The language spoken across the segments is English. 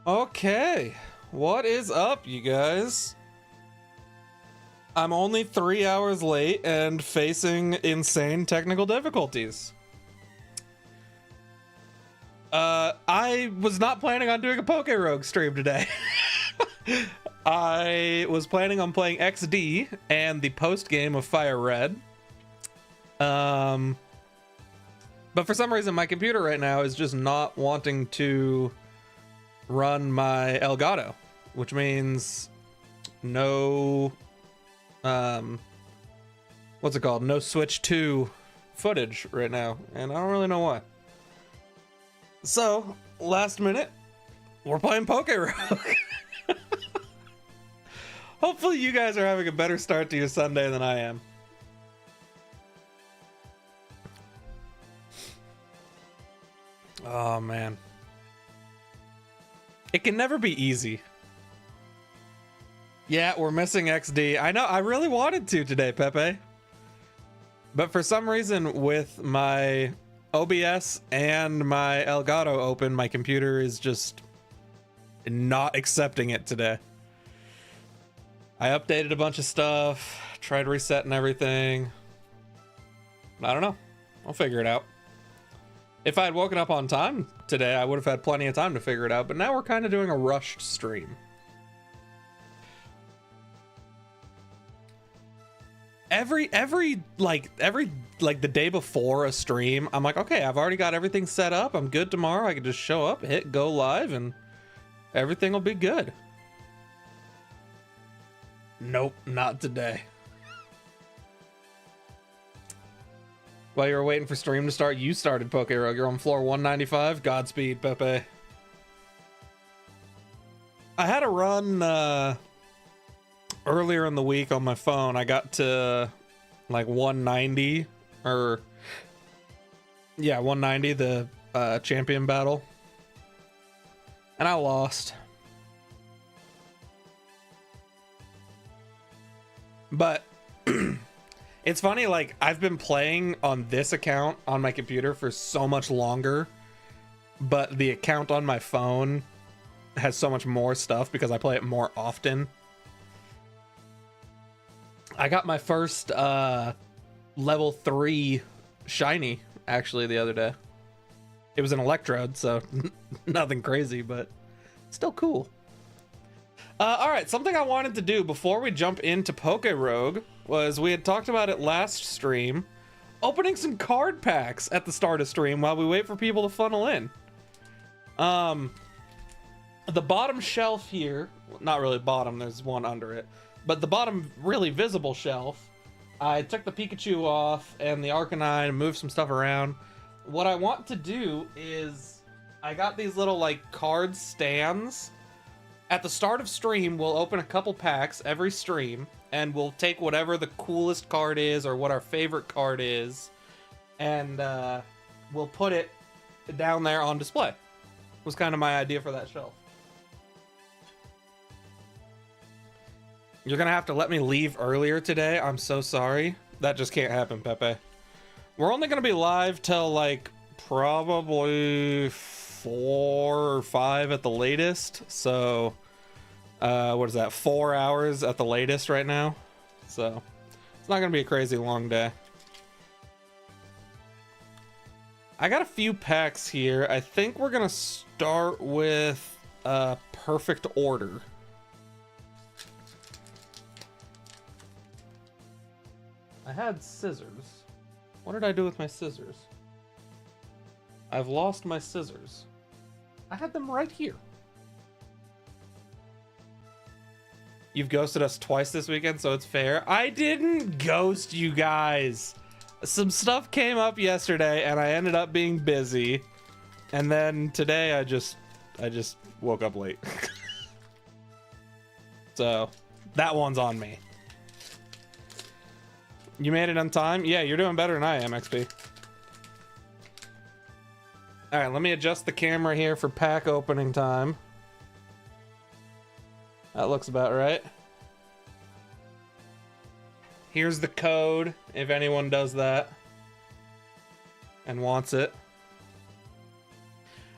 Okay, what is up, you guys? I'm only 3 hours late and facing insane technical difficulties. I was not planning on doing a PokeRogue stream today. I was planning on playing XD and the post game of Fire Red. But for some reason, my computer right now is just not wanting to run my Elgato, which means no what's it called, no Switch 2 footage right now, and I don't really know why. So last minute, we're playing PokeRogue. Hopefully you guys are having a better start to your Sunday than I am. Oh man, it can never be easy. Yeah, we're missing XD. I know, I really wanted to today, Pepe. But for some reason, with my OBS and my Elgato open, my computer is just not accepting it today. I updated a bunch of stuff, tried resetting everything. I don't know. I'll figure it out. If I had woken up on time today, I would have had plenty of time to figure it out, but now we're kind of doing a rushed stream. Every the day before a stream, I'm like, okay, I've already got everything set up. I'm good tomorrow. I can just show up, hit go live, and everything will be good. Nope, not today. While you were waiting for stream to start, you started PokeRogue. You're on floor 195. Godspeed, Pepe. I had a run earlier in the week on my phone. I got to like 190, or yeah, 190, the champion battle, and I lost. But it's funny, like, I've been playing on this account on my computer for so much longer, but the account on my phone has so much more stuff because I play it more often. I got my first level 3 shiny actually the other day. It was an Electrode, so nothing crazy, but still cool. All right, something I wanted to do before we jump into PokeRogue was, we had talked about it last stream, opening some card packs at the start of stream while we wait for people to funnel in. The bottom shelf here, not really bottom, there's one under it, but the bottom really visible shelf, I took the Pikachu off and the Arcanine and moved some stuff around. What I want to do is, I got these little like card stands. At the start of stream, we'll open a couple packs every stream, and we'll take whatever the coolest card is or what our favorite card is, and we'll put it down there on display. Was kind of my idea for that shelf. You're gonna have to let me leave earlier today. I'm so sorry. That just can't happen, Pepe. We're only gonna be live till like probably 4 or 5 at the latest. So what is that, 4 hours at the latest right now? So it's not gonna be a crazy long day. I got a few packs here. I think we're gonna start with Perfect Order. I had scissors. What did I do with my scissors? I've lost my scissors. I had them right here. You've ghosted us twice this weekend, so it's fair. I didn't ghost you guys. Some stuff came up yesterday and I ended up being busy. And then today I just woke up late. So that one's on me. You made it on time? Yeah, you're doing better than I am, XP. All right, let me adjust the camera here for pack opening time. That looks about right. Here's the code if anyone does that and wants it.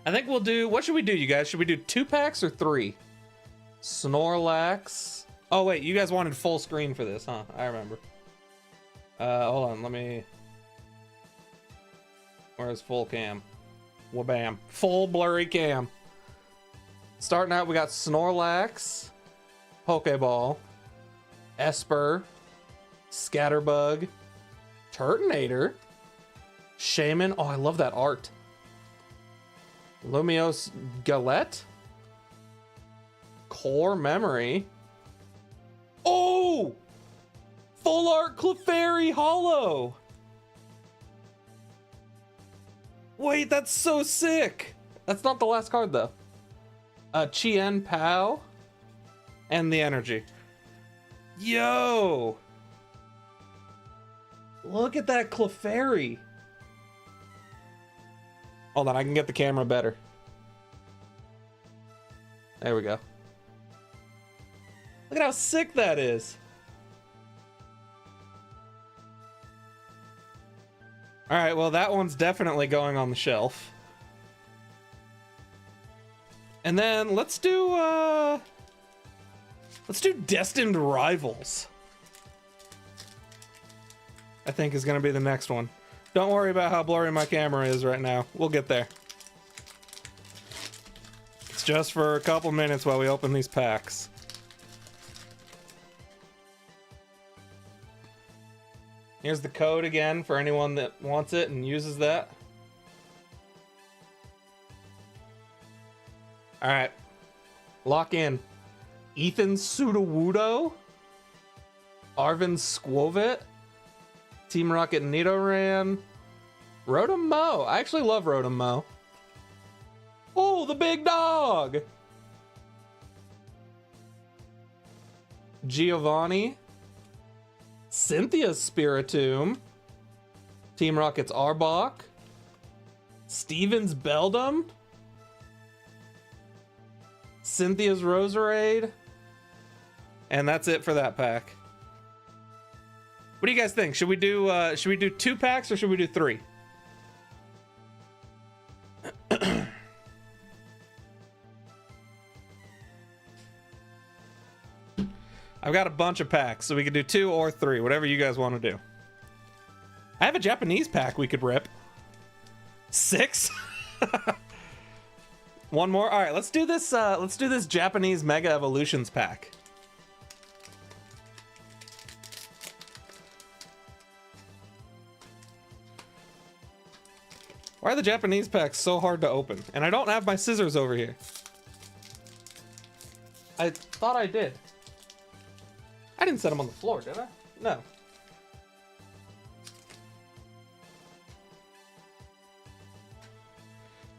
I think we'll do, what should we do, you guys? Should we do 2 packs or 3? Snorlax. Oh, wait, you guys wanted full screen for this, huh? I remember. Hold on, let me... Where's full cam? Wabam. Full blurry cam. Starting out, we got Snorlax, Pokeball, Esper, Scatterbug, Turtonator, Shaman. Oh, I love that art. Lumiose Galette, Core Memory. Oh! Full art Clefairy Hollow. Wait, that's so sick. That's not the last card though. Chien Pao and the energy. Yo! Look at that Clefairy. Hold on, I can get the camera better. There we go. Look at how sick that is. All right, well, that one's definitely going on the shelf. And then let's do Destined Rivals. I think is going to be the next one. Don't worry about how blurry my camera is right now. We'll get there. It's just for a couple minutes while we open these packs. Here's the code again for anyone that wants it and uses that. All right, lock in. Ethan Sudowoodo, Arvin Squovit, Team Rocket Nidoran, Rotom-Mow. I actually love Rotom-Mow. Oh, the big dog! Giovanni, Cynthia's Spiritomb, Team Rocket's Arbok, Steven's Beldum, Cynthia's Roserade, and that's it for that pack. What do you guys think? Should we do 2 packs or should we do 3? I've got a bunch of packs, so we could do 2 or 3, whatever you guys want to do. I have a Japanese pack we could rip. 6? One more. All right, let's do this. Let's do this Japanese Mega Evolutions pack. Why are the Japanese packs so hard to open? And I don't have my scissors over here. I thought I did. I didn't set them on the floor, did I? No.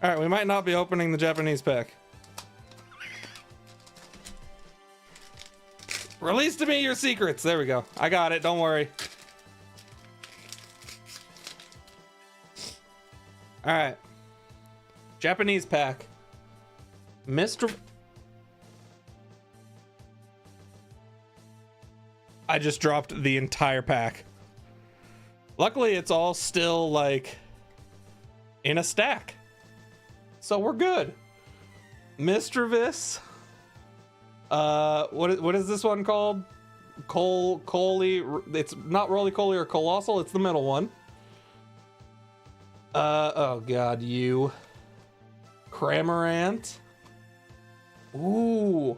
All right, we might not be opening the Japanese pack. Release to me your secrets. There we go. I got it. Don't worry. All right. Japanese pack. Mr. I just dropped the entire pack. Luckily, it's all still like in a stack. So we're good. Mischievous. What is this one called? Coley. It's not Roly-Poly or Colossal. It's the middle one. Oh god, you. Cramorant. Ooh.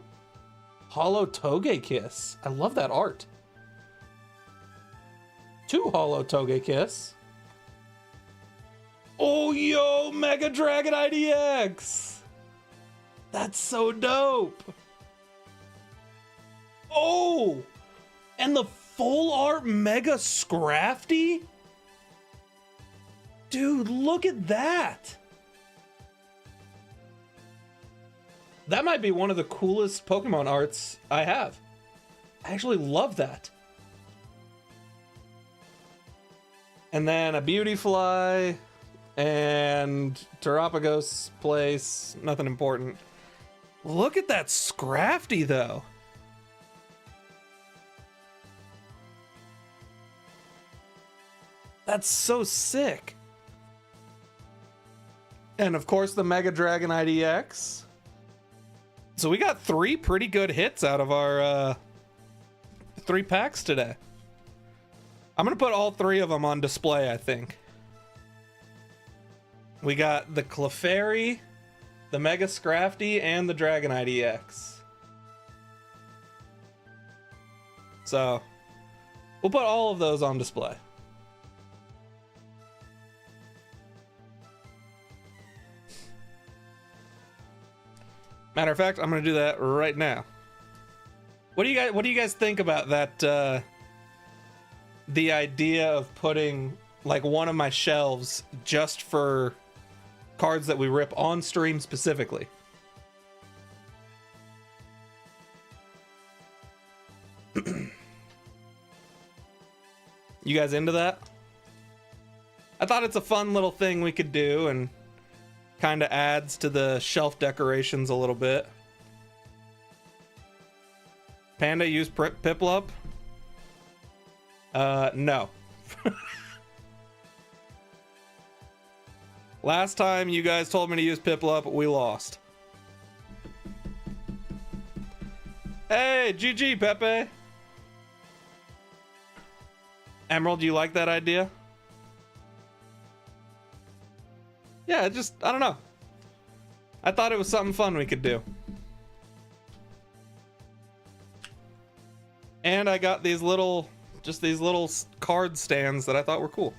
Hollow Togekiss. I love that art. 2 Hollow Togekiss. Oh, yo, Mega Dragon IDX! That's so dope! Oh! And the full art Mega Scrafty? Dude, look at that! That might be one of the coolest Pokemon arts I have. I actually love that. And then a Beautyfly. And Terapagos place, nothing important. Look at that Scrafty though. That's so sick. And of course the Mega Dragon IDX. So we got 3 pretty good hits out of our 3 packs today. I'm gonna put all 3 of them on display, I think. We got the Clefairy, the Mega Scrafty, and the Dragon IDX. So we'll put all of those on display. Matter of fact, I'm gonna do that right now. What do you guys think about that? The idea of putting like one of my shelves just for cards that we rip on stream specifically. You guys into that? I thought it's a fun little thing we could do and kind of adds to the shelf decorations a little bit. Panda, use Piplup? No. Last time you guys told me to use Piplup, we lost. Hey, GG, Pepe. Emerald, do you like that idea? Yeah, it just, I don't know. I thought it was something fun we could do. And I got these little, just these little card stands that I thought were cool.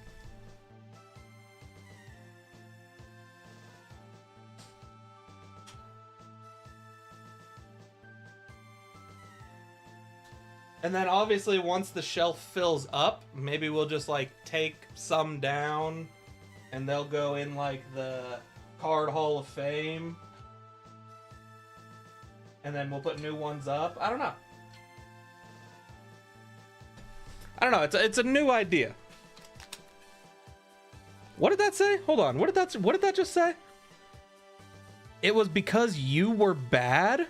And then obviously once the shelf fills up, maybe we'll just like take some down and they'll go in like the Card Hall of Fame. And then we'll put new ones up. I don't know. It's a new idea. What did that say? Hold on. What did that just say? It was because you were bad?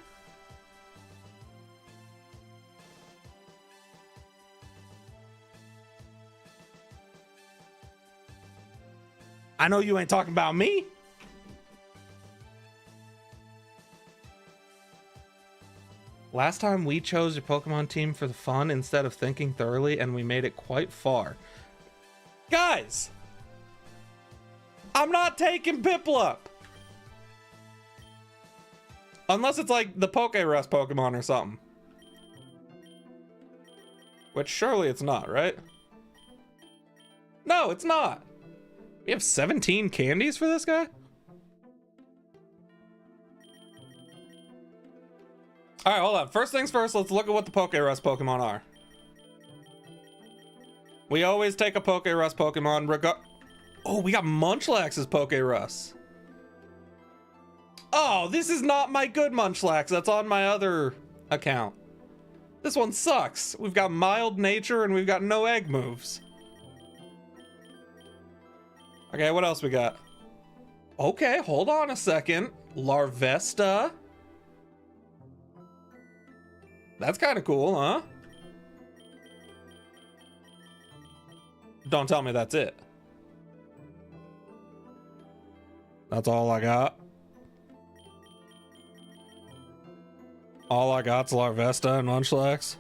I know you ain't talking about me. Last time we chose your Pokemon team for the fun instead of thinking thoroughly, and we made it quite far. Guys! I'm not taking Piplup! Unless it's like the PokeRogue Pokemon or something. Which surely it's not, right? No, it's not! We have 17 candies for this guy? Alright, hold on. First things first, let's look at what the PokeRogue Pokemon are. We always take a PokeRogue Pokemon Oh, we got Munchlax's PokeRogue. Oh, this is not my good Munchlax. That's on my other account. This one sucks. We've got mild nature and we've got no egg moves. Okay, what else we got? Okay, hold on a second. Larvesta. That's kind of cool, huh? Don't tell me that's it. That's all I got. All I got's Larvesta and Munchlax.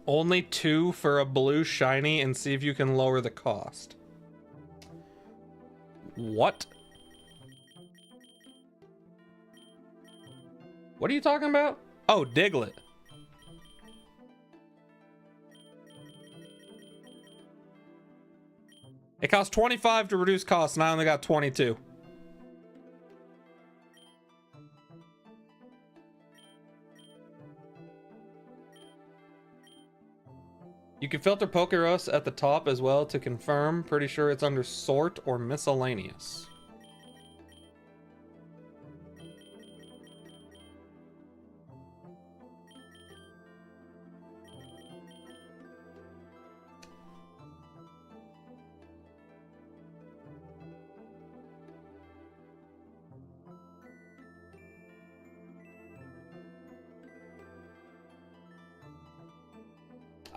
Only 2 for a blue shiny and see if you can lower the cost. What? What are you talking about? Oh, Diglett. It costs 25 to reduce costs and I only got 22. You can filter PokeRogue at the top as well to confirm. Pretty sure it's under sort or miscellaneous.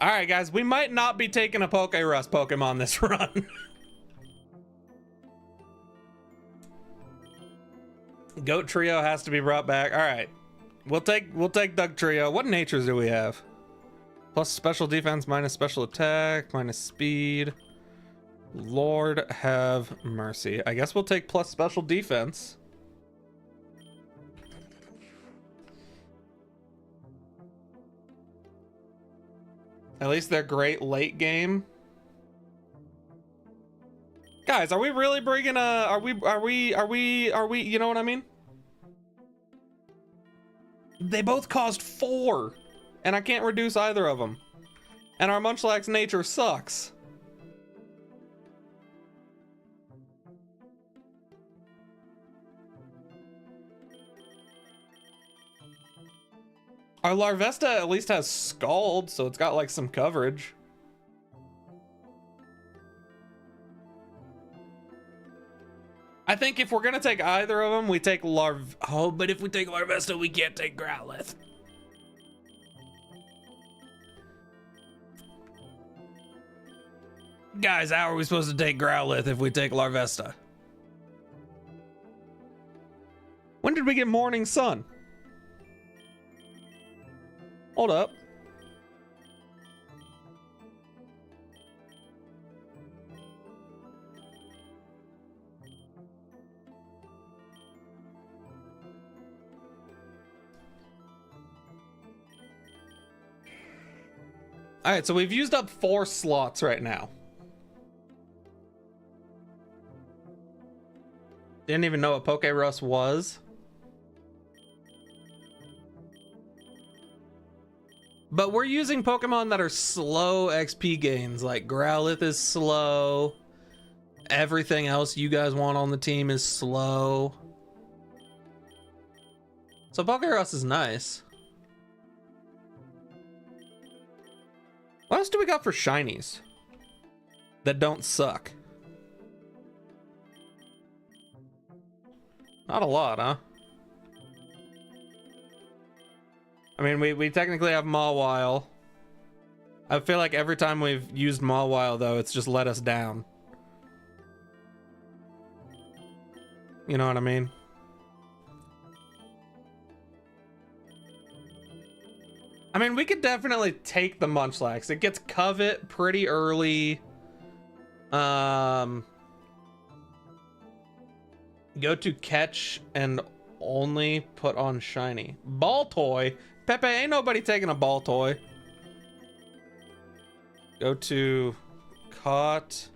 All right, guys, we might not be taking a PokeRust Pokemon this run. Goat Trio has to be brought back. All right, we'll take Doug Trio. What natures do we have? Plus special defense, minus special attack, minus speed. Lord have mercy. I guess we'll take plus special defense. At least they're great late game. Guys, are we really bringing a... Are we... You know what I mean? They both cost 4. And I can't reduce either of them. And our Munchlax's nature sucks. Our Larvesta at least has Scald, so it's got like some coverage. I think if we're gonna take either of them, we take Oh, but if we take Larvesta, we can't take Growlithe. Guys, how are we supposed to take Growlithe if we take Larvesta? When did we get Morning Sun? Hold up. All right, so we've used up 4 slots right now. Didn't even know what PokeRust was. But we're using Pokemon that are slow XP gains, like Growlithe is slow. Everything else you guys want on the team is slow. So PokeRust is nice. What else do we got for shinies that don't suck? Not a lot, huh? I mean, we technically have Mawile. I feel like every time we've used Mawile, though, it's just let us down. You know what I mean? I mean, we could definitely take the Munchlax. It gets Covet pretty early. Go to catch and only put on shiny. Ball toy? Pepe, ain't nobody taking a ball toy. Go to caught.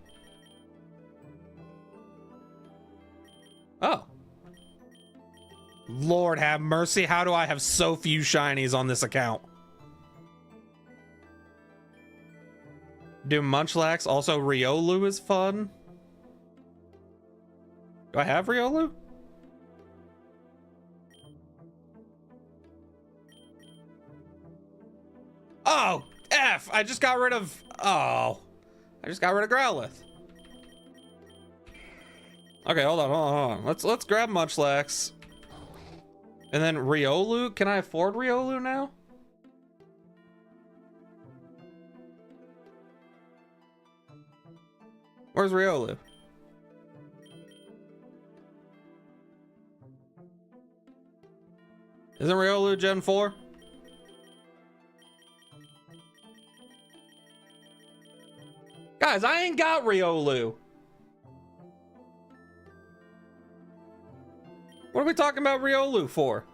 Oh. Lord have mercy. How do I have so few shinies on this account? Do Munchlax. Also, Riolu is fun. Do I have Riolu? Oh, F! I just got rid of... Oh. I just got rid of Growlithe. Okay, hold on. Let's grab Munchlax. And then Riolu. Can I afford Riolu now? Where's Riolu? Isn't Riolu Gen 4? Guys, I ain't got Riolu. What are we talking about Riolu for?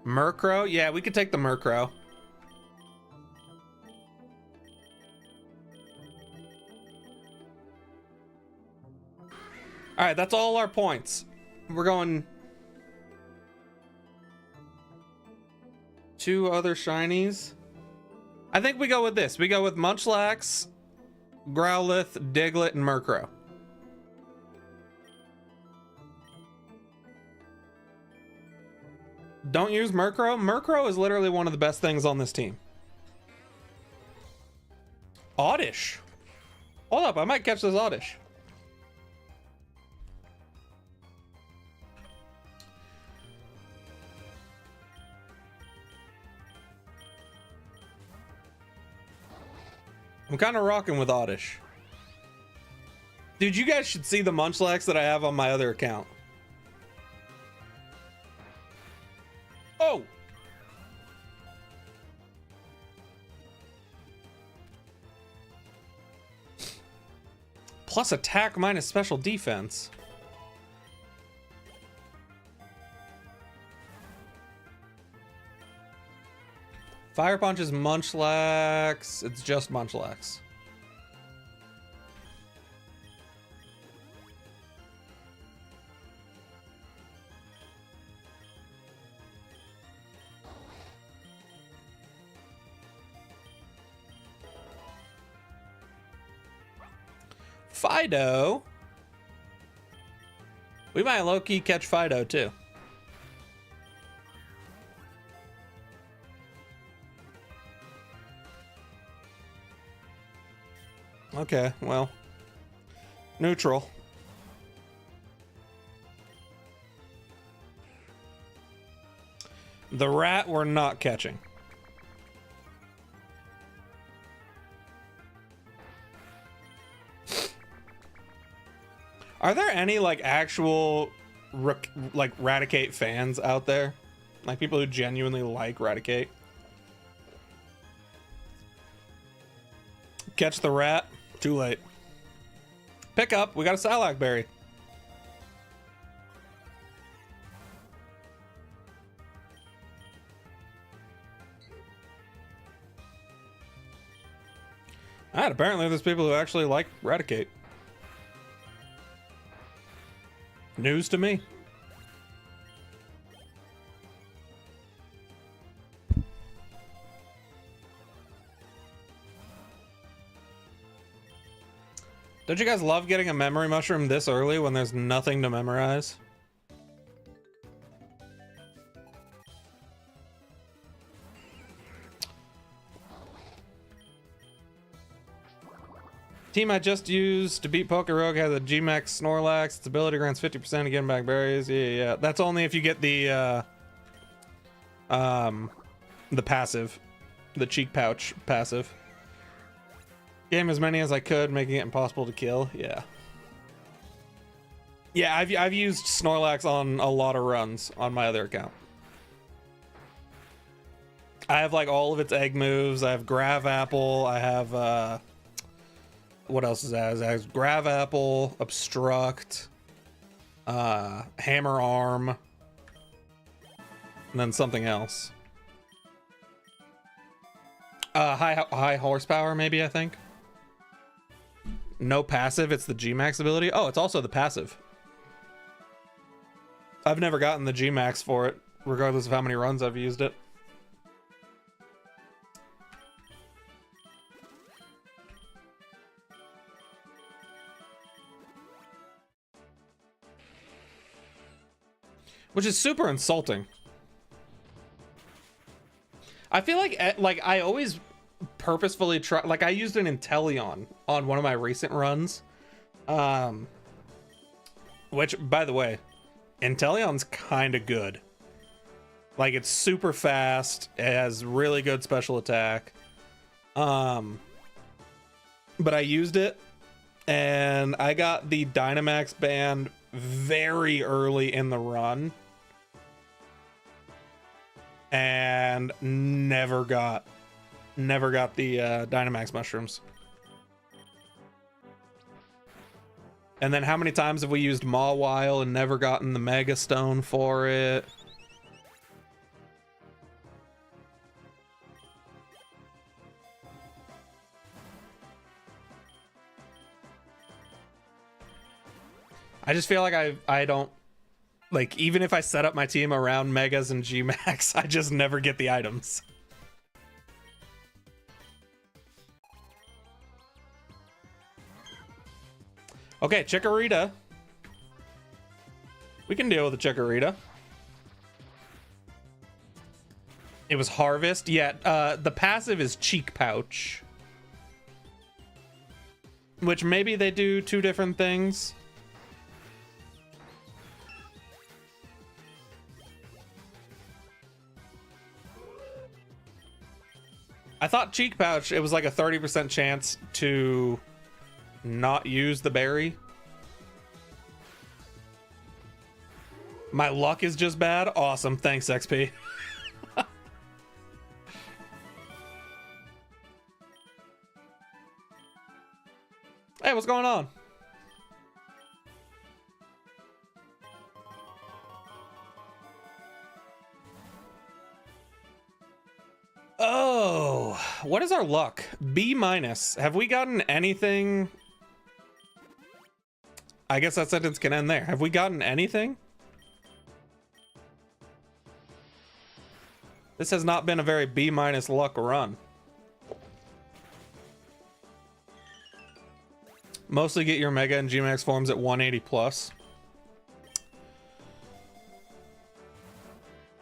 Murkrow? Yeah, we could take the Murkrow. All right, that's all our points. We're going 2 other shinies. I think we go with this. We go with Munchlax, Growlithe, Diglett, and Murkrow. Don't use Murkrow. Murkrow is literally one of the best things on this team. Oddish. Hold up, I might catch this Oddish. I'm kind of rocking with Oddish. Dude, you guys should see the Munchlax that I have on my other account. Oh! Plus attack minus special defense. Fire Punch is Munchlax. It's just Munchlax. Fido. We might low-key catch Fido too. Okay, well, neutral. The rat we're not catching. Are there any like actual like Raticate fans out there? Like people who genuinely like Raticate? Catch the rat. Too late. Pick up. We got a Salac berry. Alright, apparently there's people who actually like Raticate. News to me. Don't you guys love getting a memory mushroom this early when there's nothing to memorize? Team I just used to beat PokeRogue has a G-Max Snorlax. Its ability grants 50% of getting back berries. Yeah. That's only if you get the passive. The cheek pouch passive. Game as many as I could, making it impossible to kill. Yeah. Yeah, I've used Snorlax on a lot of runs on my other account. I have like all of its egg moves. I have Grav Apple. I have what else is that? It has Grav Apple, Obstruct, Hammer Arm, and then something else. High horsepower, maybe, I think. No passive, it's the G-Max ability. Oh, it's also the passive. I've never gotten the G-Max for it, regardless of how many runs I've used it. Which is super insulting. I feel like I always purposefully try, like I used an Inteleon on one of my recent runs, which, by the way, Inteleon's kind of good. Like, it's super fast, it has really good special attack, but I used it and I got the Dynamax band very early in the run and never got the Dynamax mushrooms. And then how many times have we used Mawile and never gotten the Mega Stone for it? I just feel like I don't, like, even if I set up my team around Megas and G-Max, I just never get the items. Okay, Chikorita. We can deal with the Chikorita. It was Harvest. Yeah, the passive is Cheek Pouch. Which maybe they do two different things. I thought Cheek Pouch, it was like a 30% chance to not use the berry. My luck is just bad. Awesome. Thanks, XP. Hey, what's going on? Oh, what is our luck? B minus. Have we gotten anything? I guess that sentence can end there. Have we gotten anything? This has not been a very B minus luck run. Mostly get your Mega and G-Max forms at 180 plus.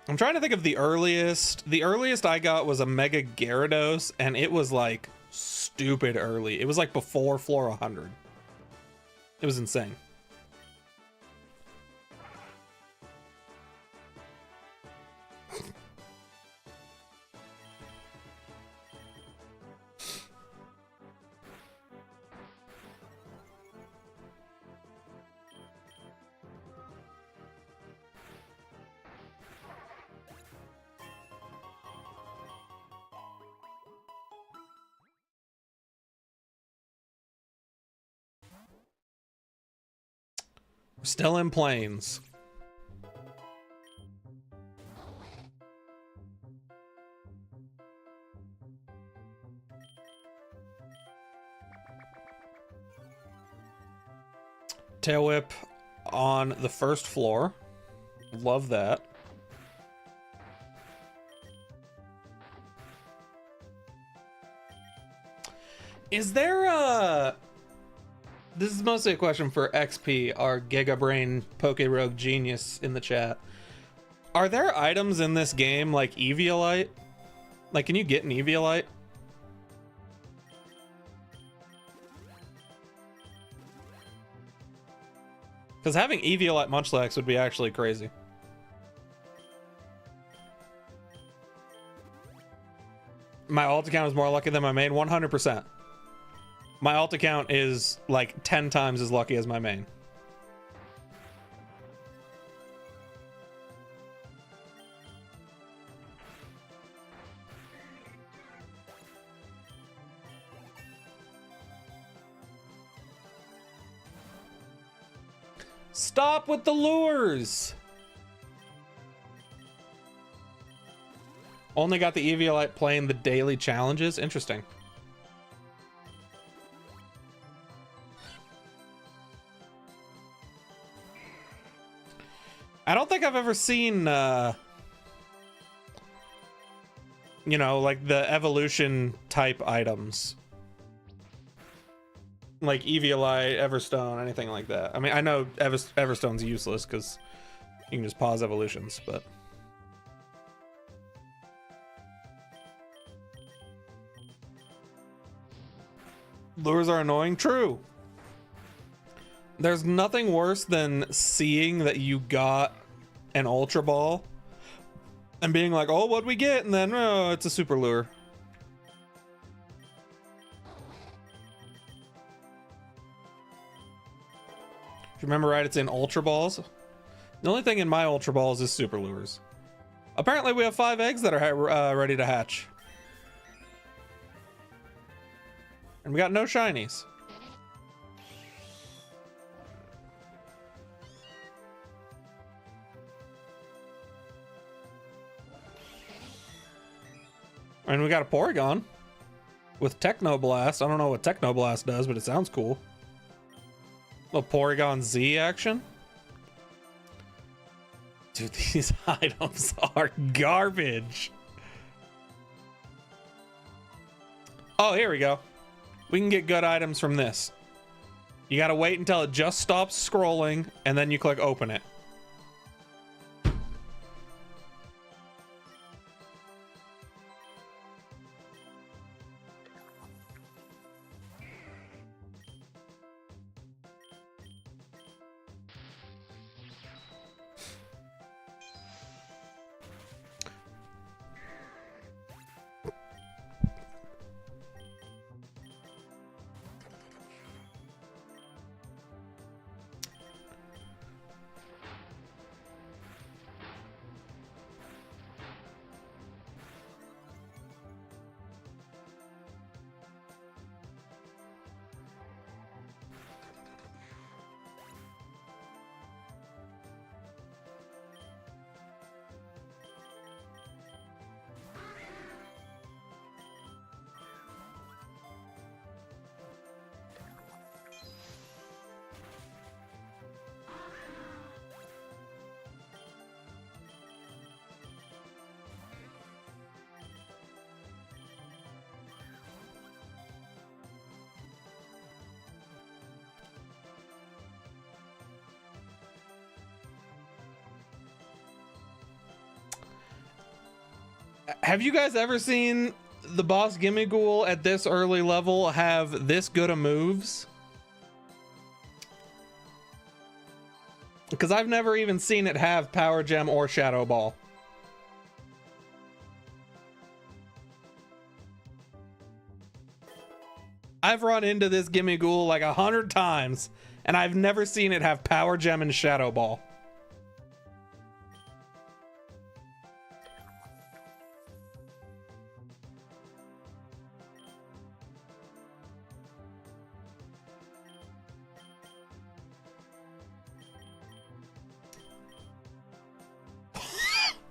I'm trying to think of the earliest. The earliest I got was a Mega Gyarados, and it was like stupid early. It was like before floor 100. It was insane. Still in planes. Tail Whip on the first floor. Love that. Is there a... This is mostly a question for XP, our Gigabrain PokeRogue genius in the chat. Are there items in this game like Eviolite? Like, can you get an Eviolite? Because having Eviolite Munchlax would be actually crazy. My alt account is more lucky than my main, 100%. My alt account is like 10 times as lucky as my main. Stop with the lures! Only got the Eviolite playing the daily challenges. Interesting. I don't think I've ever seen, you know, like the evolution type items. Like Eviolite, Everstone, anything like that. I mean, I know Everstone's useless because you can just pause evolutions, but... Lures are annoying? True. There's nothing worse than seeing that you got an Ultra Ball and being like, oh, what'd we get? And then, oh, it's a Super Lure. If you remember right, it's in Ultra Balls. The only thing in my Ultra Balls is Super Lures. Apparently we have 5 eggs that are ready to hatch. And we got no shinies. And we got a Porygon with Technoblast. I don't know what Technoblast does, but it sounds cool. A Porygon Z action. Dude, these items are garbage. Oh, here we go. We can get good items from this. You gotta wait until it just stops scrolling, and then you click open it. Have you guys ever seen the boss Gimmighoul at this early level have this good of moves? Because I've never even seen it have Power Gem or Shadow Ball. I've run into this Gimmighoul like 100 times, and I've never seen it have Power Gem and Shadow Ball.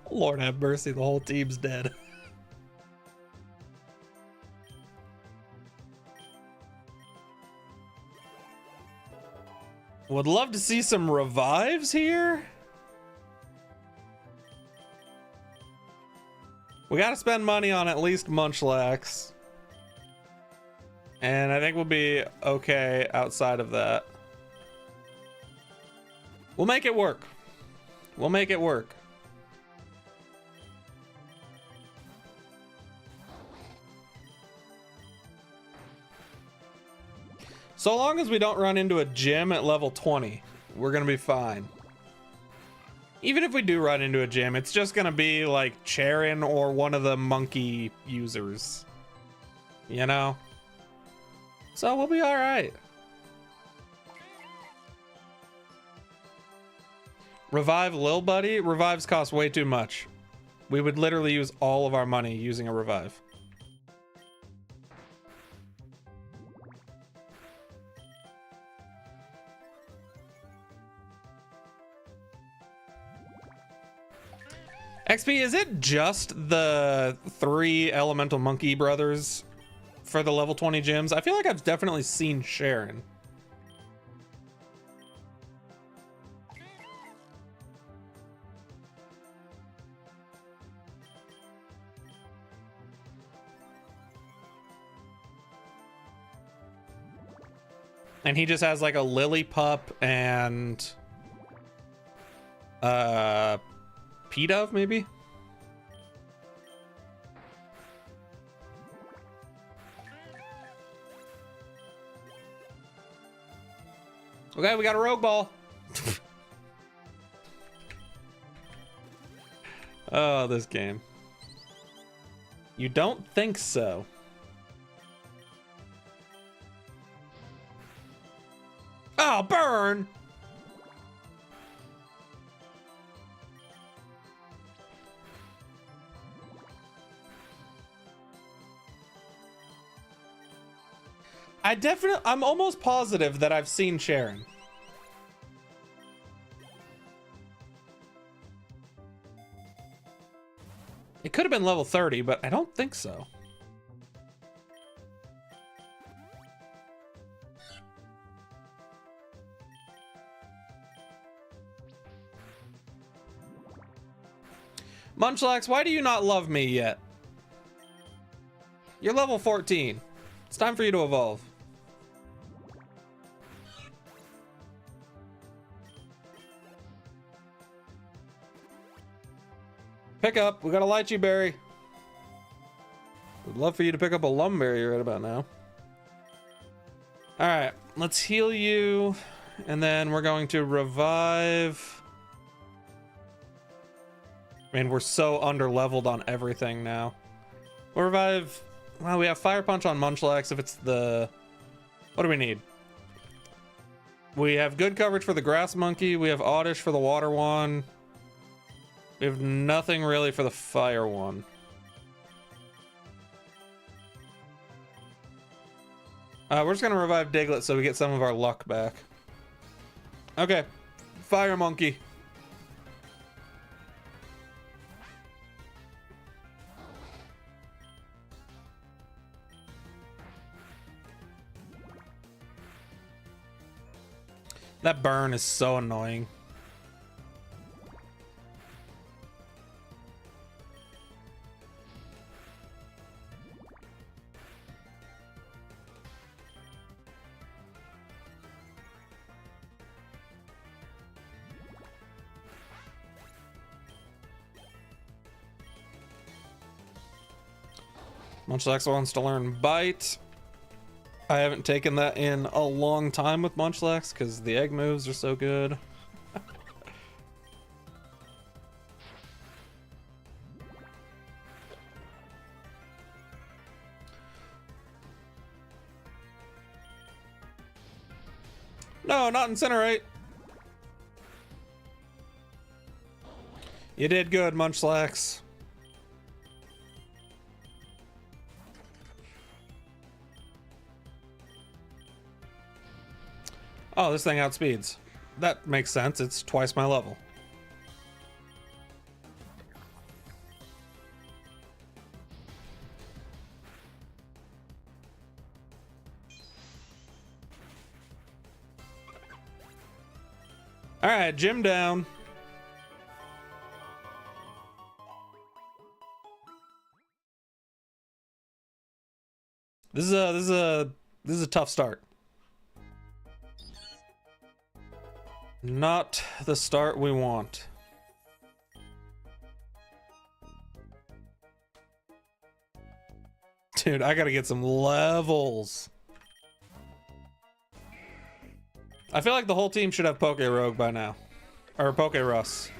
Lord have mercy, the whole team's dead. Would love to see some revives here. We gotta spend money on at least Munchlax. And I think we'll be okay outside of that. We'll make it work. We'll make it work. So long as we don't run into a gym at level 20, we're gonna be fine. Even if we do run into a gym, it's just gonna be like Charon or one of the monkey users. You know? So we'll be alright. Revive Lil Buddy? Revives cost way too much. We would literally use all of our money using a revive. XP, is it just the 3 elemental monkey brothers for the level 20 gyms? I feel like I've definitely seen Sharon. And he just has like a lily pup and P-Dove, maybe? Okay, we got a rogue ball. Oh, this game. You don't think so? Oh, burn! I'm almost positive that I've seen Sharon. It could have been level 30, but I don't think so. Munchlax, why do you not love me yet? You're level 14. It's time for you to evolve. Pick up. We got a lychee berry. Would love for you to pick up a lumberry right about now. All right, let's heal you, and then we're going to revive. I mean, we're so under-leveled on everything now. We'll revive. Well, we have Fire Punch on Munchlax if it's the... What do we need? We have good coverage for the Grass Monkey. We have Oddish for the Water one. We have nothing really for the Fire one. We're just gonna revive Diglett so we get some of our luck back. Okay, Fire Monkey. That burn is so annoying. Munchlax wants to learn Bite. I haven't taken that in a long time with Munchlax because the egg moves are so good. No, not Incinerate. You did good, Munchlax. Oh, this thing outspeeds. That makes sense. It's twice my level. All right, gym down. This is a tough start. Not the start we want. Dude, I gotta get some levels. I feel like the whole team should have PokeRogue by now. Or PokeRuss.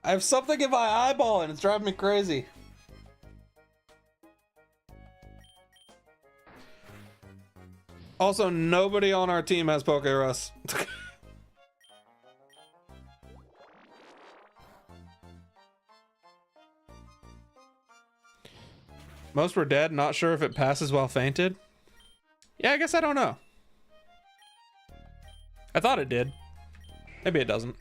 I have something in my eyeball and it's driving me crazy. Also, nobody on our team has PokeRuss. Most were dead, not sure if it passes while fainted. Yeah, I guess I don't know. I thought it did. Maybe it doesn't.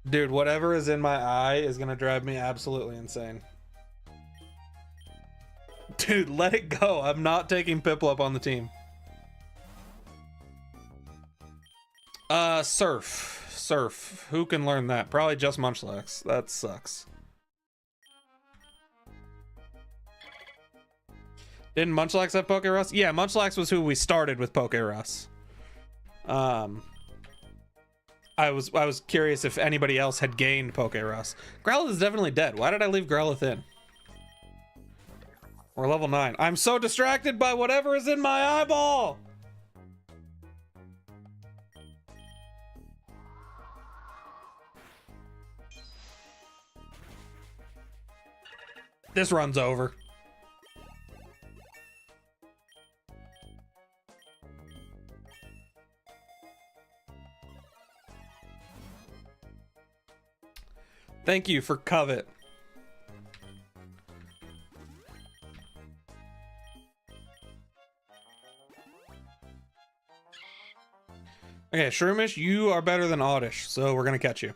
Dude, whatever is in my eye is gonna drive me absolutely insane. Dude, let it go. I'm not taking Piplup on the team. Surf. Surf. Who can learn that? Probably just Munchlax. That sucks. Didn't Munchlax have PokeRuss? Yeah, Munchlax was who we started with PokeRuss. I was curious if anybody else had gained PokeRuss. Growlithe is definitely dead. Why did I leave Growlithe in? We're level 9. I'm so distracted by whatever is in my eyeball! This run's over. Thank you for Covet. Okay, Shroomish, you are better than Oddish, so we're gonna catch you.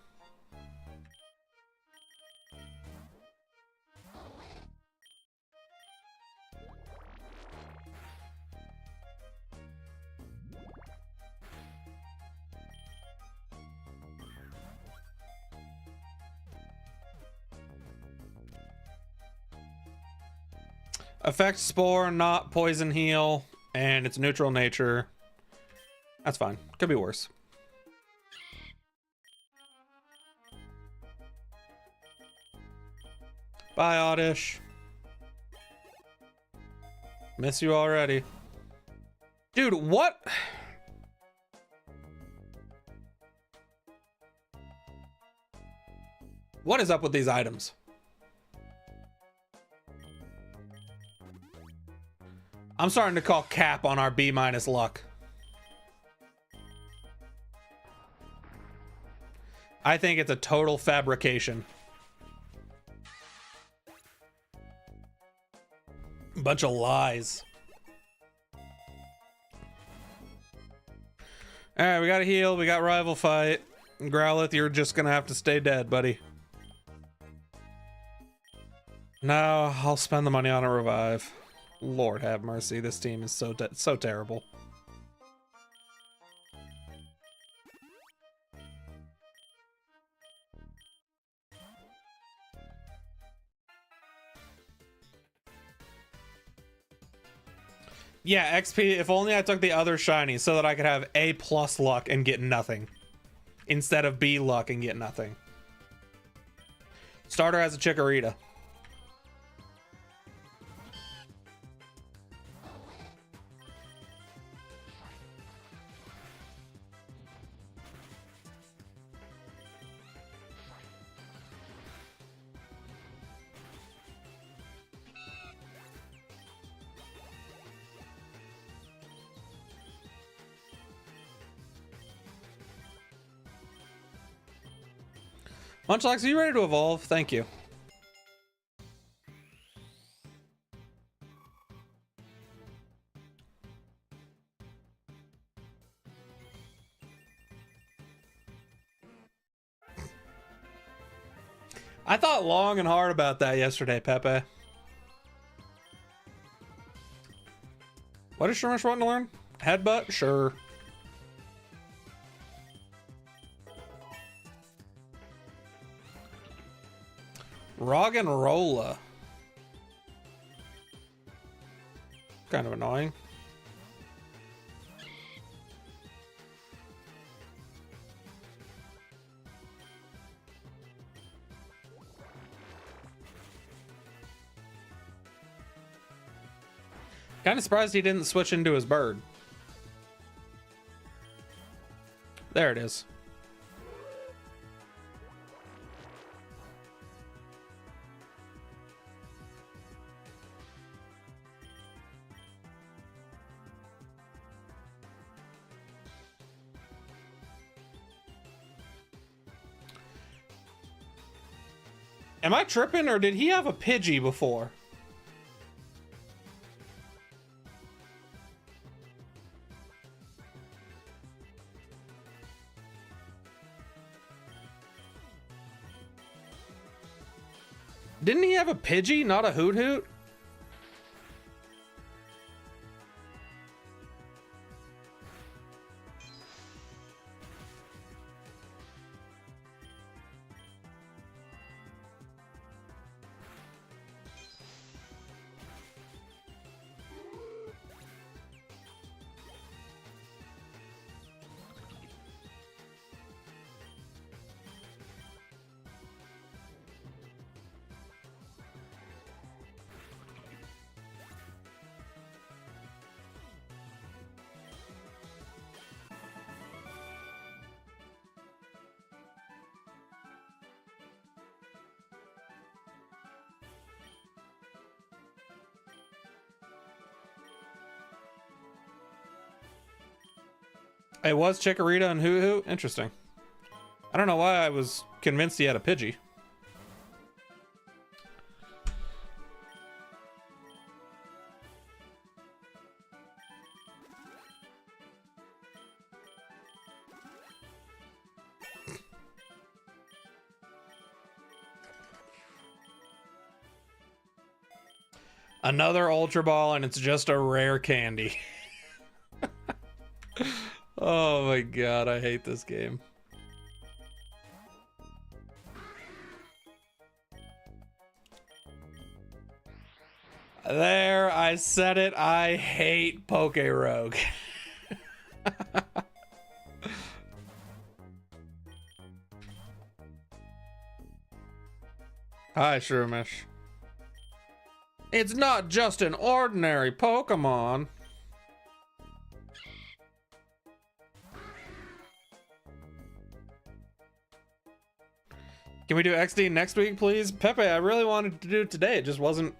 Effect Spore, not Poison Heal, and it's neutral nature. That's fine. Could be worse. Bye, Oddish. Miss you already. Dude, what? What is up with these items? I'm starting to call cap on our B- luck. I think it's a total fabrication. Bunch of lies. Alright, we got a heal, we got rival fight. Growlithe, you're just gonna have to stay dead, buddy. No, I'll spend the money on a revive. Lord have mercy, this team is so terrible. Yeah, XP. If only I took the other shiny so that I could have A+ luck and get nothing, instead of B luck and get nothing. Starter has a Chikorita. Munchlax, are you ready to evolve? Thank you. I thought long and hard about that yesterday, Pepe. What does Shroomish want to learn? Headbutt? Sure. Roggenrola. Kind of annoying. Kind of surprised he didn't switch into his bird. There it is. Am I tripping, or did he have a Pidgey before? Didn't he have a Pidgey, not a Hoot Hoot? It was Chikorita and Hoot Hoot? Interesting. I don't know why I was convinced he had a Pidgey. Another Ultra Ball, and it's just a rare candy. Oh my god, I hate this game. There, I said it. I hate PokeRogue. Hi, Shroomish. It's not just an ordinary Pokemon. Can we do XD next week, please? Pepe, I really wanted to do it today. It just wasn't...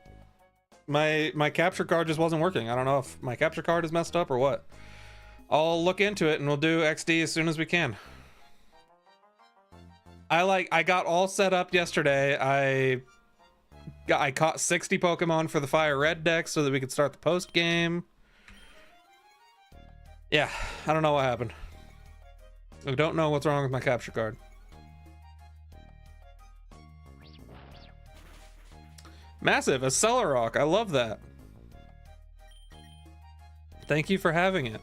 My capture card just wasn't working. I don't know if my capture card is messed up or what. I'll look into it and we'll do XD as soon as we can. I got all set up yesterday. I caught 60 Pokemon for the Fire Red deck so that we could start the post game. Yeah, I don't know what happened. I don't know what's wrong with my capture card. Massive, a Cellarrock. I love that. Thank you for having it.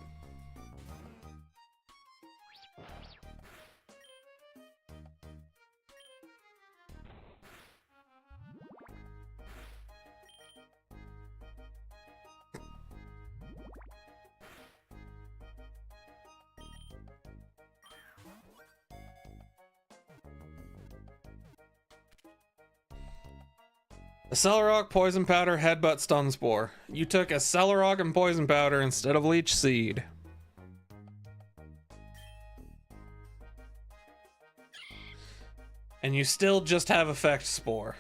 Accelerog, Poison Powder, Headbutt, Stun Spore. You took Accelerog and Poison Powder instead of Leech Seed. And you still just have Effect Spore.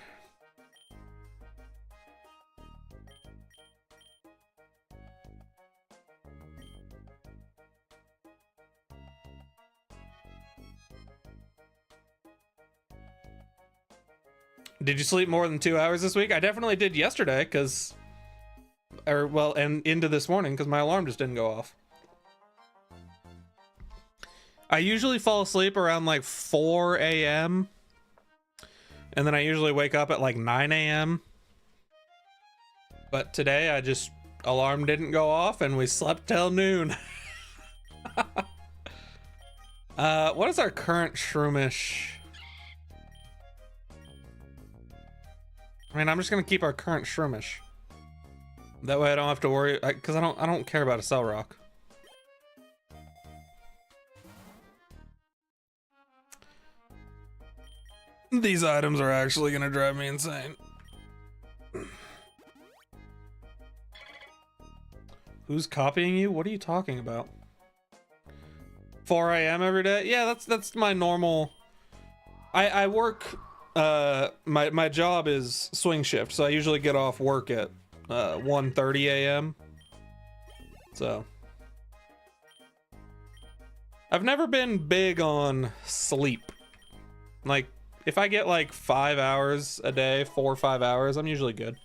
Did you sleep more than 2 hours this week? I definitely did yesterday, and into this morning, because my alarm just didn't go off. I usually fall asleep around like 4 a.m. And then I usually wake up at like 9 a.m. But today alarm didn't go off and we slept till noon. What is our current shroomish? I mean, I'm just gonna keep our current shroomish. That way I don't have to worry, because I don't care about a cell rock. These items are actually gonna drive me insane. Who's copying you? What are you talking about? 4 a.m. every day? Yeah, that's my normal. I work. My job is swing shift, so I usually get off work at 1:30 a.m. So I've never been big on sleep. Like, if I get like 5 hours a day, 4 or 5 hours, I'm usually good.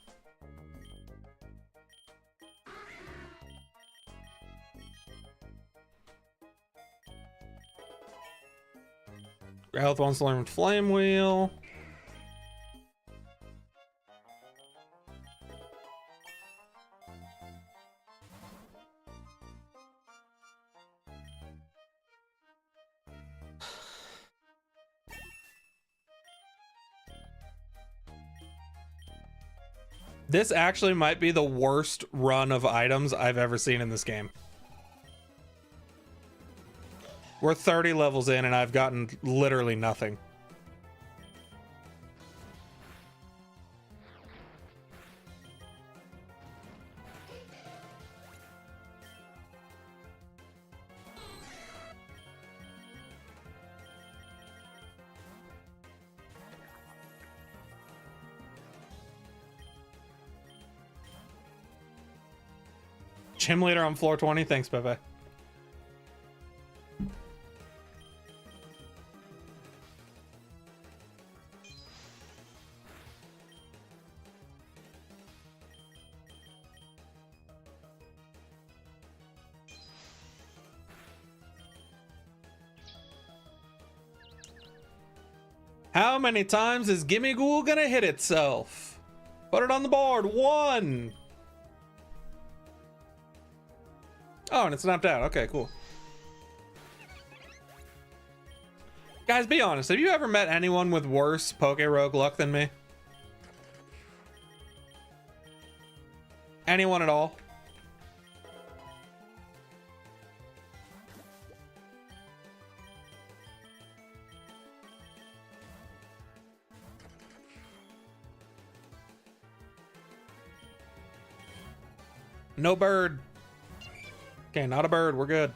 Health wants to learn Flame Wheel. This actually might be the worst run of items I've ever seen in this game. We're 30 levels in and I've gotten literally nothing. Gym leader on floor 20. Thanks, Pepe. How many times is Gimme Ghoul gonna hit itself? Put it on the board. 1. Oh, and it's knocked out. Okay, cool. Guys, be honest. Have you ever met anyone with worse PokeRogue luck than me? Anyone at all? No bird. Okay, not a bird. We're good.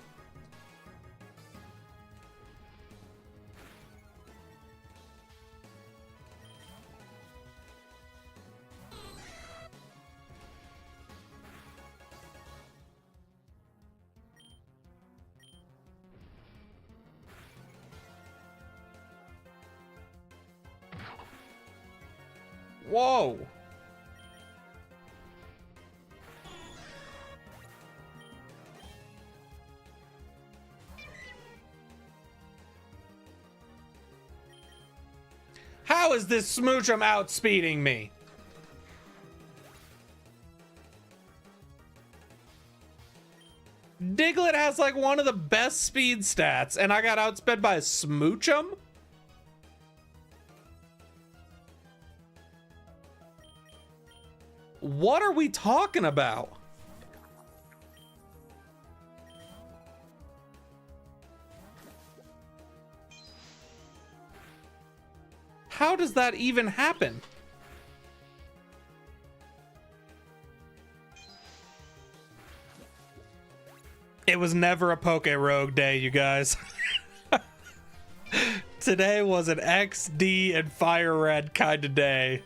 Whoa. How is this Smoochum outspeeding me? Diglett has like one of the best speed stats, and I got outsped by a Smoochum? What are we talking about? How does that even happen? It was never a PokeRogue day, you guys. Today was an XD and Fire Red kind of day.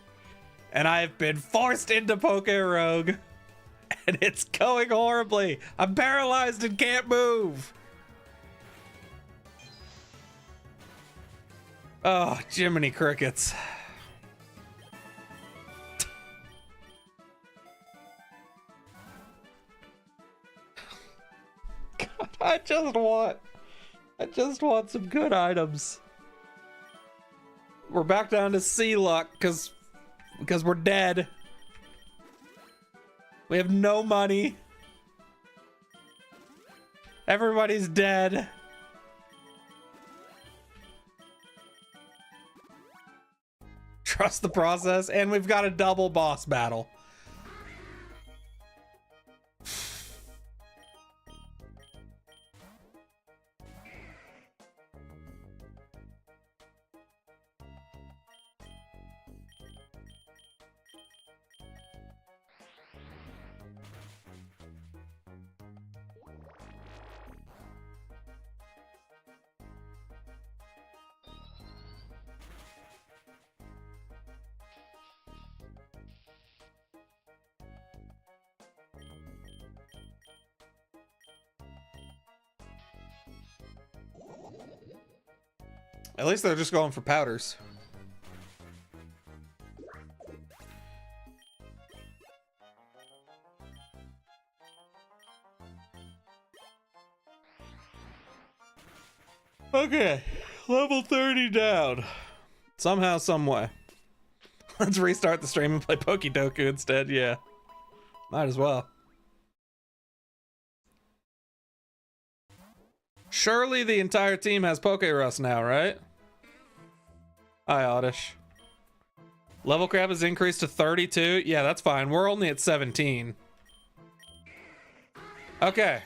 And I have been forced into PokeRogue. And it's going horribly. I'm paralyzed and can't move. Oh, Jiminy Crickets. God, I just want some good items. We're back down to C luck because we're dead. We have no money. Everybody's dead. Trust the process, and we've got a double boss battle. At least they're just going for powders. Okay, level 30 down. Somehow, some way. Let's restart the stream and play Pokedoku instead, yeah. Might as well. Surely the entire team has Pokerust now, right? Hi, Oddish. Level cap is increased to 32. Yeah, that's fine. We're only at 17. Okay.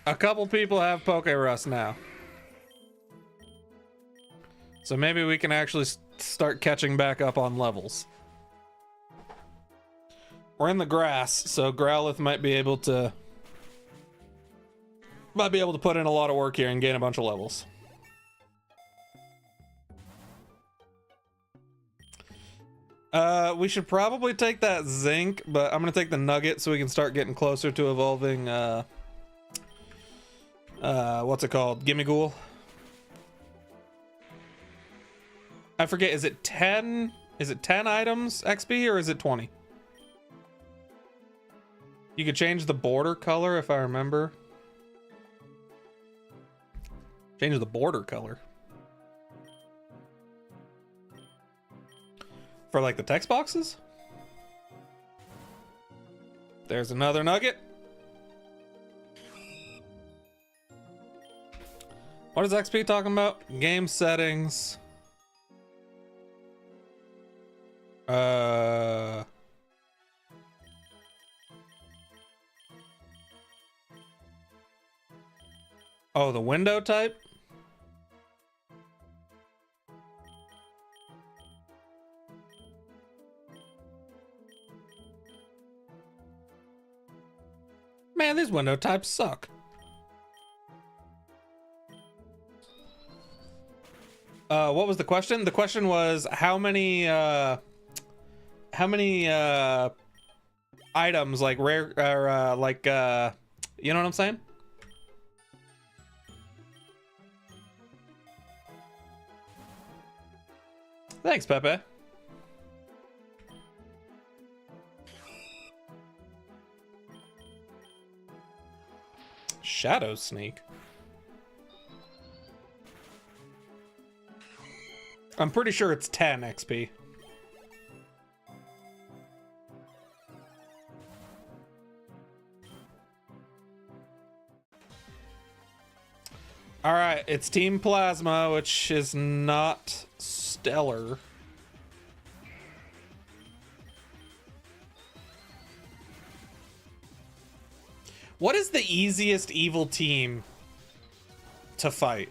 A couple people have Pokerust now. So maybe we can actually start catching back up on levels. We're in the grass, so Growlithe might be able to put in a lot of work here and gain a bunch of levels. We should probably take that zinc, but I'm gonna take the nugget so we can start getting closer to evolving what's it called? Gimmighoul. I forget, is it 10 items XP or is it 20? You could change the border color if I remember. Change the border color. For like the text boxes? There's another nugget. What is XP talking about? Game settings. Oh, the window type? Man, these window types suck. What was the question? The question was how many items, like rare, or you know what I'm saying? Thanks, Pepe. Shadow Sneak. I'm pretty sure it's 10 XP. All right, it's Team Plasma, which is not stellar. What is the easiest evil team to fight?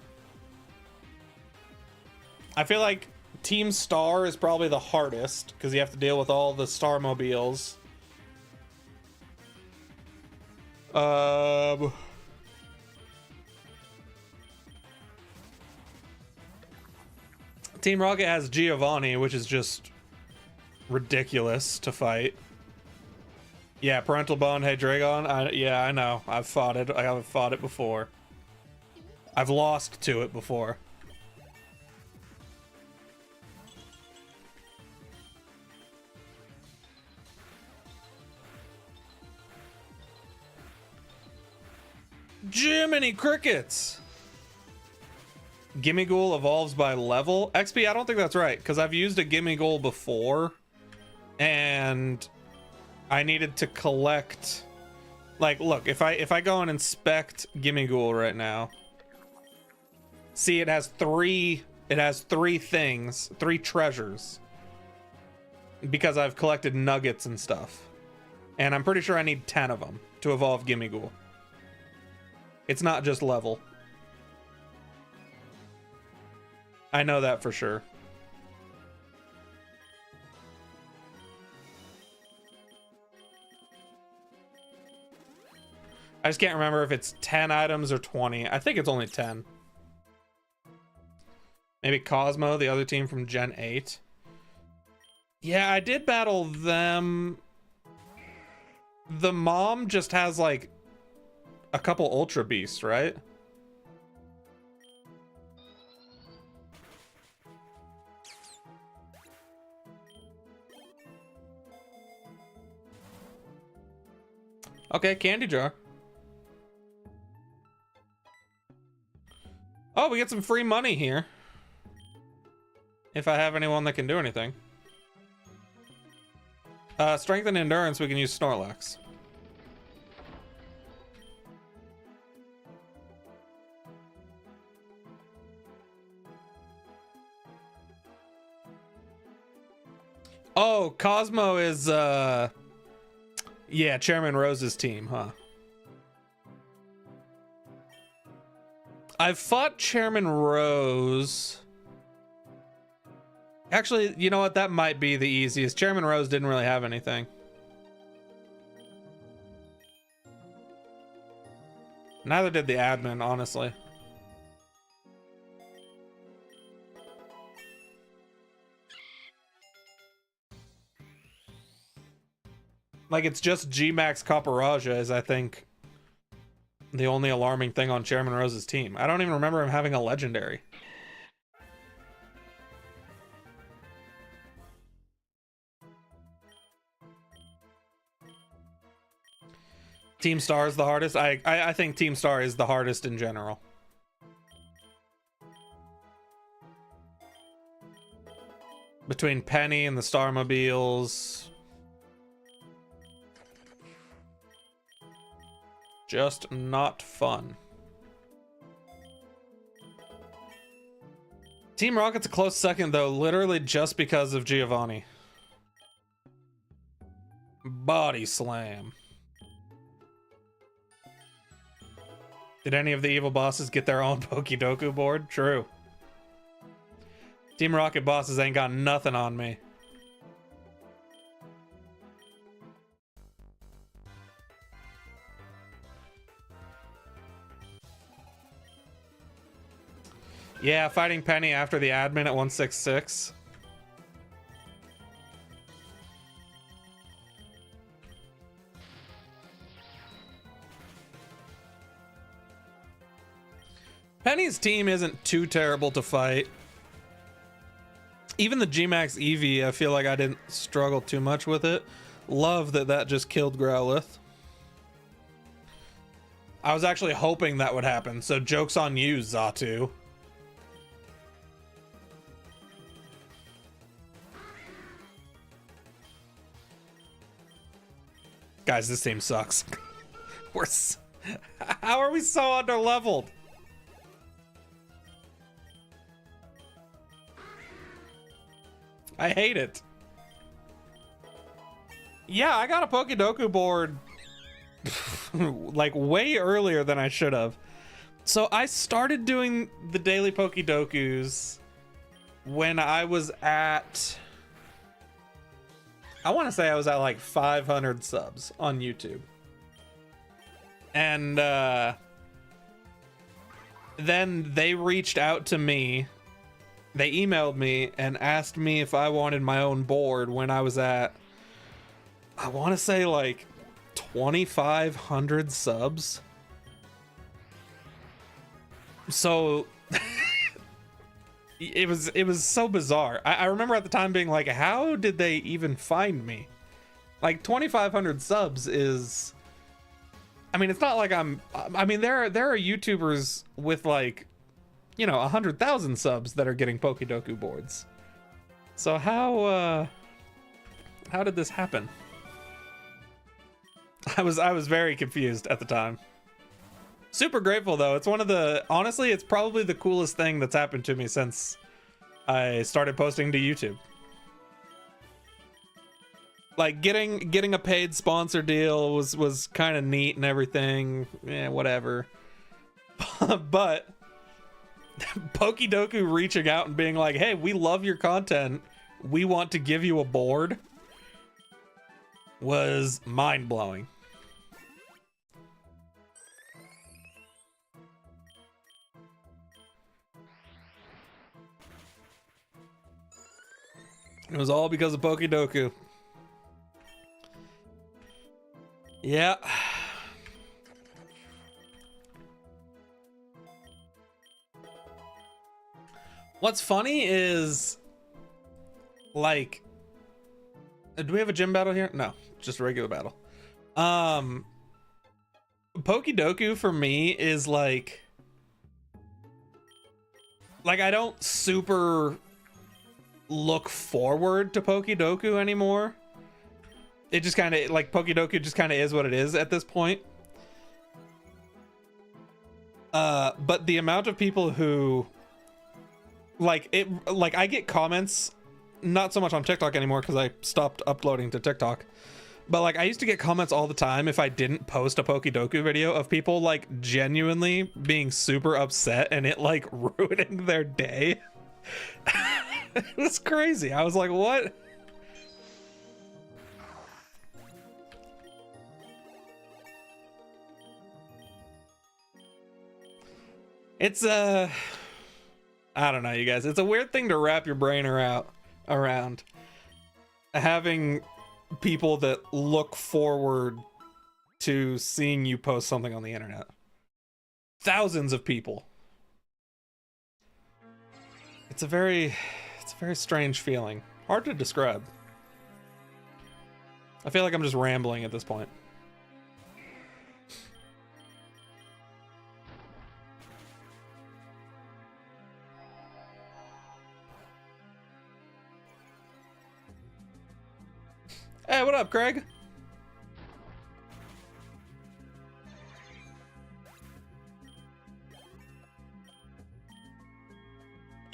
I feel like Team Star is probably the hardest because you have to deal with all the Star Mobiles. Team Rocket has Giovanni, which is just ridiculous to fight. Yeah, Parental Bone. Hey, Dragon. Yeah, I know. I've fought it. I have fought it before. I've lost to it before. Jiminy Crickets! Gimmighoul evolves by level. XP, I don't think that's right, because I've used a Gimmighoul before, and I needed to collect... Like, look, if I go and inspect Gimmighoul right now, see, it has three things, 3 treasures, because I've collected nuggets and stuff, and I'm pretty sure I need 10 of them to evolve Gimmighoul. It's not just level. I know that for sure. I just can't remember if it's 10 items or 20. I think it's only 10. Maybe Cosmo, the other team from Gen 8. Yeah, I did battle them. The mom just has like a couple Ultra Beasts, right? Okay, candy jar. Oh, we get some free money here. If I have anyone that can do anything. Strength and endurance, we can use Snorlax. Oh, Cosmo is, yeah, Chairman Rose's team, huh? I've fought Chairman Rose. Actually, you know what? That might be the easiest. Chairman Rose didn't really have anything. Neither did the admin, honestly. Like, it's just G-Max Caporaja is, I think, the only alarming thing on Chairman Rose's team. I don't even remember him having a legendary. Team Star is the hardest. I think Team Star is the hardest in general. Between Penny and the Starmobiles. Just not fun. Team Rocket's a close second, though, literally just because of Giovanni. Body slam. Did any of the evil bosses get their own Pokedoku board? True. Team Rocket bosses ain't got nothing on me. Yeah, fighting Penny after the admin at 166. Penny's team isn't too terrible to fight. Even the G-Max Eevee, I feel like I didn't struggle too much with it. Love that that just killed Growlithe. I was actually hoping that would happen, so joke's on you, Xatu. Guys, this team sucks. How are we so underleveled? I hate it. Yeah, I got a Pokedoku board like way earlier than I should have. So I started doing the daily Pokedokus when I was at... I want to say I was at like 500 subs on YouTube. And then they reached out to me they emailed me and asked me if I wanted my own board when I was at, I want to say like 2,500 subs. So it was so bizarre. I remember at the time being like, how did they even find me? Like 2,500 subs is, I mean, it's not like I mean, there are YouTubers with like, you know, 100,000 subs that are getting PokeDoku boards. So how did this happen? I was very confused at the time. Super grateful though. It's one of the, honestly, it's probably the coolest thing that's happened to me since I started posting to YouTube. Like getting a paid sponsor deal was kind of neat and everything. Yeah, whatever. But PokeDoku reaching out and being like, hey, we love your content, we want to give you a board, was mind-blowing. It was all because of PokeDoku. Yeah. What's funny is, like, do we have a gym battle here? No, just a regular battle. PokeDoku for me is like I don't super look forward to PokeDoku anymore. It just kind of, like, PokeDoku just kind of is what it is at this point. But the amount of people who like I get comments, not so much on TikTok anymore because I stopped uploading to TikTok, but like I used to get comments all the time if I didn't post a PokeDoku video of people like genuinely being super upset and it like ruining their day. It was crazy. I was like, what? It's I don't know, you guys. It's a weird thing to wrap your brain around. Having people that look forward to seeing you post something on the internet. Thousands of people. It's a very strange feeling. Hard to describe. I feel like I'm just rambling at this point. Hey, what up, Craig?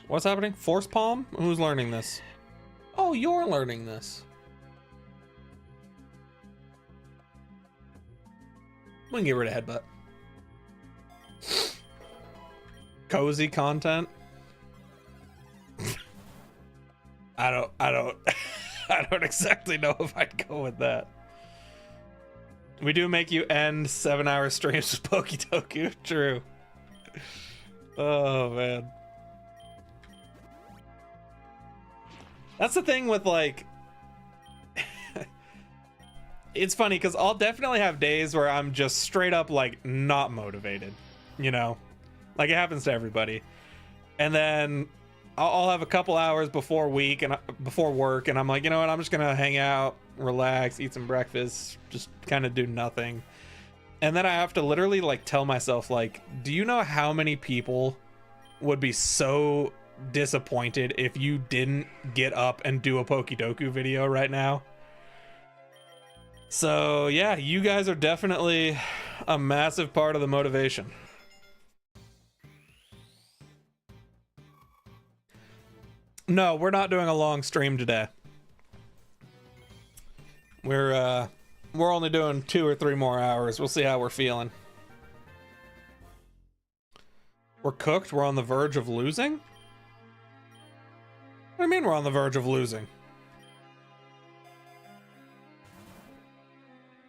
What's happening? Force Palm? Who's learning this? Oh, you're learning this. We can get rid of Headbutt. Cozy content? I don't I don't exactly know if I'd go with that. We do make you end 7-hour streams with PokeDoku. True. Oh, man. That's the thing with, like... It's funny, because I'll definitely have days where I'm just straight up, like, not motivated. You know? Like, it happens to everybody. And then I'll have a couple hours before work, and I'm like, you know what, I'm just gonna hang out, relax, eat some breakfast, just kind of do nothing. And then I have to literally like tell myself, like, do you know how many people would be so disappointed if you didn't get up and do a PokeDoku video right now? So yeah, you guys are definitely a massive part of the motivation. No, we're not doing a long stream today. We're only doing 2 or 3 more hours. We'll see how we're feeling. We're cooked. We're on the verge of losing? What do you mean we're on the verge of losing?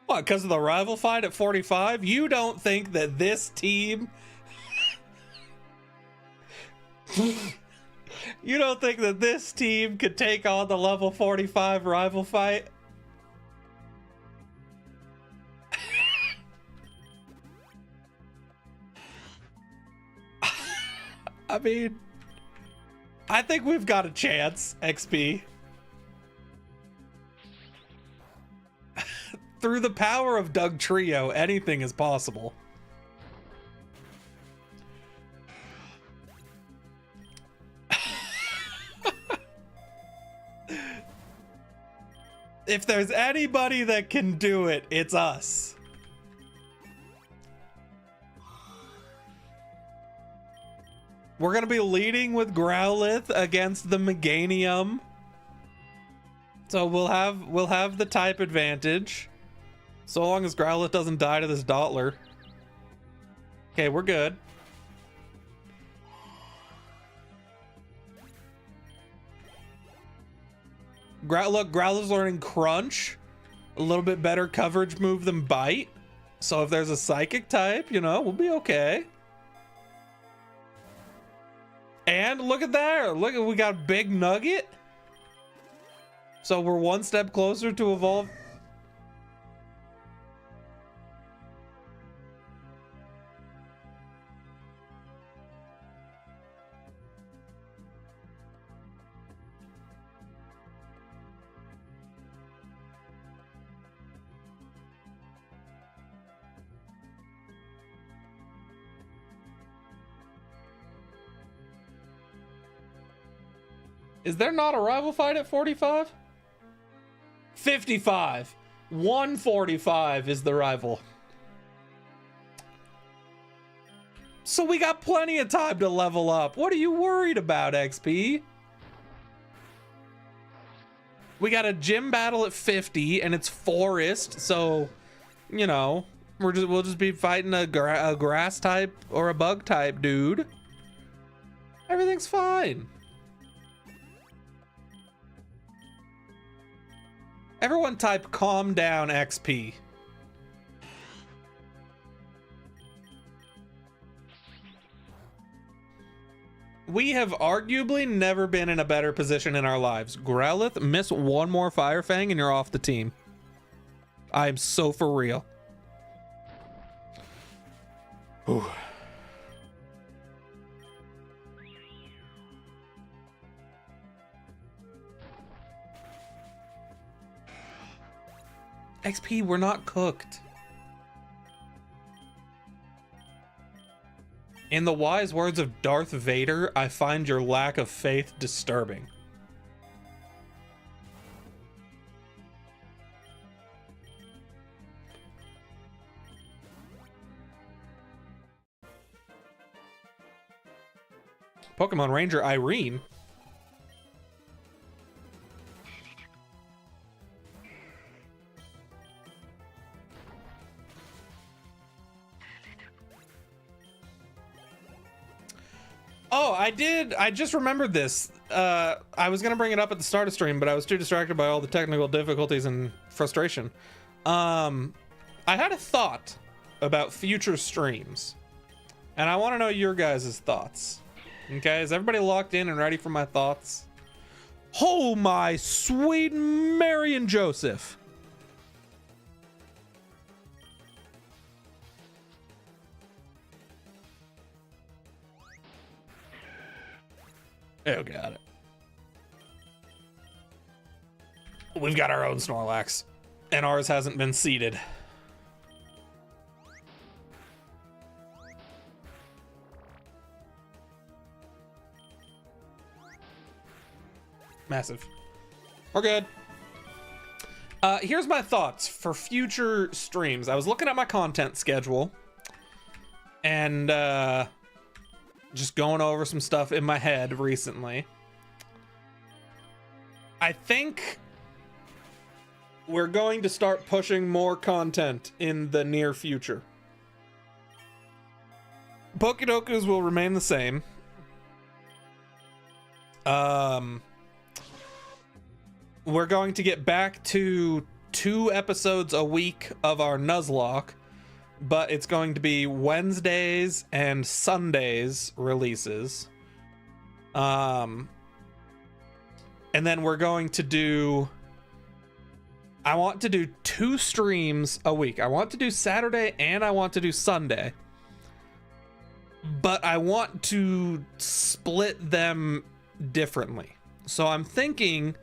What, because of the rival fight at 45? You don't think that this team... You don't think that this team could take on the level 45 rival fight? I mean, I think we've got a chance, XP. Through the power of Doug Trio, anything is possible. If there's anybody that can do it, it's us. We're gonna be leading with Growlithe against the Meganium. So we'll have the type advantage. So long as Growlithe doesn't die to this Dottler. Okay, we're good. Look, Growlithe's learning Crunch. A little bit better coverage move than Bite. So if there's a Psychic type, you know, we'll be okay. And look at there. Look, we got Big Nugget. So we're one step closer to evolve. Is there not a rival fight at 45? 55. 145 is the rival. So we got plenty of time to level up. What are you worried about, XP? We got a gym battle at 50 and it's forest, so you know, we'll just be fighting a grass type or a bug type dude. Everything's fine. Everyone type calm down XP. We have arguably never been in a better position in our lives. Growlithe, miss one more Fire Fang and you're off the team. I'm so for real. Whew. XP, we're not cooked. In the wise words of Darth Vader, I find your lack of faith disturbing. Pokemon Ranger Irene. Oh, I just remembered this. I was gonna bring it up at the start of stream, but I was too distracted by all the technical difficulties and frustration. I had a thought about future streams, and I want to know your guys' thoughts. Okay, is everybody locked in and ready for my thoughts? Oh my sweet Mary and Joseph. Oh, got it. We've got our own Snorlax, and ours hasn't been seeded. Massive. We're good. Here's my thoughts for future streams. I was looking at my content schedule and just going over some stuff in my head recently. I think we're going to start pushing more content in the near future. Pokedokus will remain the same. We're going to get back to 2 episodes a week of our Nuzlocke, but it's going to be Wednesdays and Sundays releases. And then we're going to do, I want to do 2 streams a week. I want to do Saturday and I want to do Sunday. But I want to split them differently. So I'm thinking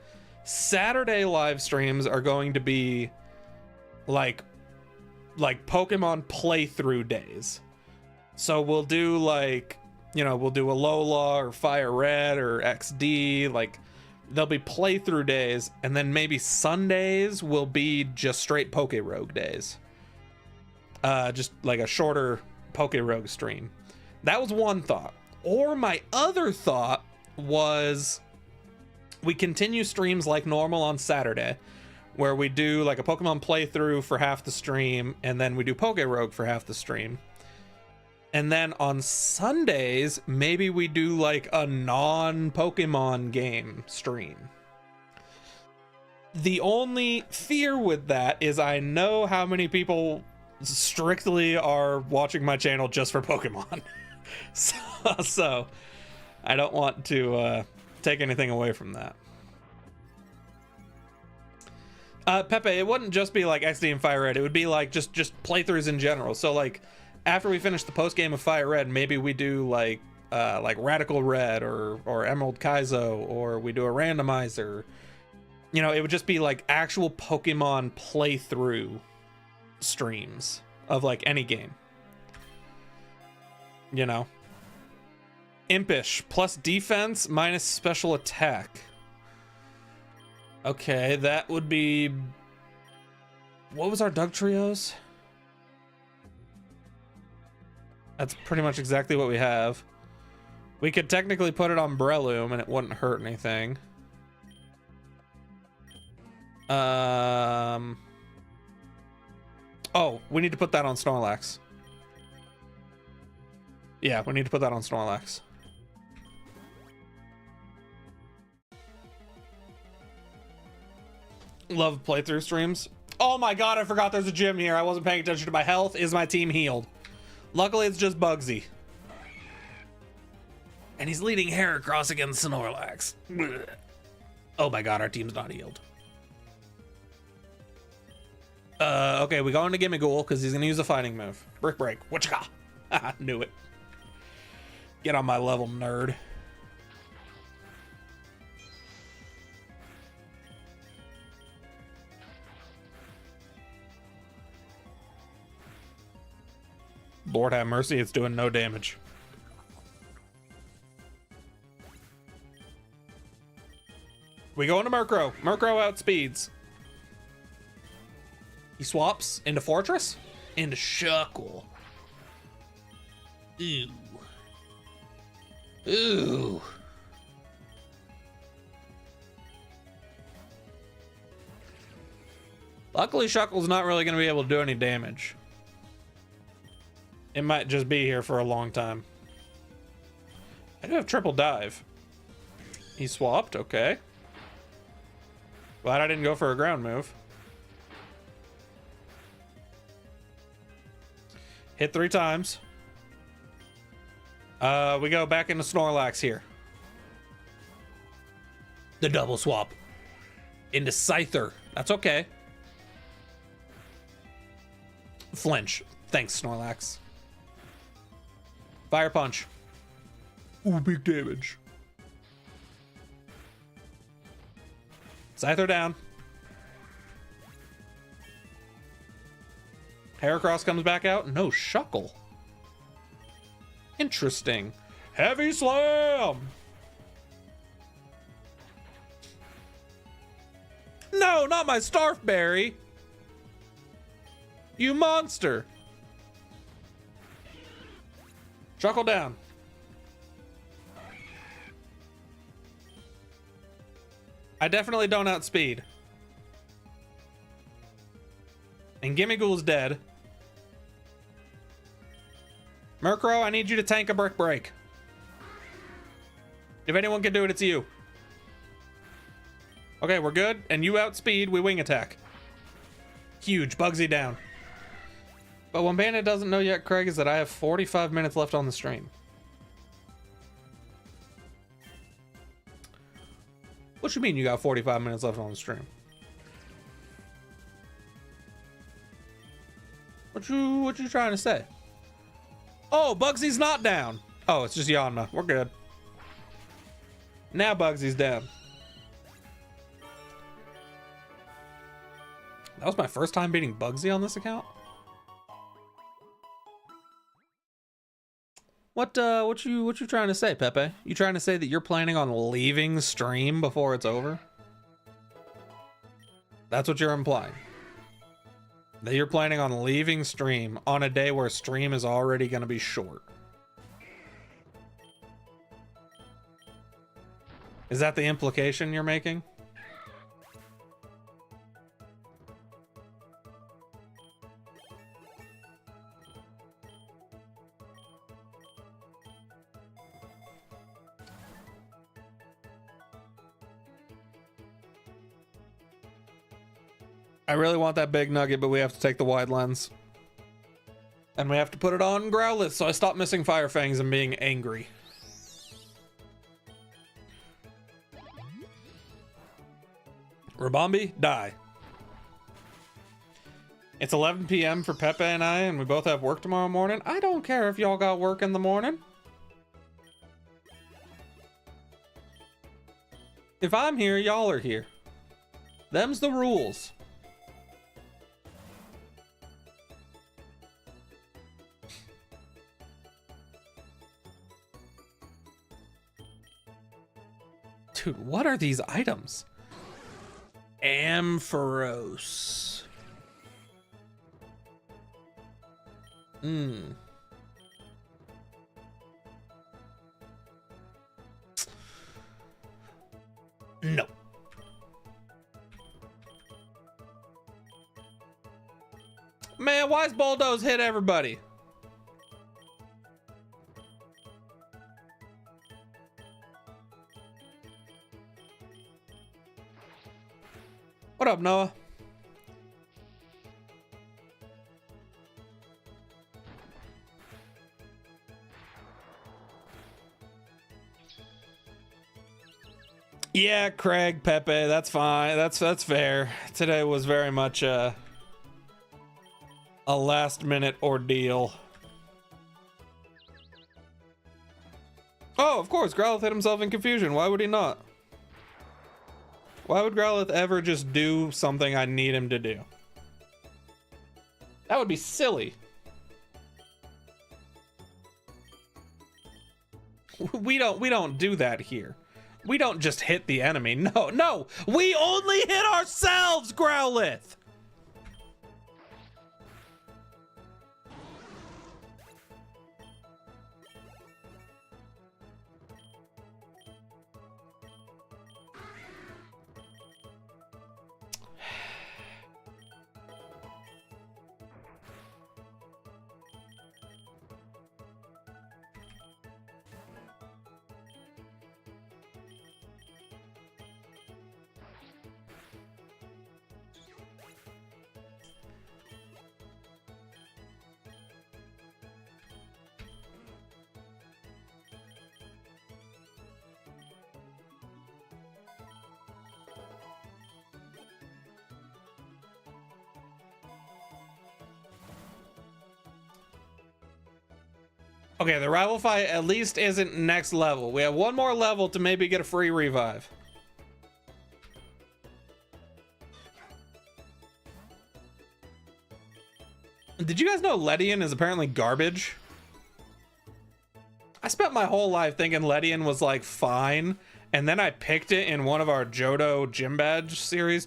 Saturday live streams are going to be like Pokemon playthrough days. So we'll do like, you know, we'll do a Alola or Fire Red or XD, like there'll be playthrough days, and then maybe Sundays will be just straight PokeRogue days. Just like a shorter PokeRogue stream. That was one thought. Or my other thought was we continue streams like normal on Saturday, where we do like a Pokemon playthrough for half the stream, and then we do PokeRogue for half the stream. And then on Sundays, maybe we do like a non-Pokemon game stream. The only fear with that is I know how many people strictly are watching my channel just for Pokemon. So I don't want to take anything away from that. Pepe, it wouldn't just be like XD and Fire Red. It would be like just playthroughs in general. So like after we finish the post game of Fire Red, maybe we do like Radical Red or Emerald Kaizo, or we do a randomizer. You know, it would just be like actual Pokemon playthrough streams of like any game. You know, Impish plus defense minus special attack. Okay, that would be, what was our Doug Trios? That's pretty much exactly what we have. We could technically put it on Breloom and it wouldn't hurt anything. Oh, we need to put that on Snorlax. Yeah, we need to put that on Snorlax. Love playthrough streams. Oh my god, I forgot there's a gym here. I wasn't paying attention to my health. Is my team healed? Luckily, it's just Bugsy. And he's leading Heracross against Snorlax. Blech. Oh my god, our team's not healed. Okay, we go into Gimmighoul because he's going to use a fighting move. Brick Break. Whatcha? Haha, knew it. Get on my level, nerd. Lord have mercy, it's doing no damage. We go into Murkrow. Murkrow outspeeds. He swaps into Fortress? Into Shuckle. Ooh. Ooh. Luckily, Shuckle's not really going to be able to do any damage. It might just be here for a long time. I do have triple dive. He swapped, okay. Glad I didn't go for a ground move. Hit 3 times. We go back into Snorlax here. The double swap. Into Scyther. That's okay. Flinch. Thanks, Snorlax. Fire Punch. Ooh, big damage. Scyther down. Heracross comes back out. No, Shuckle. Interesting. Heavy Slam! No, not my Starfberry! You monster! Shuckle down. I definitely don't outspeed. And Gimmighoul's dead. Murkrow, I need you to tank a Brick Break. If anyone can do it, it's you. Okay, we're good. And you outspeed, we wing attack. Huge. Bugsy down. But what Bandit doesn't know yet, Craig, is that I have 45 minutes left on the stream. What you mean you got 45 minutes left on the stream? What you trying to say? Oh, Bugsy's not down. Oh, it's just Yanma. We're good. Now Bugsy's down. That was my first time beating Bugsy on this account. What you trying to say, Pepe? You trying to say that you're planning on leaving stream before it's over? That's what you're implying. That you're planning on leaving stream on a day where stream is already going to be short. Is that the implication you're making? I really want that big nugget, but we have to take the wide lens. And we have to put it on Growlithe, so I stop missing Fire Fangs and being angry. Rabombi, die. It's 11 p.m. for Pepe and I, and we both have work tomorrow morning. I don't care if y'all got work in the morning. If I'm here, y'all are here. Them's the rules. Dude, what are these items? Ampharos. No. Man, why's Bulldoze hit everybody? What up, Noah? Yeah, Craig, Pepe, that's fine. That's fair. Today was very much a last-minute ordeal. Oh, of course, Growlithe hit himself in confusion. Why would he not? Why would Growlithe ever just do something I need him to do? That would be silly. We don't do that here. We don't just hit the enemy. No, we only hit ourselves, Growlithe. Okay, the rival fight at least isn't next level. We have one more level to maybe get a free revive. Did you guys know Ledian is apparently garbage? I spent my whole life thinking Ledian was like fine, and then I picked it in one of our Johto Gym Badge series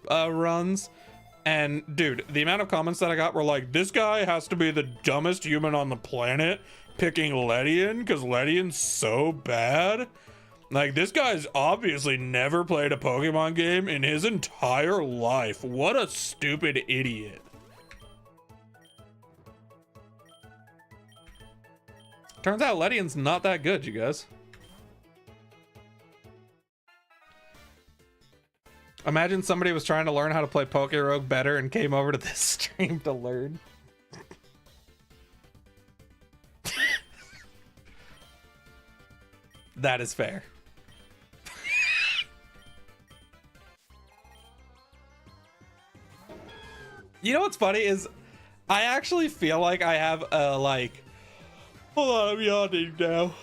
runs. And dude, the amount of comments that I got were like, this guy has to be the dumbest human on the planet picking Ledian because Ledian's so bad. Like, this guy's obviously never played a Pokemon game in his entire life. What a stupid idiot. Turns out Ledian's not that good, you guys. Imagine somebody was trying to learn how to play PokeRogue better and came over to this stream to learn. That is fair. You know what's funny is I actually feel like I have a like. Hold on, I'm yawning now.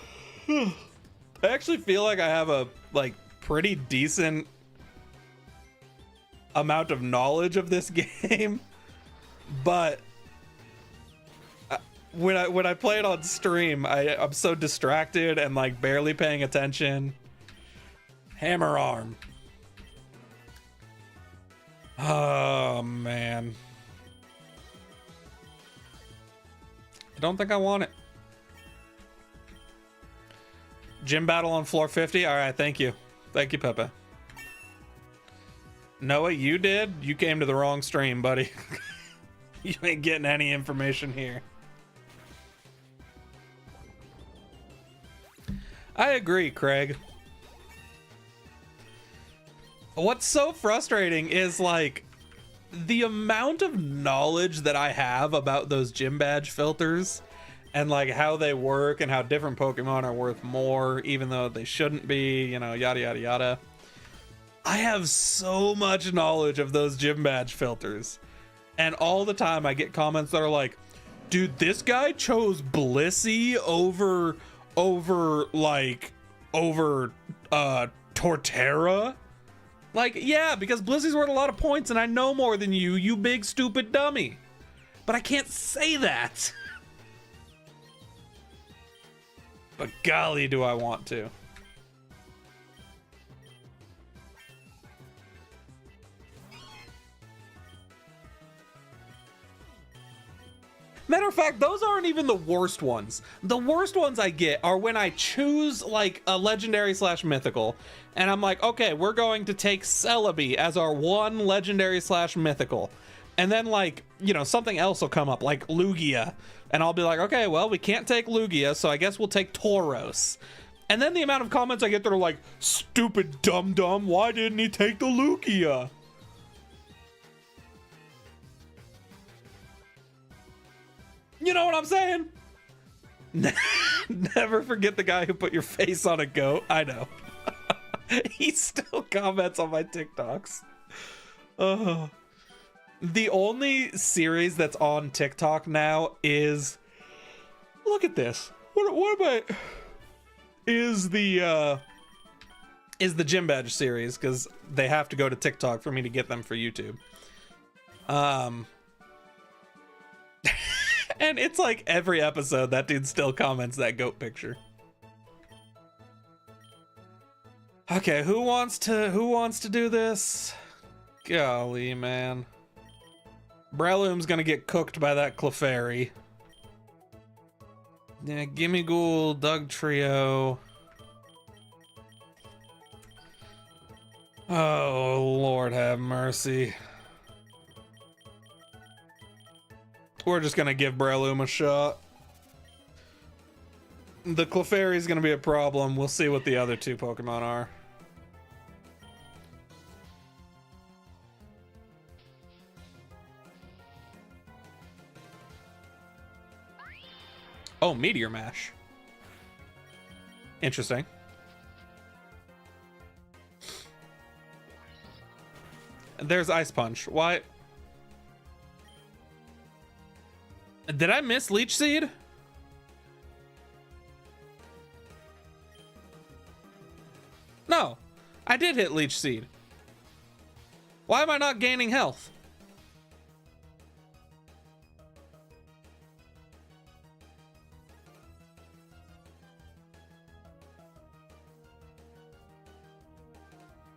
I actually feel like I have a like pretty decent amount of knowledge of this game, but when I play it on stream, I'm so distracted and like barely paying attention. Hammer arm. Oh man. I don't think I want it. Gym battle on floor 50. All right, thank you. Thank you, Pepe. Noah, you did? You came to the wrong stream, buddy. You ain't getting any information here. I agree, Craig. What's so frustrating is like the amount of knowledge that I have about those gym badge filters and like how they work and how different Pokemon are worth more, even though they shouldn't be, you know, yada, yada, yada. I have so much knowledge of those gym badge filters. And all the time I get comments that are like, dude, this guy chose Blissey over Torterra. Like, yeah, because Blissey's worth a lot of points and I know more than you, you big stupid dummy. But I can't say that. But golly, do I want to. Matter of fact, those aren't even the worst ones. The worst ones I get are when I choose like a legendary / mythical, and I'm like, okay, we're going to take Celebi as our one legendary / mythical. And then like, you know, something else will come up like Lugia. And I'll be like, okay, well, we can't take Lugia, so I guess we'll take Tauros. And then the amount of comments I get that are like, stupid dum-dum, why didn't he take the Lugia? You know what I'm saying? Never forget the guy who put your face on a goat. I know. He still comments on my TikToks. The only series that's on TikTok now is, look at this. What am I? Is the Gym Badge series, because they have to go to TikTok for me to get them for YouTube. And it's like every episode that dude still comments that goat picture. Okay, who wants to do this? Golly, man. Breloom's gonna get cooked by that Clefairy. Yeah, Gimme Ghoul, Doug Trio. Oh, Lord have mercy. We're just gonna give Breloom a shot. The Clefairy's gonna be a problem. We'll see what the other two Pokemon are. Oh, Meteor Mash. Interesting. There's Ice Punch. Why? Did I miss Leech Seed? No, I did hit Leech Seed. Why am I not gaining health?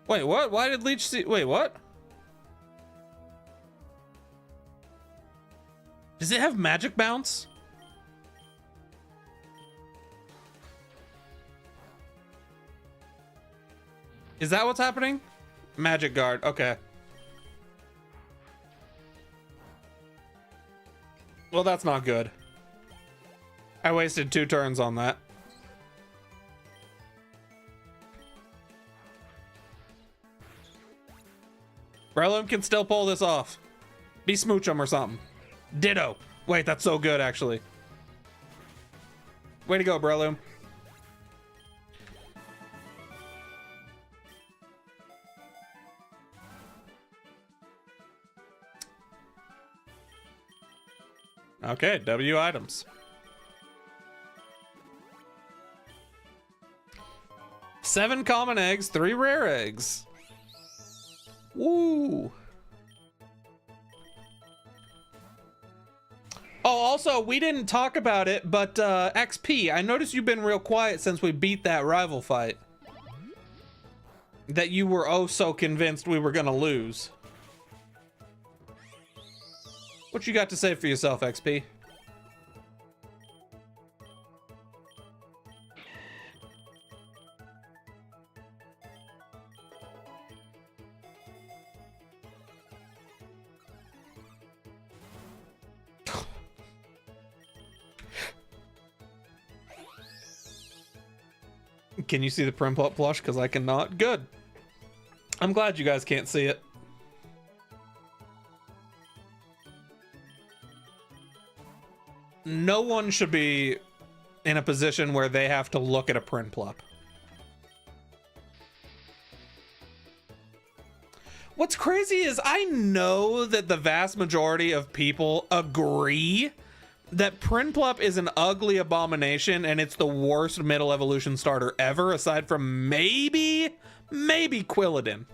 Wait, what? Why did Leech Seed... Wait, what? Does it have Magic Bounce? Is that what's happening? Magic Guard, okay. Well, that's not good. I wasted 2 turns on that. Breloom can still pull this off. Be Smoochum or something. Ditto. Wait, that's so good, actually. Way to go, Breloom. Okay, W items. 7 common eggs, 3 rare eggs. Woo. Oh, also, we didn't talk about it, but XP, I noticed you've been real quiet since we beat that rival fight. That you were oh so convinced we were gonna lose. What you got to say for yourself, XP? Can you see the Primplup plush? Because I cannot. Good. I'm glad you guys can't see it. No one should be in a position where they have to look at a Primplup. What's crazy is I know that the vast majority of people agree that Primplup is an ugly abomination and it's the worst middle evolution starter ever, aside from maybe Quilladin.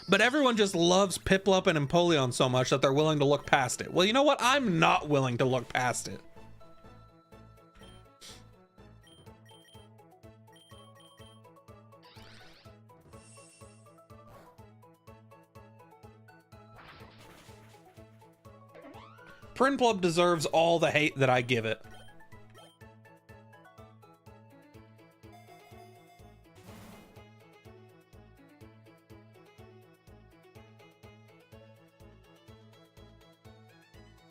But everyone just loves Piplup and Empoleon so much that they're willing to look past it. Well, you know what? I'm not willing to look past it. Primplup deserves all the hate that I give it.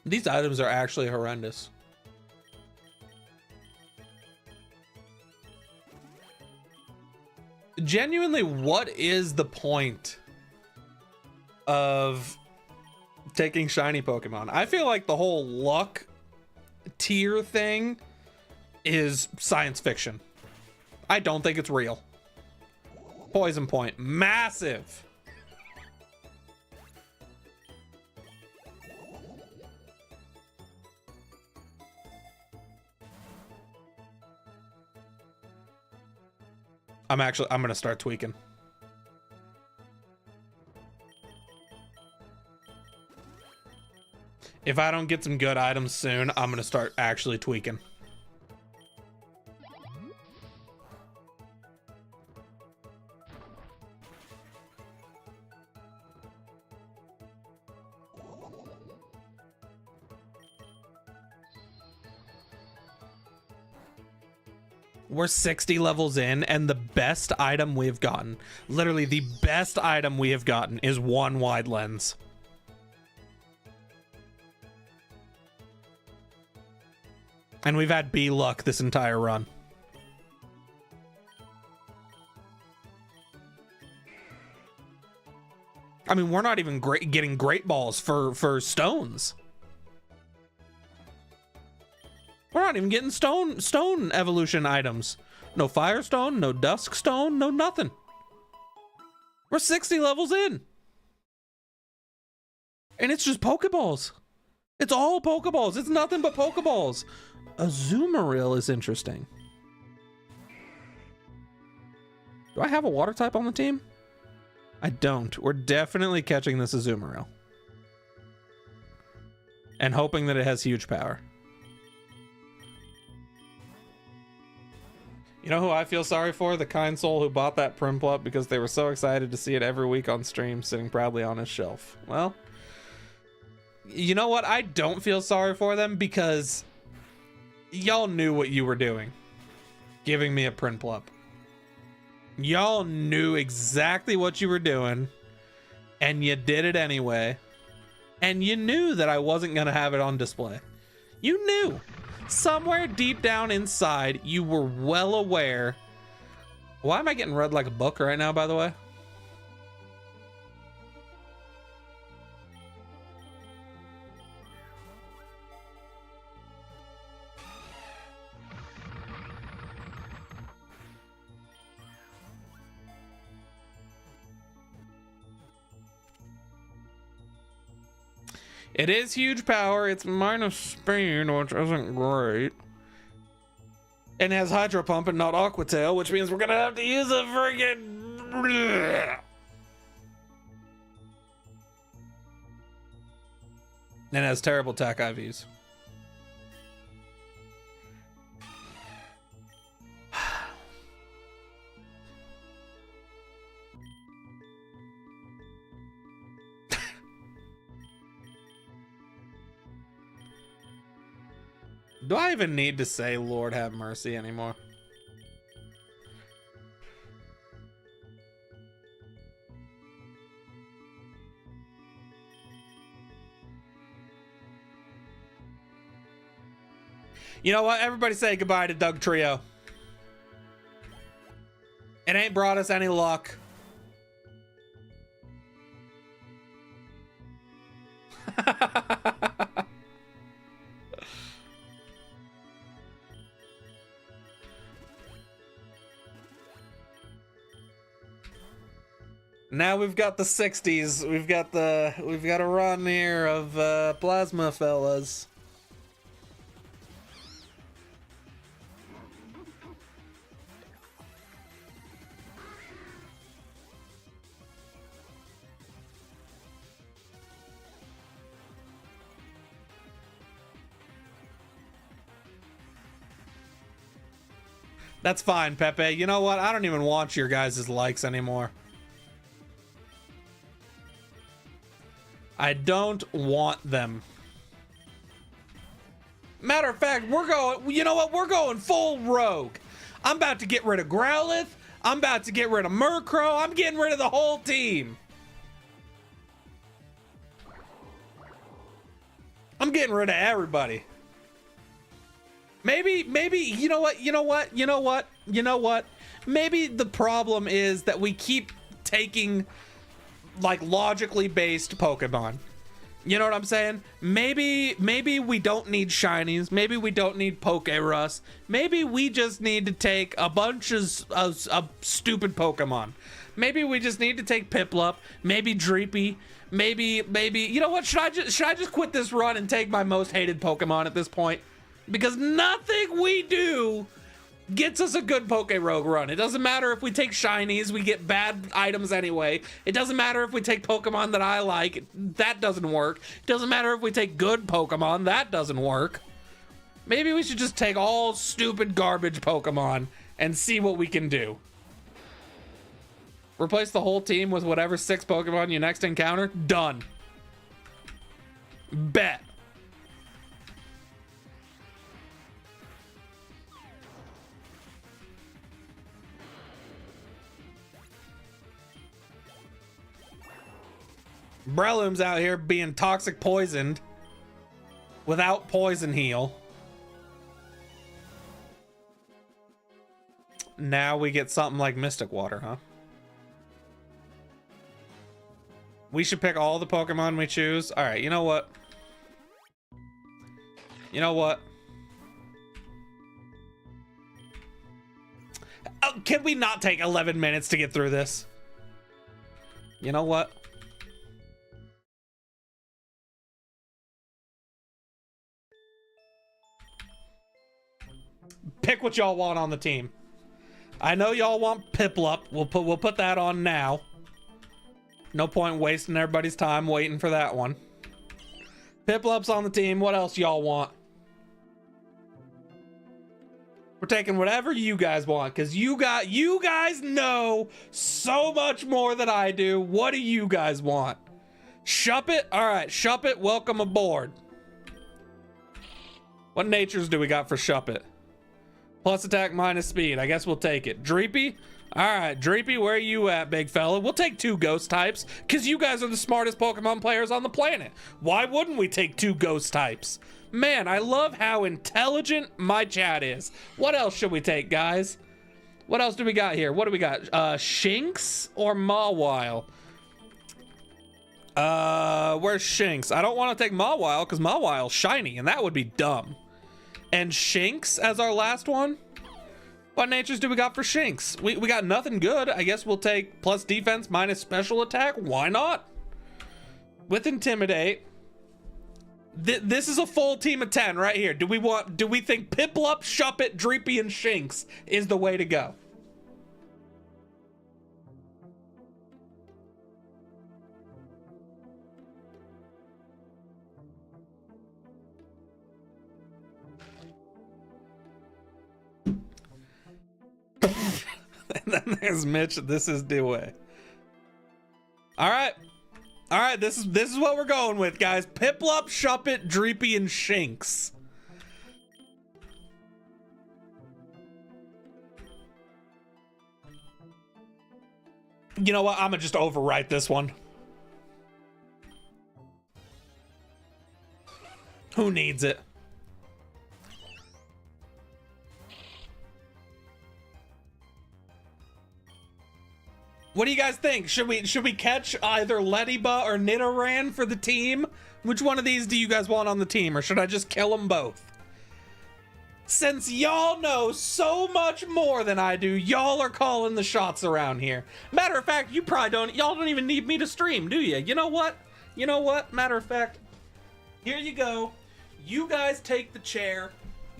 These items are actually horrendous. Genuinely, what is the point of taking shiny Pokemon? I feel like the whole luck tier thing is science fiction. I don't think it's real. Poison Point, massive. I'm gonna start tweaking. If I don't get some good items soon, I'm gonna start actually tweaking. We're 60 levels in, and the best item we've gotten, literally the best item we have gotten, is one wide lens. And we've had B luck this entire run. I mean, we're not even getting great balls for stones. We're not even getting stone evolution items. No Firestone, no Dusk Stone, no nothing. We're 60 levels in. And it's just Pokeballs. It's all Pokeballs. It's nothing but Pokeballs. Azumarill is interesting. Do I have a water type on the team? I don't. We're definitely catching this Azumarill. And hoping that it has huge power. You know who I feel sorry for? The kind soul who bought that Primplup because they were so excited to see it every week on stream, sitting proudly on his shelf. Well, you know what? I don't feel sorry for them because y'all knew what you were doing. Giving me a Primplup. Y'all knew exactly what you were doing, and you did it anyway. And you knew that I wasn't going to have it on display. You knew. Somewhere deep down inside, you were well aware. Why am I getting read like a book right now, by the way? It is huge power. It's minus speed, which isn't great. And has Hydro Pump and not Aqua Tail, which means we're gonna have to use a friggin'... And has terrible attack IVs. Do I even need to say Lord have mercy anymore? You know what? Everybody say goodbye to Doug Trio. It ain't brought us any luck. Now we've got the 60s. We've got a run here of plasma fellas. That's fine, Pepe. You know what? I don't even want your guys' likes anymore. I don't want them. Matter of fact, we're going, you know what? We're going full rogue. I'm about to get rid of Growlithe. I'm about to get rid of Murkrow. I'm getting rid of the whole team. I'm getting rid of everybody. Maybe, you know what? Maybe the problem is that we keep taking like logically based Pokemon. You know what I'm saying? Maybe we don't need shinies. Maybe we don't need PokeRogue. Maybe we just need to take a bunch of stupid Pokemon. Maybe we just need to take Piplup, maybe Dreepy, maybe you know what? Should I just quit this run and take my most hated Pokemon at this point? Because nothing we do gets us a good PokeRogue run. It doesn't matter if we take shinies, we get bad items anyway. It doesn't matter if we take Pokemon that I like, that doesn't work. It doesn't matter if we take good Pokemon, that doesn't work. Maybe we should just take all stupid garbage Pokemon and see what we can do. Replace the whole team with whatever 6 Pokemon you next encounter? Done. Bet. Breloom's out here being toxic poisoned without poison heal. Now we get something like Mystic Water, huh? We should pick all the Pokemon we choose. All right, you know what? You know what? Oh, can we not take 11 minutes to get through this? You know what? Pick what y'all want on the team. I know y'all want Piplup. We'll put that on now. No point wasting everybody's time waiting for that one. Piplup's on the team. What else y'all want? We're taking whatever you guys want, because you guys know so much more than I do. What do you guys want? Shuppet? All right, Shuppet, welcome aboard. What natures do we got for Shuppet? Plus attack, minus speed. I guess we'll take it. Dreepy? Alright, Dreepy, where are you at, big fella? We'll take 2 ghost types, because you guys are the smartest Pokemon players on the planet. Why wouldn't we take 2 ghost types? Man, I love how intelligent my chat is. What else should we take, guys? What else do we got here? What do we got? Shinx or Mawile? Where's Shinx? I don't want to take Mawile, because Mawile's shiny, and that would be dumb. And Shinx as our last one? What natures do we got for Shinx? We got nothing good. I guess we'll take plus defense minus special attack. Why not? With Intimidate. This is a full team of 10 right here. Do we think Piplup, Shuppet, Dreepy, and Shinx is the way to go? And then there's Mitch. This is the way. All right. This is what we're going with, guys. Piplup, Shuppet, Dreepy, and Shinx. You know what? I'm gonna just overwrite this one. Who needs it? What do you guys think? Should we catch either Lediba or Nidoran for the team? Which one of these do you guys want on the team, or should I just kill them both? Since y'all know so much more than I do, y'all are calling the shots around here. Matter of fact, y'all don't even need me to stream, do you? You know what? Matter of fact, here you go. You guys take the chair.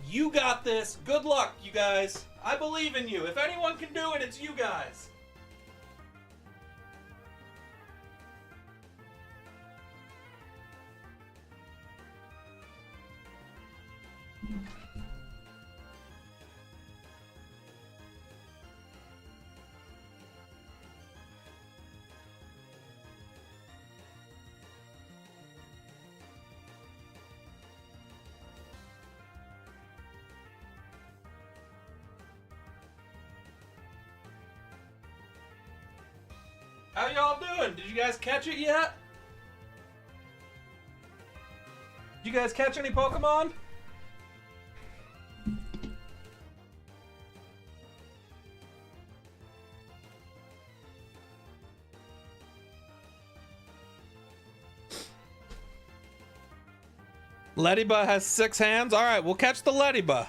You got this. Good luck, you guys. I believe in you. If anyone can do it, it's you guys. How y'all doing? Did you guys catch it yet? Did you guys catch any Pokemon? Lediba has 6 hands. All right, we'll catch the Lediba.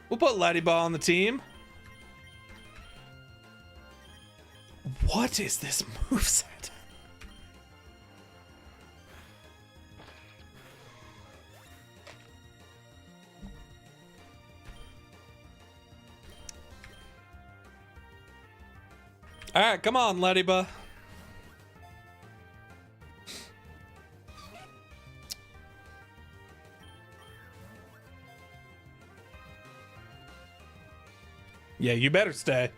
We'll put Lediba on the team. What is this moveset? All right, come on, Lediba. Yeah, you better stay.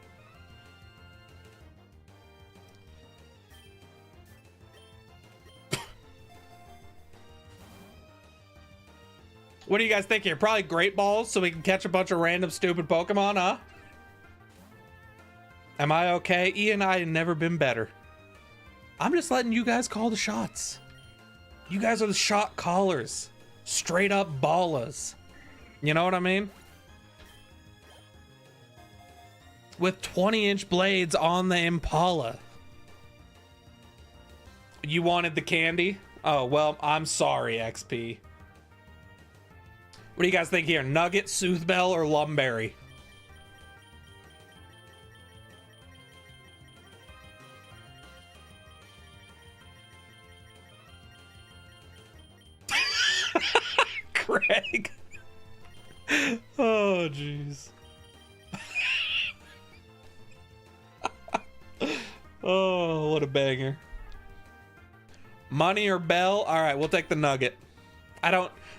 What do you guys think here? Probably Great Balls so we can catch a bunch of random stupid Pokemon, huh? Am I okay? E and I have never been better. I'm just letting you guys call the shots. You guys are the shot callers. Straight up ballas. You know what I mean? With 20-inch blades on the Impala. You wanted the candy? Oh, well, I'm sorry, XP. What do you guys think here? Nugget, Soothbell, or Lumberry? Craig. Oh, jeez. Oh, what a banger. Money or Bell? All right, we'll take the Nugget.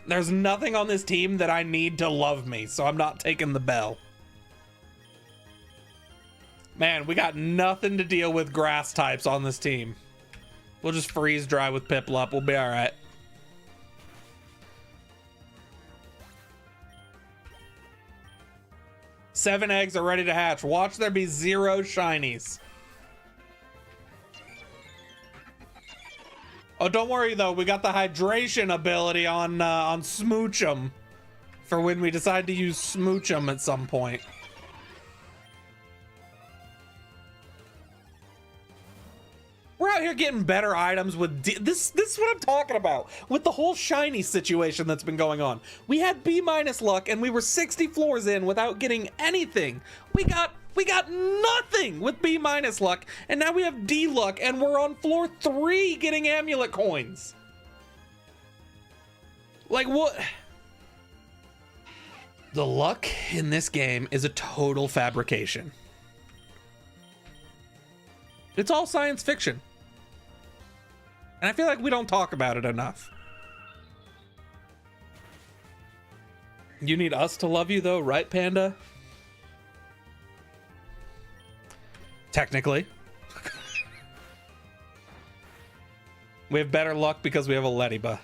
There's nothing on this team that I need to love me, so I'm not taking the Bell. Man, we got nothing to deal with grass types on this team. We'll just freeze dry with Piplup. We'll be all right. Seven eggs are ready to hatch. Watch there be 0 shinies. Oh, don't worry though. We got the hydration ability on Smoochum for when we decide to use Smoochum at some point. We're out here getting better items with this is what I'm talking about with the whole shiny situation that's been going on. We had B- luck and we were 60 floors in without getting anything. We got nothing with B- luck, and now we have D luck and we're on floor 3 getting amulet coins. Like, what? The luck in this game is a total fabrication. It's all science fiction. And I feel like we don't talk about it enough. You need us to love you, though, right, Panda? Technically. We have better luck because we have a Lediba.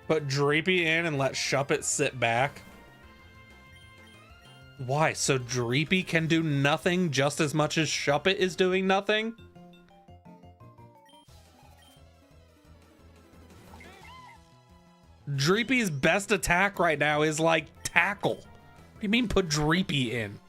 Put Dreepy in and let Shuppet sit back. Why? So Dreepy can do nothing just as much as Shuppet is doing nothing? Dreepy's best attack right now is like tackle. What do you mean put Dreepy in?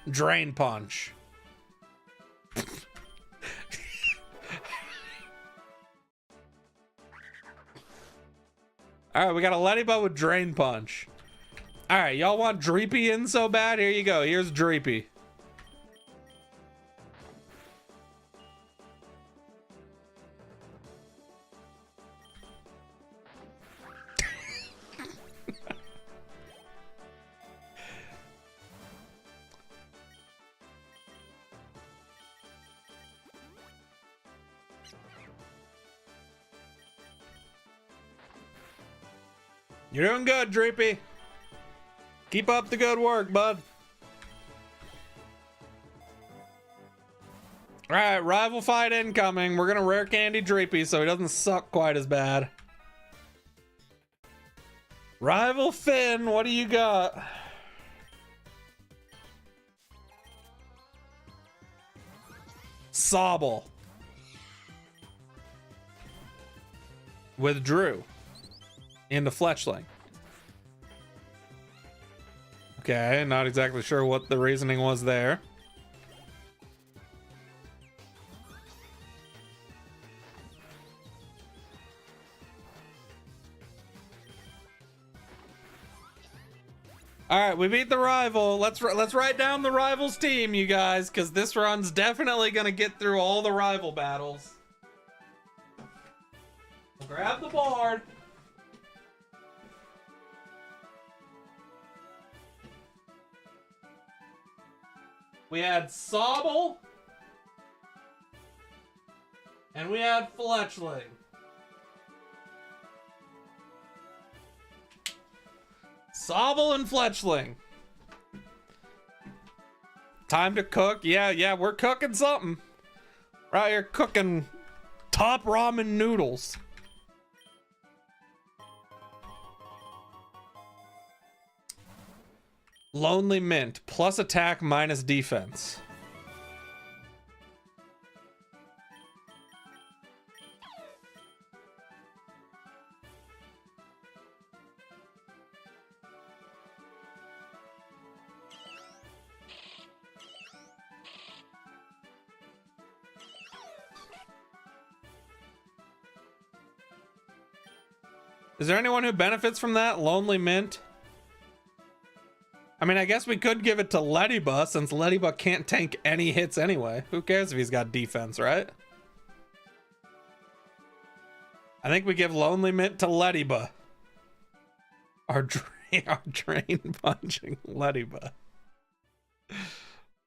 Drain Punch. All right, we got a Lediba with Drain Punch. All right, y'all want Dreepy in so bad? Here you go. Here's Dreepy. You're doing good, Dreepy. Keep up the good work, bud. All right, rival fight incoming. We're gonna rare candy Dreepy so he doesn't suck quite as bad. Rival Finn, what do you got? Sobble. Withdrew. Into Fletchling. Okay, not exactly sure what the reasoning was there. All right, we beat the rival. Let's write down the rival's team, you guys, because this run's definitely gonna get through all the rival battles. Grab the board. We had Sobble. And we had Fletchling. Sobble and Fletchling. Time to cook. Yeah, we're cooking something. Right here cooking top ramen noodles. Lonely Mint, plus attack, minus defense. Is there anyone who benefits from that? Lonely Mint? I mean, I guess we could give it to Lediba, since Lediba can't tank any hits anyway. Who cares if he's got defense, right? I think we give Lonely Mint to Lediba. Our drain punching Lediba.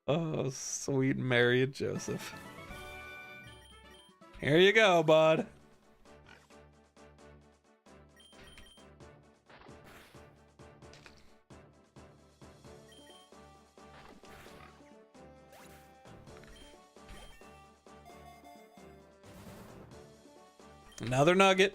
Oh, sweet Mary and Joseph. Here you go, bud. Another nugget.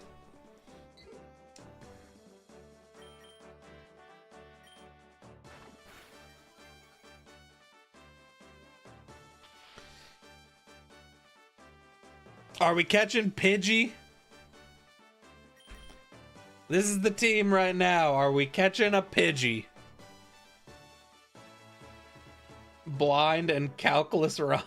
Are we catching Pidgey? This is the team right now. Are we catching a Pidgey? Blind and calculus run.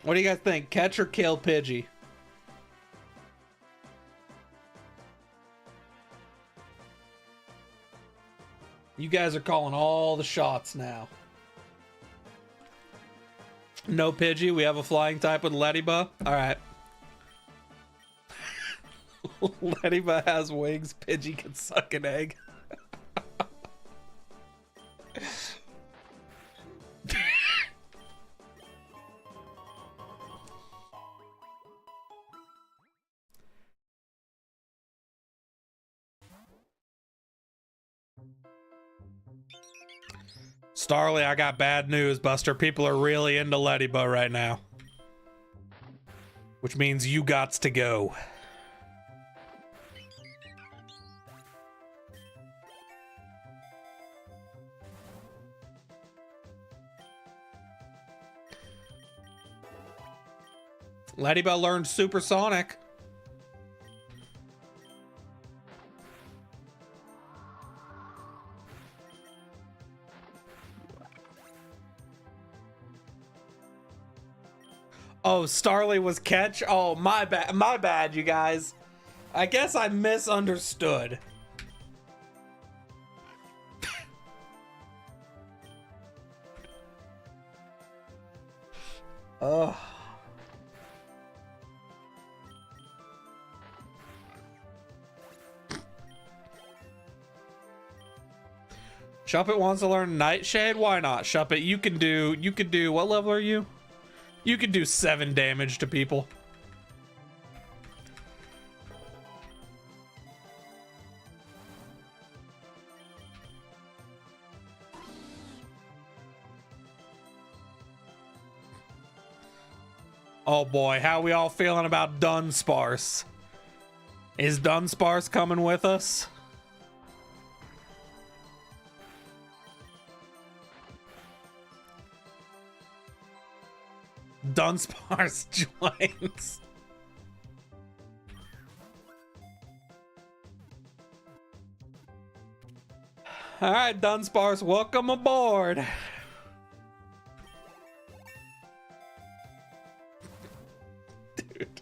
What do you guys think? Catch or kill Pidgey? You guys are calling all the shots now. No Pidgey. We have a flying type with Lediba. All right. Lediba has wings. Pidgey can suck an egg. Starly, I got bad news, Buster. People are really into Lediba right now. Which means you gots to go. Lediba learned Supersonic. Oh, Starly was catch? Oh, my bad, you guys. I guess I misunderstood. Ugh. Shuppet wants to learn Nightshade? Why not? Shuppet, you can do, what level are you? You can do 7 damage to people. Oh boy, how we all feeling about Dunsparce? Is Dunsparce coming with us? Dunsparce joins. All right, Dunsparce, welcome aboard. Dude,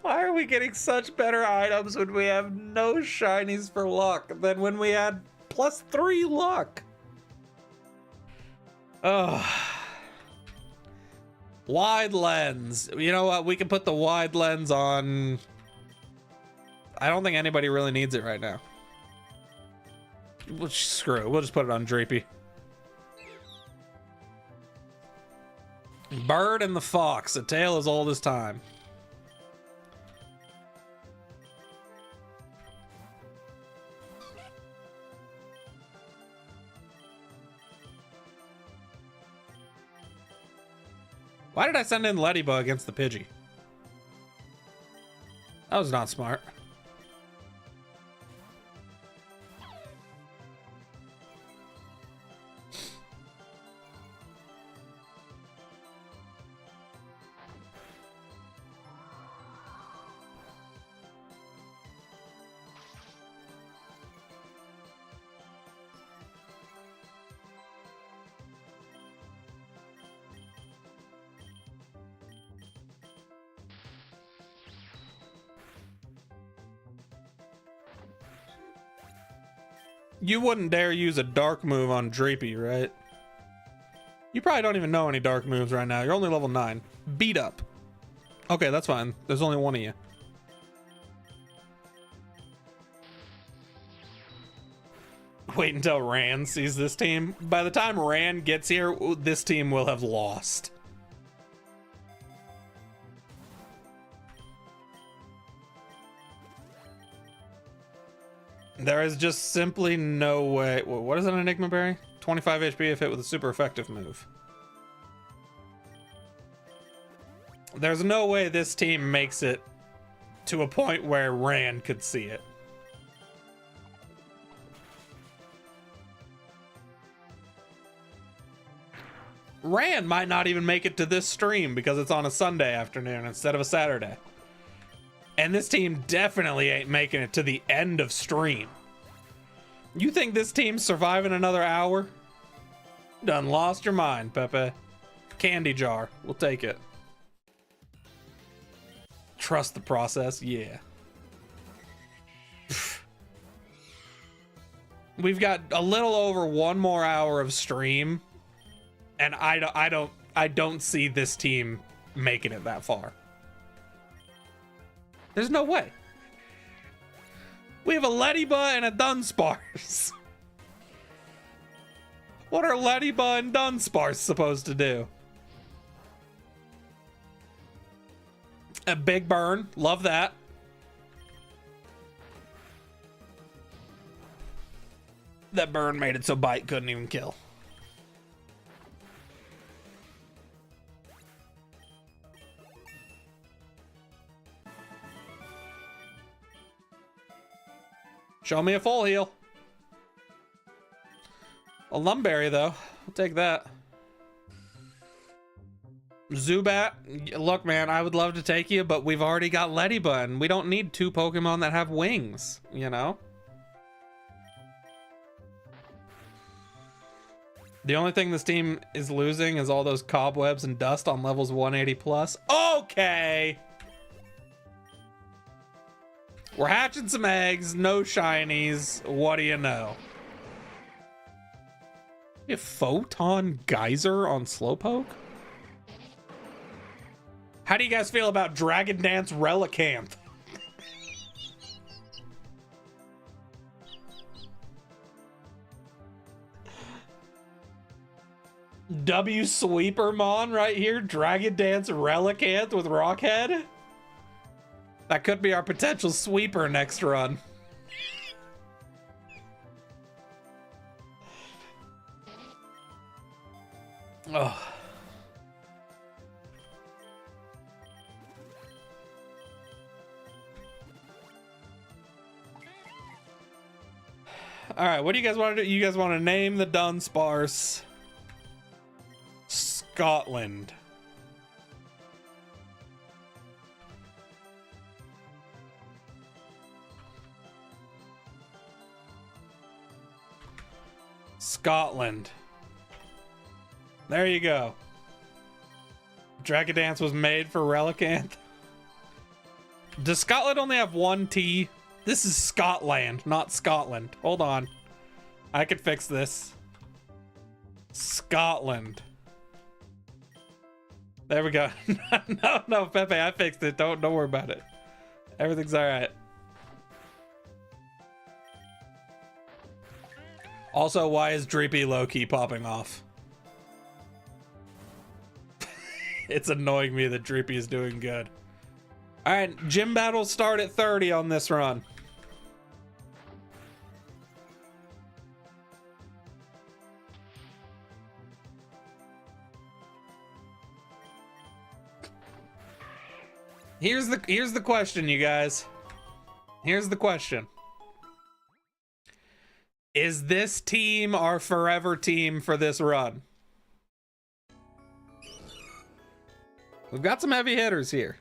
why are we getting such better items when we have no shinies for luck than when we had +3 luck? Ugh. Wide lens. You know what? We can put the wide lens on. I don't think anybody really needs it right now. We'll screw it. We'll just put it on Drapey. Bird and the fox. A tale as old as time. Why did I send in Lediba against the Pidgey? That was not smart. You wouldn't dare use a dark move on Drapey, right? You probably don't even know any dark moves right now. You're only level 9. Beat up. Okay, that's fine. There's only one of you. Wait until Rand sees this team. By the time Rand gets here, this team will have lost. There is just simply no way. What is an Enigma Berry? 25 HP if hit with a super effective move. There's no way this team makes it to a point where Rand could see it. Rand might not even make it to this stream because it's on a Sunday afternoon instead of a Saturday. And this team definitely ain't making it to the end of stream. You think this team's surviving another hour? Done lost your mind, Pepe. Candy jar. We'll take it. Trust the process? Yeah. We've got a little over 1 more hour of stream, and I don't see this team making it that far. There's no way. We have a Ledyba and a Dunsparce. What are Ledyba and Dunsparce supposed to do? A big burn. Love that. That burn made it so Bite couldn't even kill. Show me a full heal. A Lumberry, though. I'll take that. Zubat. Look, man, I would love to take you, but we've already got Ledyba, and we don't need 2 Pokemon that have wings, you know? The only thing this team is losing is all those cobwebs and dust on levels 180 plus. Okay! We're hatching some eggs, no shinies. What do you know? We have Photon Geyser on Slowpoke? How do you guys feel about Dragon Dance Relicanth? W Sweepermon right here. Dragon Dance Relicanth with Rockhead. That could be our potential sweeper next run. Oh. All right, what do you guys want to do? You guys want to name the Dunsparce Scotland. Scotland. There you go. Dragon Dance was made for Relicanth. Does Scotland only have 1 T? This is Scotland, not Scotland. Hold on. I could fix this. Scotland. There we go. No, Pepe, I fixed it. Don't worry about it. Everything's all right. Also, why is Dreepy low-key popping off? It's annoying me that Dreepy is doing good. All right, gym battles start at 30 on this run. Here's the question, you guys. Here's the question. Is this team our forever team for this run? We've got some heavy hitters here.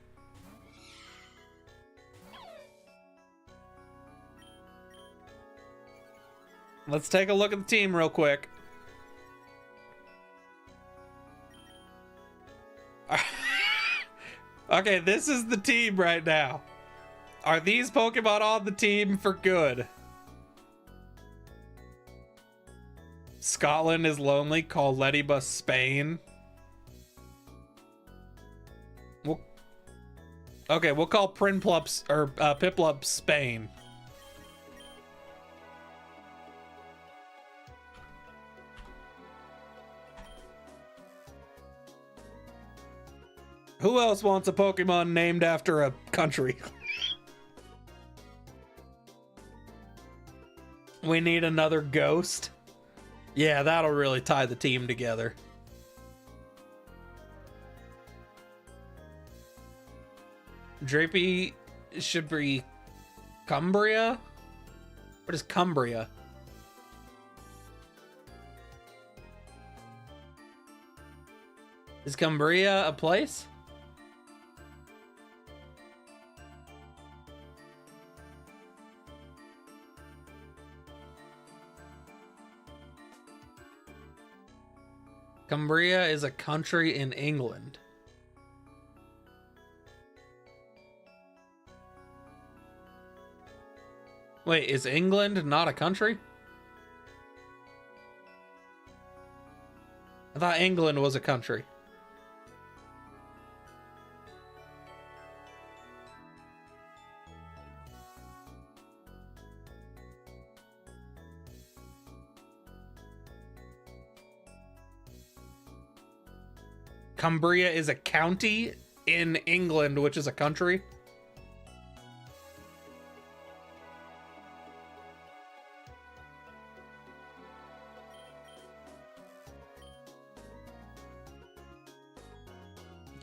Let's take a look at the team real quick. Okay, this is the team right now. Are these Pokemon on the team for good? Scotland is lonely. Call Ledyba Spain. Okay, we'll call Prinplup or Piplup Spain. Who else wants a Pokemon named after a country? We need another ghost. Yeah, that'll really tie the team together. Drapey should be Cumbria? What is Cumbria? Is Cumbria a place? Cumbria is a country in England. Wait, is England not a country? I thought England was a country. Cumbria is a county in England, which is a country.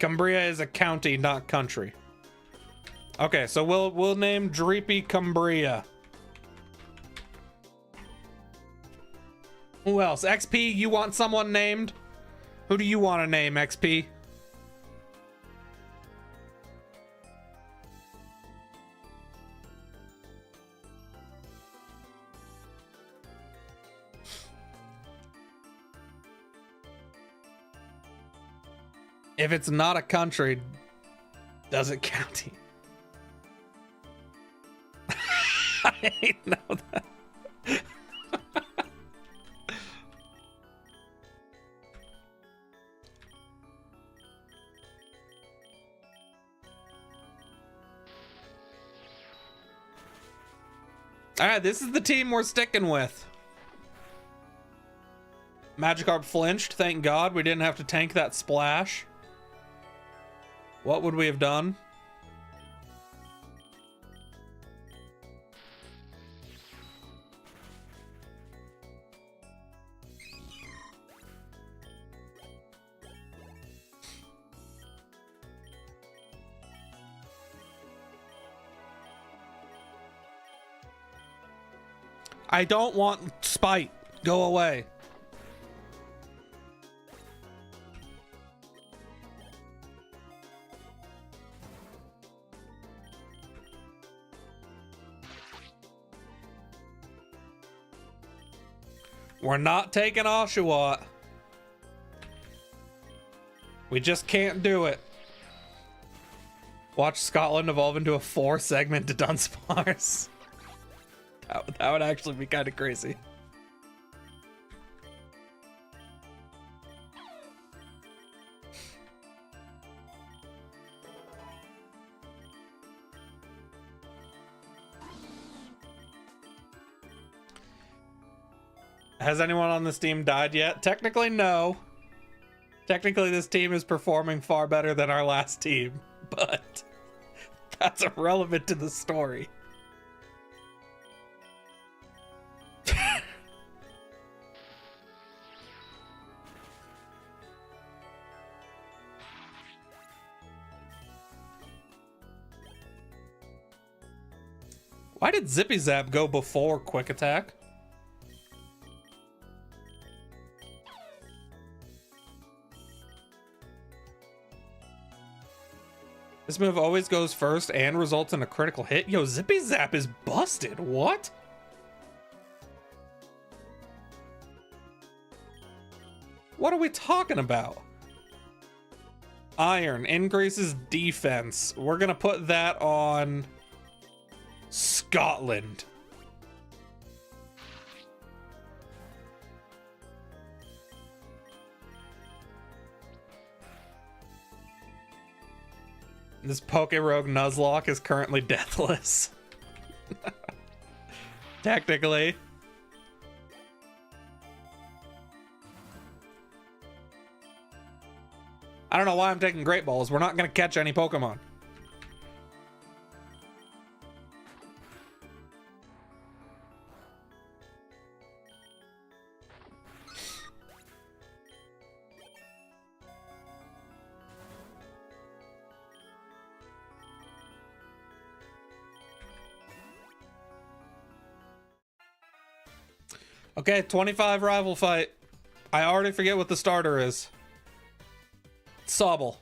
Cumbria is a county, not country. Okay, so we'll name Dreepy Cumbria. Who else? XP, you want someone named? Who do you want to name, XP? If it's not a country, does it count? I didn't know that. Alright, this is the team we're sticking with. Magikarp flinched, thank God we didn't have to tank that splash. What would we have done? I don't want spite. Go away. We're not taking Oshawott. We just can't do it. Watch Scotland evolve into a 4-segment Dunsparce. That would actually be kind of crazy. Has anyone on this team died yet? Technically, no. Technically, this team is performing far better than our last team, but that's irrelevant to the story. Why did Zippy Zap go before Quick Attack? This move always goes first and results in a critical hit. Yo, Zippy Zap is busted. What? What are we talking about? Iron increases defense. We're gonna put that on Scotland. This PokeRogue Nuzlocke is currently deathless. Technically. I don't know why I'm taking Great Balls. We're not going to catch any Pokemon. Okay, 25 rival fight. I already forget what the starter is. Sobble.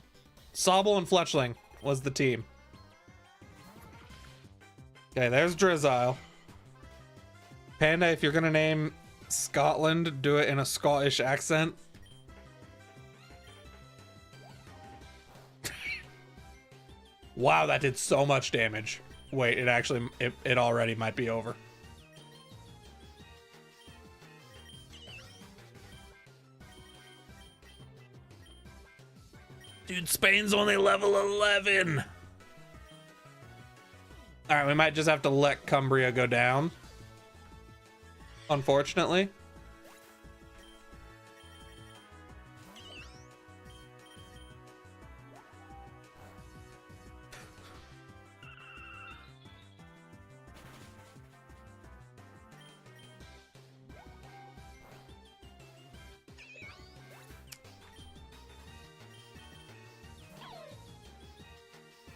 Sobble and Fletchling was the team. Okay, there's Drizzile. Panda, if you're gonna name Scotland, do it in a Scottish accent. Wow, that did so much damage. Wait, it already might be over. Dude, Spain's only level 11. All right, we might just have to let Cumbria go down. Unfortunately.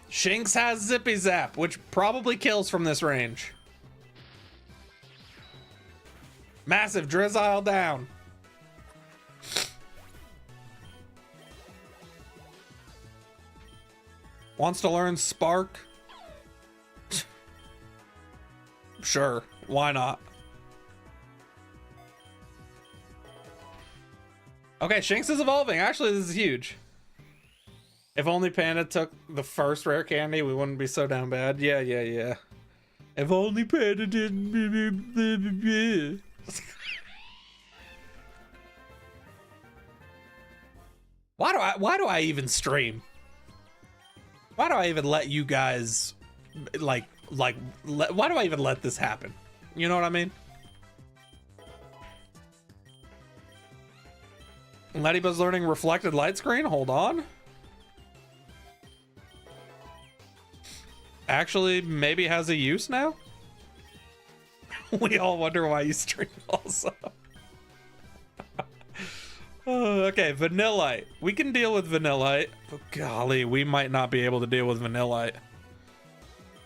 Shinx has Zippy Zap, which probably kills from this range. Massive Drizzile down. Wants to learn Spark? Sure, why not? Okay, Shinx is evolving. Actually, this is huge. If only Panda took the first rare candy, we wouldn't be so down bad. Yeah. If only Panda didn't. Why do I even stream? Why do I even let you guys why do I even let this happen? You know what I mean? Ladybuzz learning reflected light screen. Hold on. Actually, maybe has a use now. We all wonder why you stream also. Okay, Vanillite. We can deal with Vanillite. Oh, golly, we might not be able to deal with Vanillite.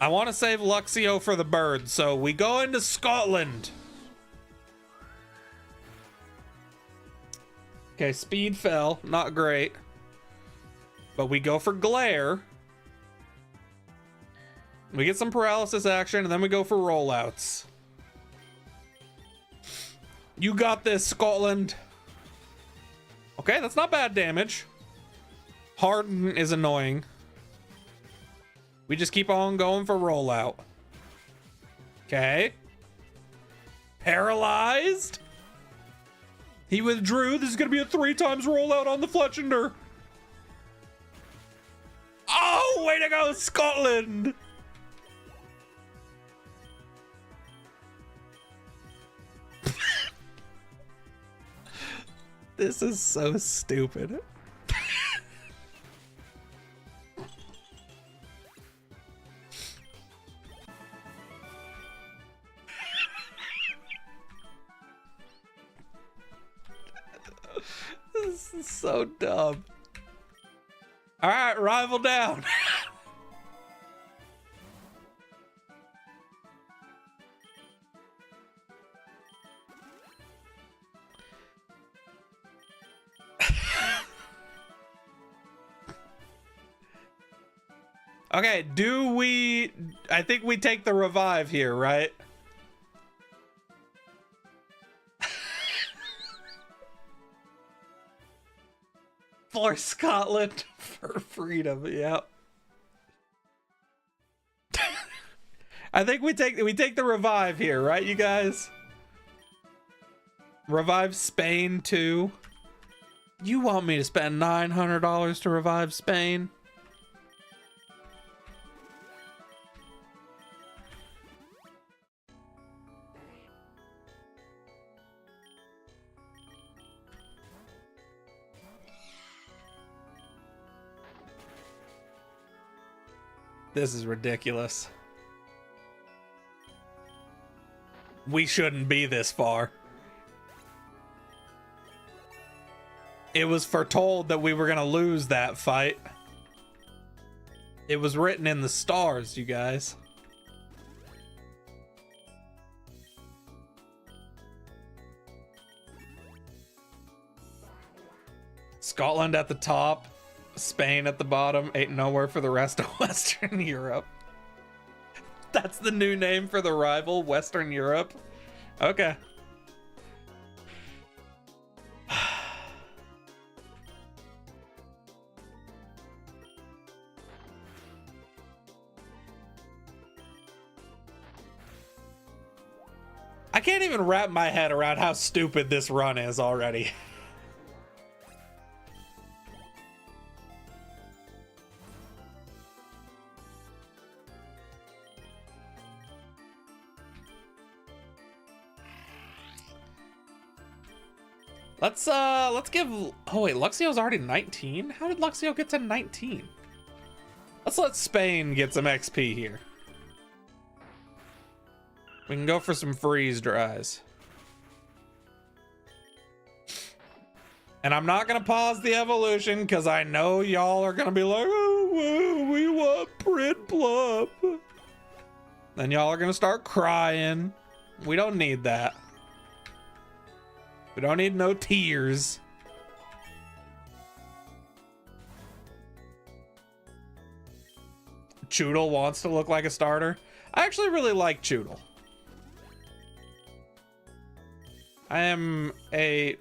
I want to save Luxio for the bird, so we go into Scotland. Okay, speed fell. Not great. But we go for Glare. We get some paralysis action, and then we go for rollouts. You got this, Scotland. Okay, that's not bad damage. Harden is annoying. We just keep on going for rollout. Okay. Paralyzed. He withdrew. This is going to be a 3 times rollout on the Fletchender. Oh, way to go, Scotland. This is so stupid. This is so dumb. All right, rival down. Okay, I think we take the revive here, right? For Scotland, for freedom, yep. I think we take the revive here, right, you guys? Revive Spain too. You want me to spend $900 to revive Spain? This is ridiculous. We shouldn't be this far. It was foretold that we were gonna lose that fight. It was written in the stars, you guys. Scotland at the top. Spain at the bottom, ain't nowhere for the rest of Western Europe. That's the new name for the rival, Western Europe. Okay. I can't even wrap my head around how stupid this run is already. Let's give, oh wait, Luxio's already 19? How did Luxio get to 19? Let's let Spain get some XP here. We can go for some freeze dries. And I'm not gonna pause the evolution because I know y'all are gonna be like, oh, we want Prinplup. Then y'all are gonna start crying. We don't need that. We don't need no tears. Choodle wants to look like a starter. I actually really like Choodle. I am a...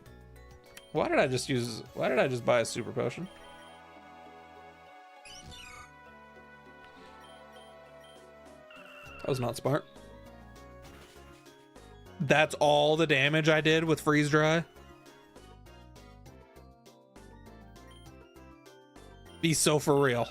Why did I just buy a super potion? That was not smart. That's all the damage I did with freeze dry. Be so for real.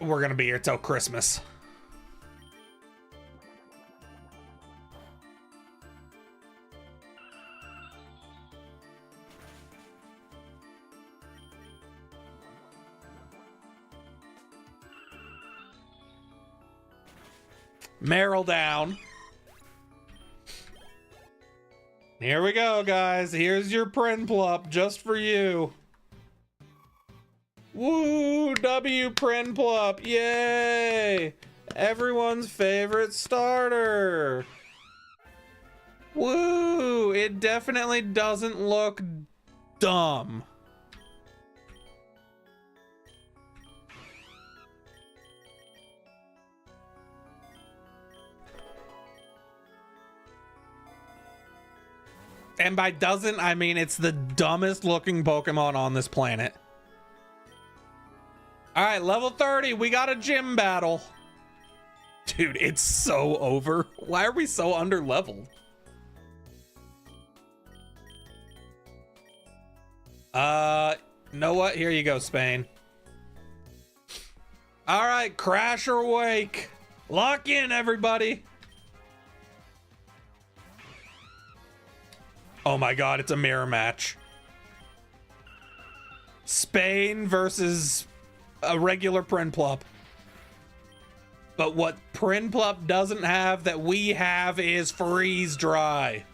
We're gonna be here till Christmas. Meryl down. Here we go, guys. Here's your Prinplup just for you. Woo! W Prinplup! Yay! Everyone's favorite starter. Woo! It definitely doesn't look dumb. And by doesn't, I mean it's the dumbest looking Pokemon on this planet. All right, level 30, we got a gym battle. Dude, it's so over. Why are we so under-leveled? Know what? Here you go, Spain. All right, Crash or Wake. Lock in, everybody. Oh my god, it's a mirror match. Spain versus a regular Prinplup. But what Prinplup doesn't have that we have is freeze dry.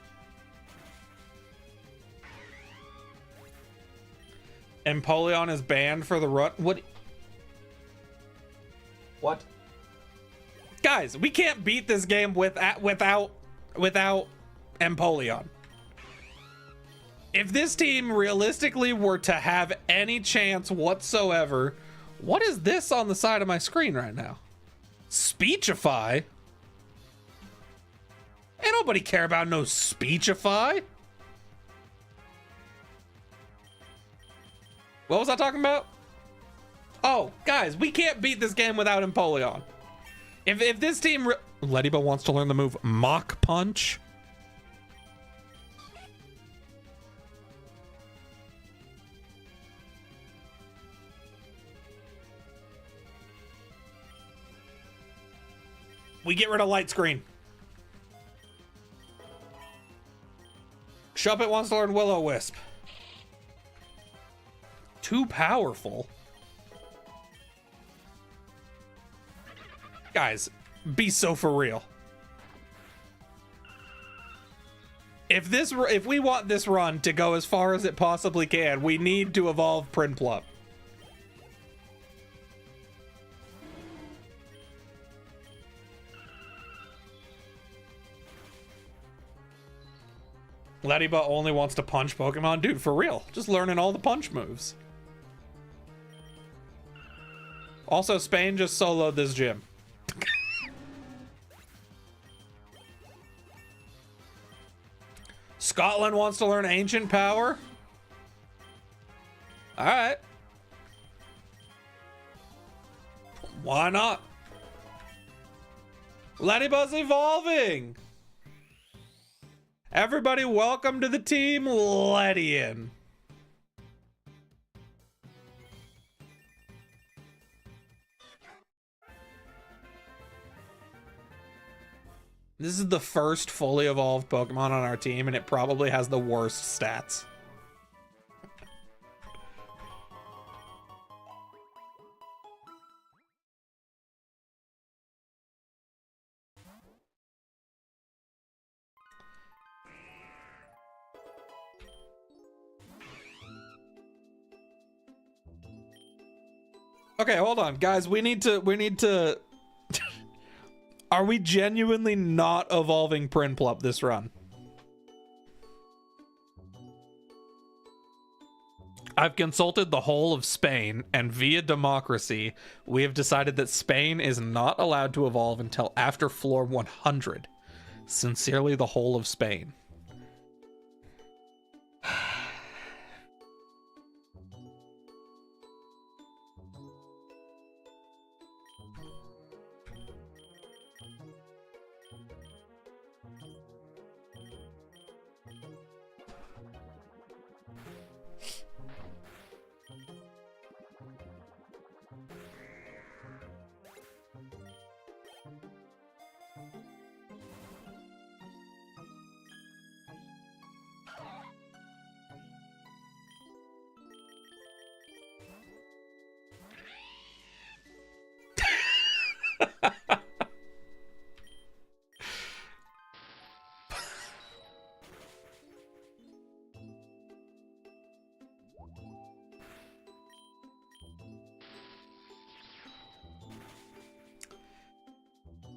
Empoleon is banned for the run. What? Guys, we can't beat this game without Empoleon. If this team realistically were to have any chance whatsoever, what is this on the side of my screen right now? Speechify? Ain't nobody care about no Speechify. What was I talking about? Oh, guys, we can't beat this game without Empoleon. If this team... Lediba wants to learn the move Mach Punch. We get rid of Light Screen. Shuppet wants to learn Will-O-Wisp. Too powerful. Guys, be so for real. If we want this run to go as far as it possibly can, we need to evolve Prinplup. Lediba only wants to punch Pokemon. Dude, for real. Just learning all the punch moves. Also, Spain just soloed this gym. Scotland wants to learn Ancient Power. Alright. Why not? Lediba's evolving! Everybody, welcome to the team, Ledian. This is the first fully evolved Pokemon on our team, and it probably has the worst stats. Okay, hold on, guys. We need to Are we genuinely not evolving Prinplup this run? I've consulted the whole of Spain, and via democracy, we have decided that Spain is not allowed to evolve until after floor 100. Sincerely, the whole of Spain.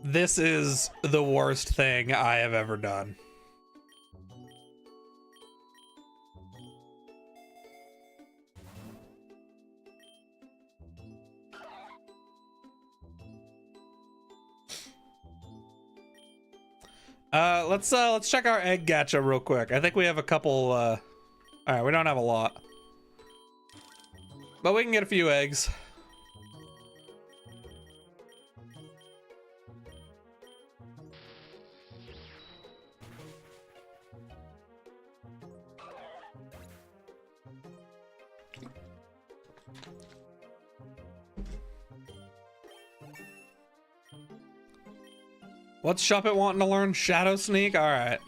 This is the worst thing I have ever done. Let's check our egg gacha real quick. I think we have a couple, all right, we don't have a lot, but we can get a few eggs. What's Shuppet wanting to learn? Shadow Sneak? Alright.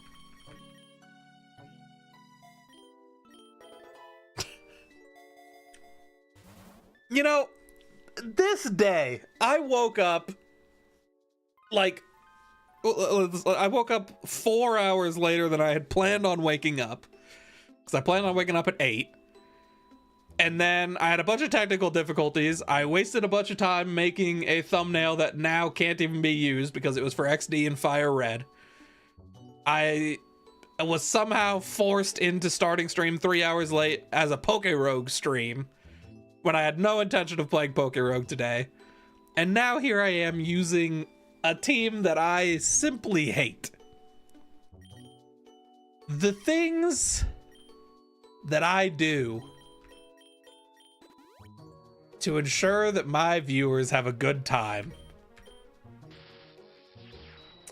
You know, this day, I woke up, like, I woke up 4 hours later than I had planned on waking up. Because I planned on waking up at 8. And then I had a bunch of technical difficulties. I wasted a bunch of time making a thumbnail that now can't even be used because it was for XD and Fire Red. I was somehow forced into starting stream 3 hours late as a PokeRogue stream when I had no intention of playing PokeRogue today. And now here I am using a team that I simply hate. The things that I do to ensure that my viewers have a good time.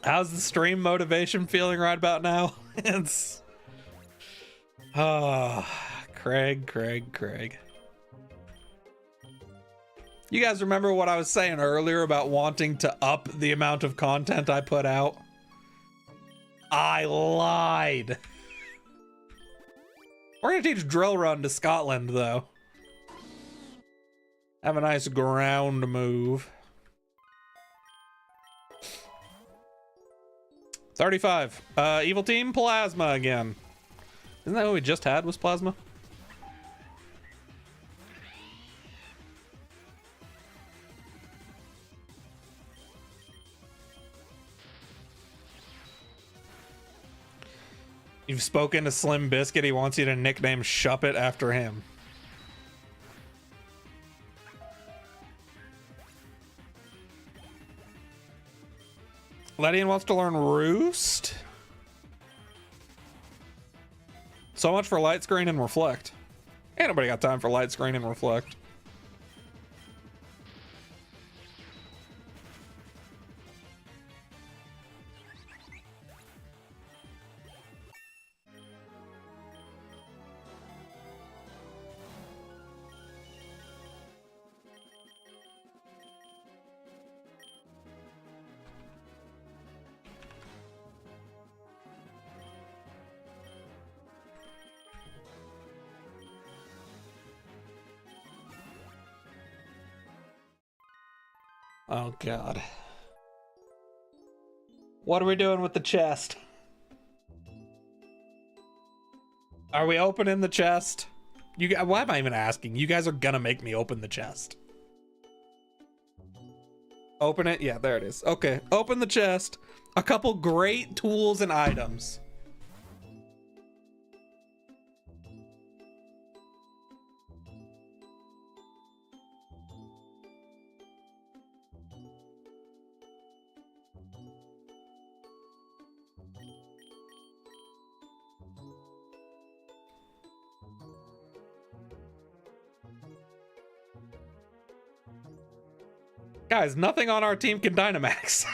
How's the stream motivation feeling right about now? It's... Craig. You guys remember what I was saying earlier about wanting to up the amount of content I put out? I lied. We're gonna teach Drill Run to Scotland, though. Have a nice ground move. 35. Evil Team, Plasma again. Isn't that what we just had, was Plasma? You've spoken to Slim Biscuit. He wants you to nickname Shuppet after him. Ledian wants to learn Roost. So much for Light Screen and Reflect. Ain't nobody got time for Light Screen and Reflect. Oh god. What are we doing with the chest? Are we opening the chest? Why am I even asking? You guys are gonna make me open the chest. Open it? Yeah, there it is. Okay, open the chest. A couple great tools and items. Guys, nothing on our team can Dynamax.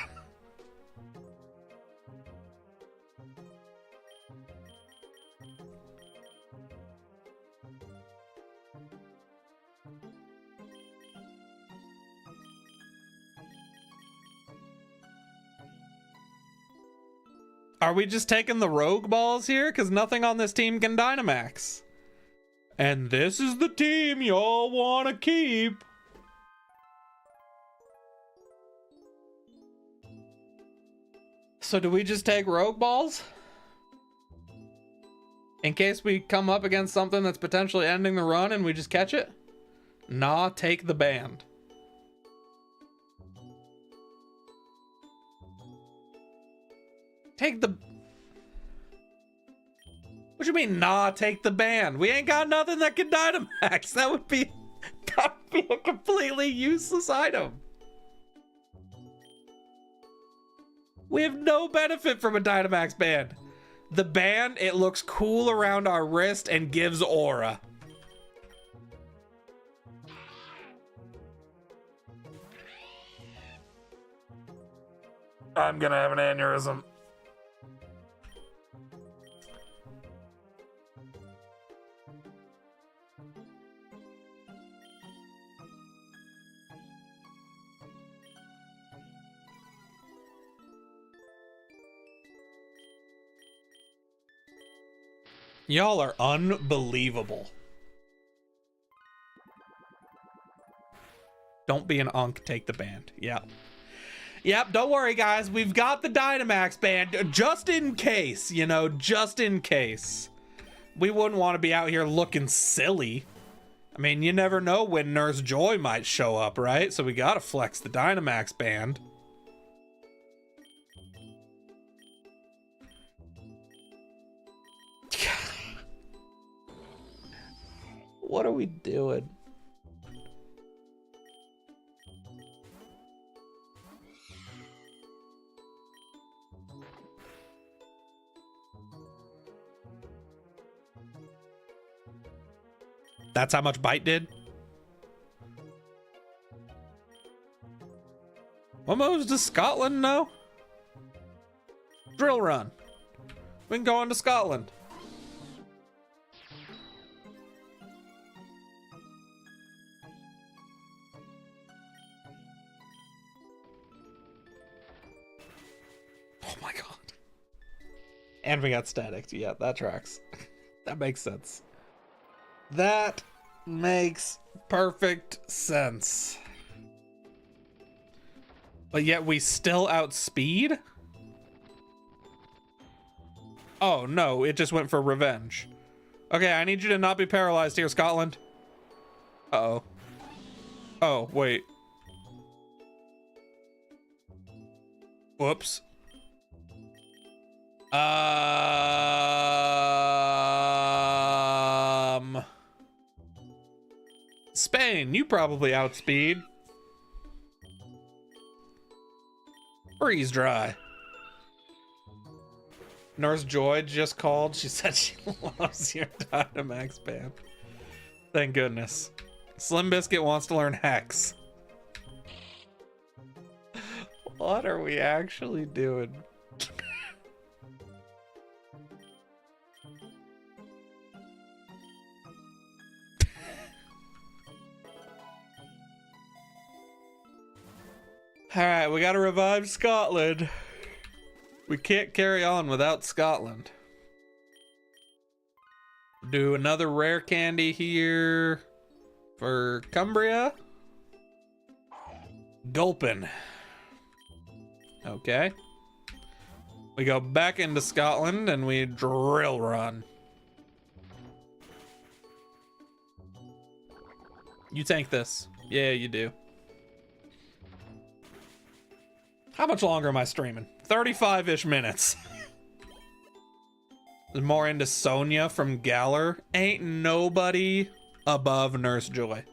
Are we just taking the rogue balls here? Because nothing on this team can Dynamax. And this is the team y'all want to keep. So do we just take rogue balls? In case we come up against something that's potentially ending the run and we just catch it? Nah, take the band. Take the... What you mean, nah, take the band? We ain't got nothing that can Dynamax. That would be a completely useless item. We have no benefit from a Dynamax band. The band, it looks cool around our wrist and gives aura. I'm gonna have an aneurysm. Y'all are unbelievable. Don't be an unk, take the band. Yep. Yep, don't worry, guys. We've got the Dynamax band just in case, you know, just in case. We wouldn't want to be out here looking silly. I mean, you never know when Nurse Joy might show up, right? So we gotta flex the Dynamax band. What are we doing? That's how much Bite did? What moves does Scotland know? Drill Run. We can go into Scotland. Oh my god. And we got static. Yeah, that tracks. That makes sense. That makes perfect sense. But yet we still outspeed? Oh no, it just went for revenge. Okay, I need you to not be paralyzed here, Scotland. Uh-oh. Oh, wait. Whoops. Spain, you probably outspeed. Freeze dry. Nurse Joy just called. She said she loves your Dynamax Bam. Thank goodness. Slim Biscuit wants to learn Hex. What are we actually doing? Alright, we gotta revive Scotland. We can't carry on without Scotland. Do another rare candy here for Cumbria. Gulpin. Okay. We go back into Scotland and we drill run. You tank this. Yeah, you do. How much longer am I streaming? 35-ish minutes. More into Sonia from Galar. Ain't nobody above Nurse Joy.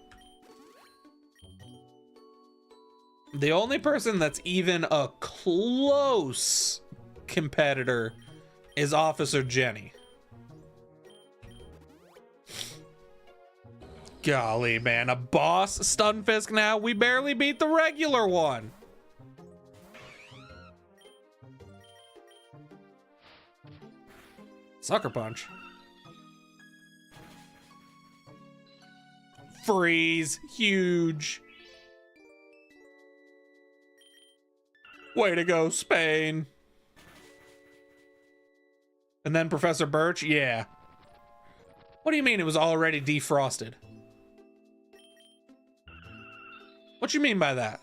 The only person that's even a close competitor is Officer Jenny. Golly, man. A boss Stunfisk now? We barely beat the regular one. Sucker Punch. Freeze. Huge. Way to go, Spain. And then Professor Birch? Yeah. What do you mean it was already defrosted? What you mean by that?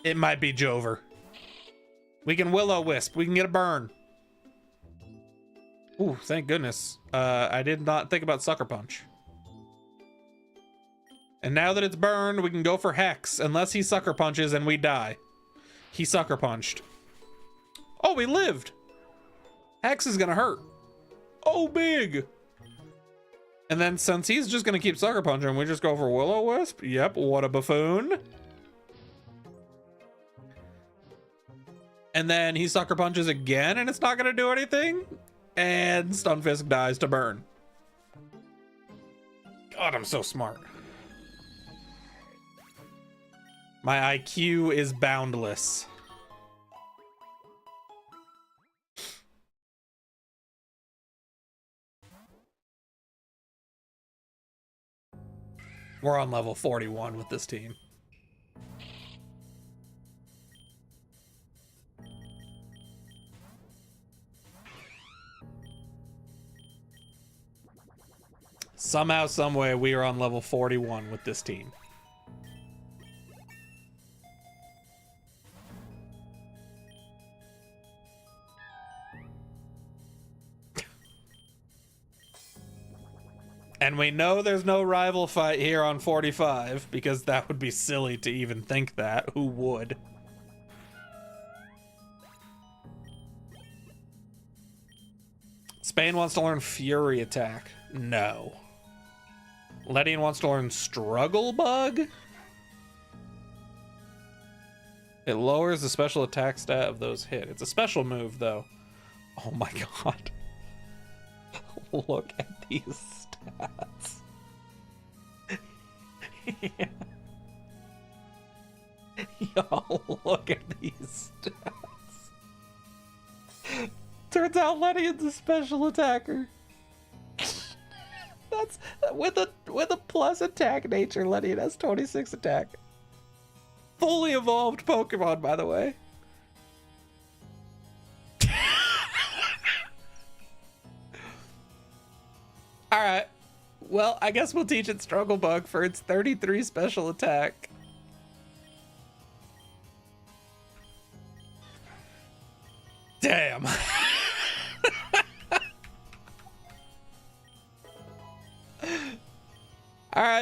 It might be Jover. We can Will-O-Wisp. We can get a burn. Ooh, thank goodness. I did not think about Sucker Punch. And now that it's burned, we can go for Hex. Unless he Sucker Punches and we die. He Sucker Punched. Oh, we lived. Hex is gonna hurt. Oh, big. And then since he's just gonna keep Sucker Punching, we just go for Will-O-Wisp. Yep, what a buffoon. And then he Sucker Punches again and it's not gonna do anything. And Stunfisk dies to burn. God, I'm so smart. My IQ is boundless. We're on level 41 with this team. Somehow, someway, we are on level 41 with this team. And we know there's no rival fight here on 45, because that would be silly to even think that. Who would? Spain wants to learn Fury Attack. No. Ledian wants to learn Struggle Bug. It lowers the special attack stat of those hit. It's a special move, though. Oh my god. Look at these stats. Yeah. Y'all, look at these stats. Turns out Ledian's a special attacker. That's with a plus attack nature. Ledian has 26 attack. Fully evolved Pokemon, by the way. Alright. Well, I guess we'll teach it Struggle Bug for its 33 special attack. Damn.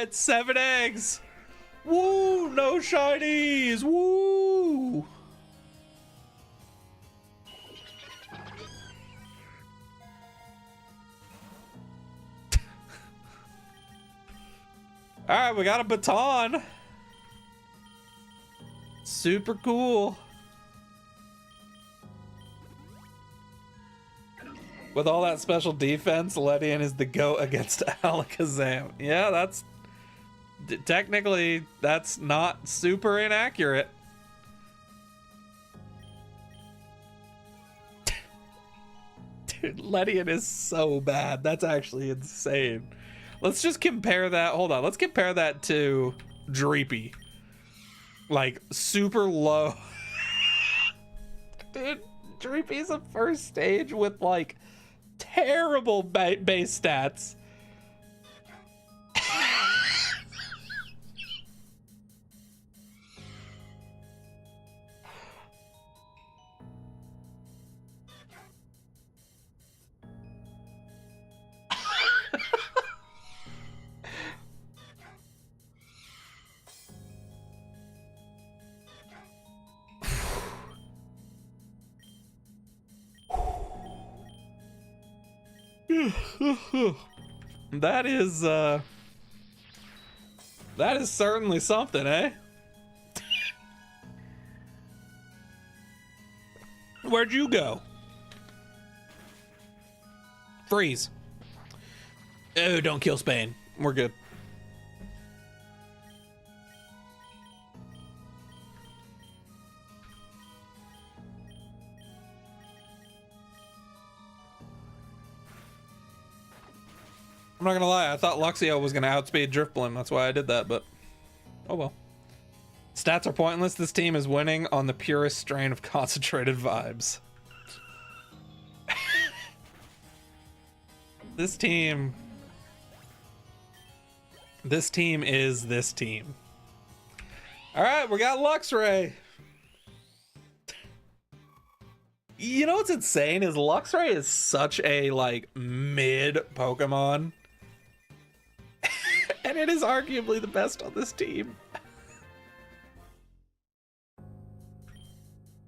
right, 7 eggs. Woo, no shinies. Woo. All right, we got a baton. Super cool. With all that special defense, Ledian is the GOAT against Alakazam. Yeah, that's... technically, that's not super inaccurate. Dude, Ledian is so bad. That's actually insane. Let's just compare that. Hold on. Let's compare that to Dreepy. Like, super low. Dude, Dreepy's a first stage with, like, terrible base stats. That is certainly something, eh? Where'd you go? Freeze. Oh, don't kill Spain. We're good. I'm not gonna lie, I thought Luxio was gonna outspeed Drifblim. That's why I did that, but oh well. Stats are pointless. This team is winning on the purest strain of concentrated vibes. This team is this team. All right, we got Luxray. You know what's insane is Luxray is such a like mid Pokemon. And it is arguably the best on this team.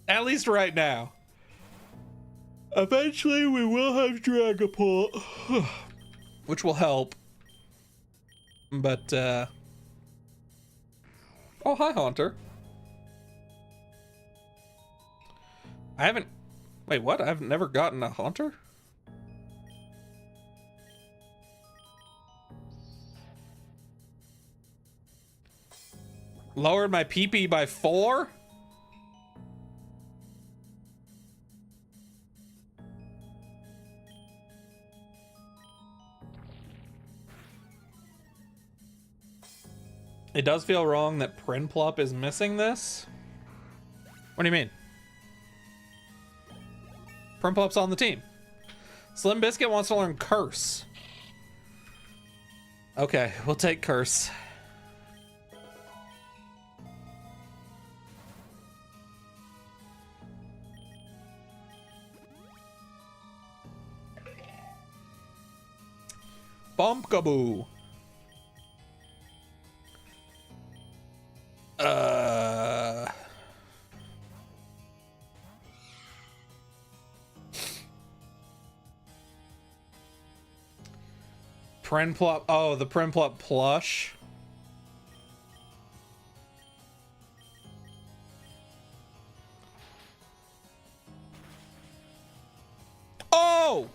At least right now. Eventually we will have Dragapult, which will help. But oh, hi Haunter. Wait, what? I've never gotten a Haunter? Lowered my PP by 4? It does feel wrong that Prinplup is missing this. What do you mean? Prinplup's on the team. Slim Biscuit wants to learn Curse. Okay, we'll take Curse. Bumpkaboo. Prinplup. Oh, the Prinplup plush. Oh!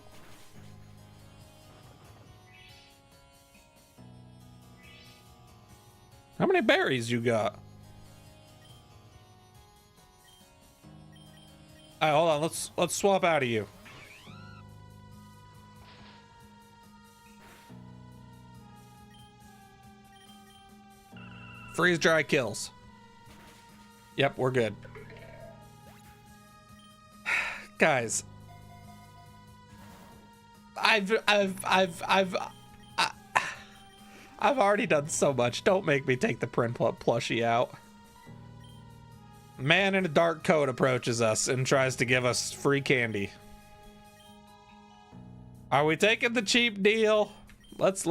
How many berries you got? All right, hold on. Let's swap out of you. Freeze dry kills. Yep, we're good. Guys, I've already done so much. Don't make me take the Prinplup plushie out. Man in a dark coat approaches us and tries to give us free candy. Are we taking the cheap deal? Let's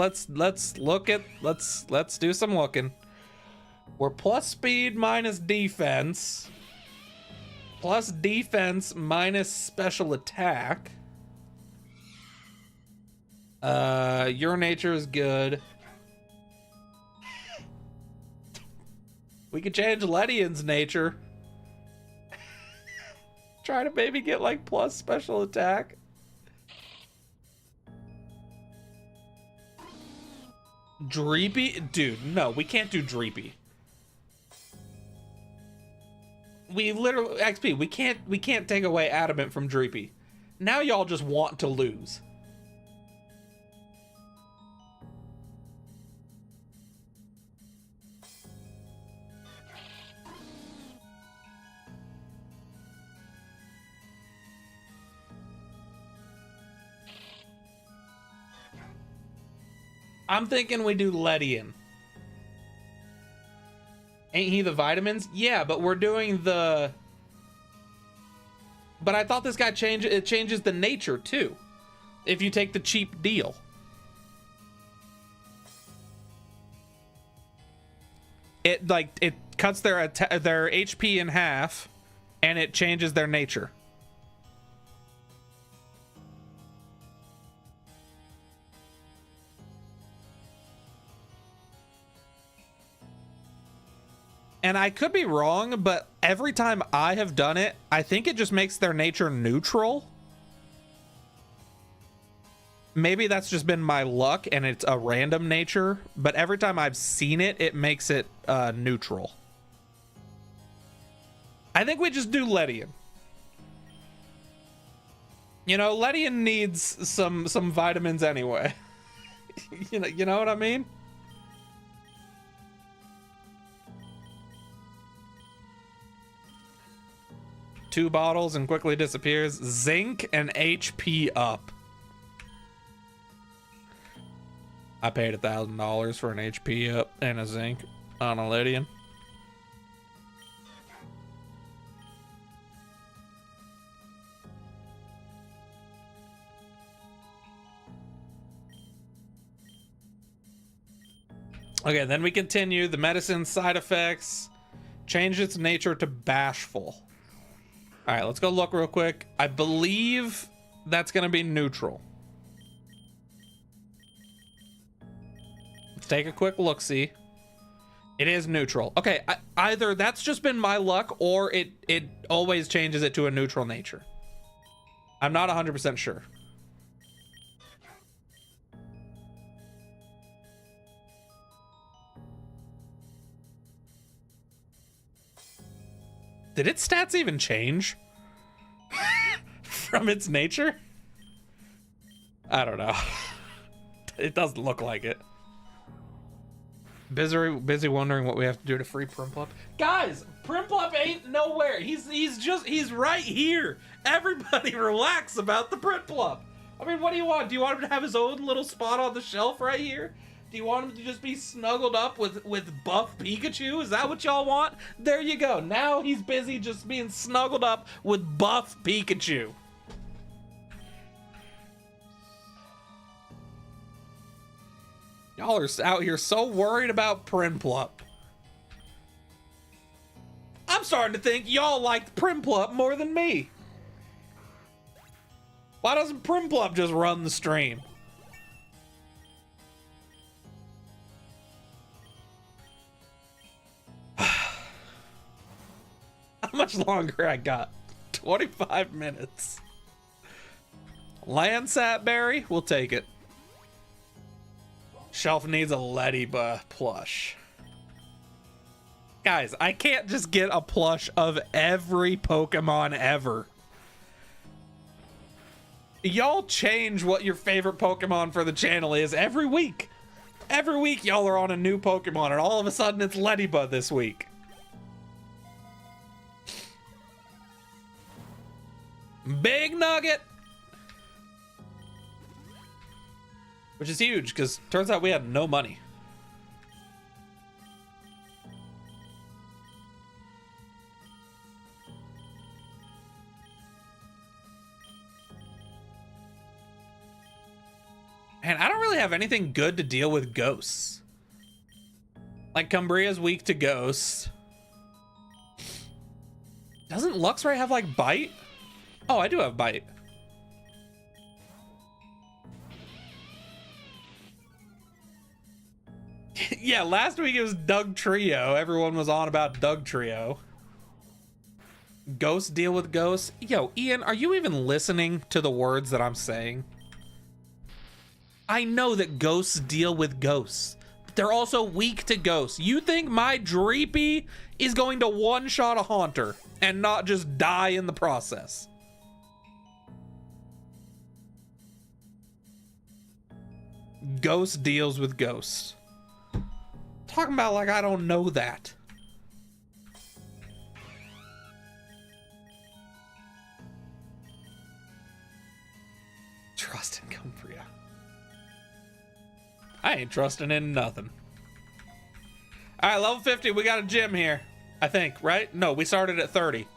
do some looking. We're plus speed minus defense. Plus defense minus special attack. Your nature is good. We could change Ledian's nature. Try to maybe get like plus special attack. Dreepy? Dude, no, we can't do Dreepy. We literally, XP, we can't take away Adamant from Dreepy. Now y'all just want to lose. I'm thinking we do Ledian. Ain't he the vitamins? Yeah, but we're doing the... But I thought this guy it changes the nature too, if you take the cheap deal. It cuts their HP in half, and it changes their nature. And I could be wrong, but every time I have done it, I think it just makes their nature neutral. Maybe that's just been my luck and it's a random nature, but every time I've seen it, it makes it neutral. I think we just do Ledian. You know, Ledian needs some vitamins anyway. You know what I mean? Two bottles and quickly disappears. Zinc and HP up. I paid $1,000 for an HP up and a zinc on a Ledian. Okay, then we continue. The medicine side effects. Change its nature to bashful. All right, let's go look real quick. I believe that's going to be neutral. Let's take a quick look-see. It is neutral. Okay, either that's just been my luck or it always changes it to a neutral nature. I'm not 100% sure. Did its stats even change from its nature? I don't know. It doesn't look like it. Busy wondering what we have to do to free Primplup. Guys, Primplup ain't nowhere. He's right here. Everybody relax about the Primplup. I mean, what do you want? Do you want him to have his own little spot on the shelf right here? Do you want him to just be snuggled up with buff Pikachu? Is that what y'all want? There you go. Now he's busy just being snuggled up with buff Pikachu. Y'all are out here so worried about Primplup. I'm starting to think y'all like Primplup more than me. Why doesn't Primplup just run the stream? How much longer I got? 25 minutes. Landsat Berry, we'll take it. Shelf needs a Lediba plush. Guys, I can't just get a plush of every Pokemon ever. Y'all change what your favorite Pokemon for the channel is every week. Every week y'all are on a new Pokemon and all of a sudden it's Lediba this week. Big nugget. Which is huge because turns out we had no money. And I don't really have anything good to deal with ghosts. Like, Cumbria's weak to ghosts. Doesn't Luxray have, like, bite? Oh, I do have bite. Yeah, last week it was Doug Trio. Everyone was on about Doug Trio. Ghosts deal with ghosts. Yo, Ian, are you even listening to the words that I'm saying? I know that ghosts deal with ghosts. But they're also weak to ghosts. You think my Dreepy is going to one-shot a Haunter and not just die in the process? Ghost deals with ghosts. Talking about like I don't know that. Trust in Cumbria. I ain't trusting in nothing. All right, level 50. We got a gym here, I think, right? No, we started at 30.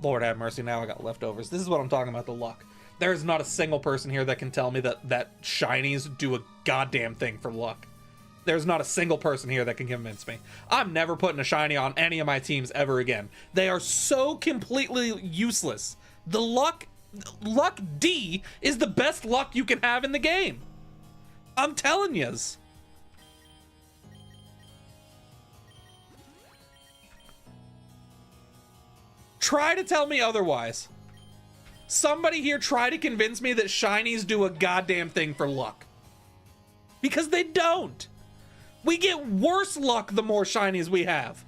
Lord have mercy. Now I got leftovers. This is what I'm talking about, the luck. There's not a single person here that can tell me that shinies do a goddamn thing for luck. There's not a single person here that can convince me. I'm never putting a shiny on any of my teams ever again. They are so completely useless. The luck D is the best luck you can have in the game. I'm telling yous. Try to tell me otherwise. Somebody here try to convince me that shinies do a goddamn thing for luck. Because they don't. We get worse luck the more shinies we have.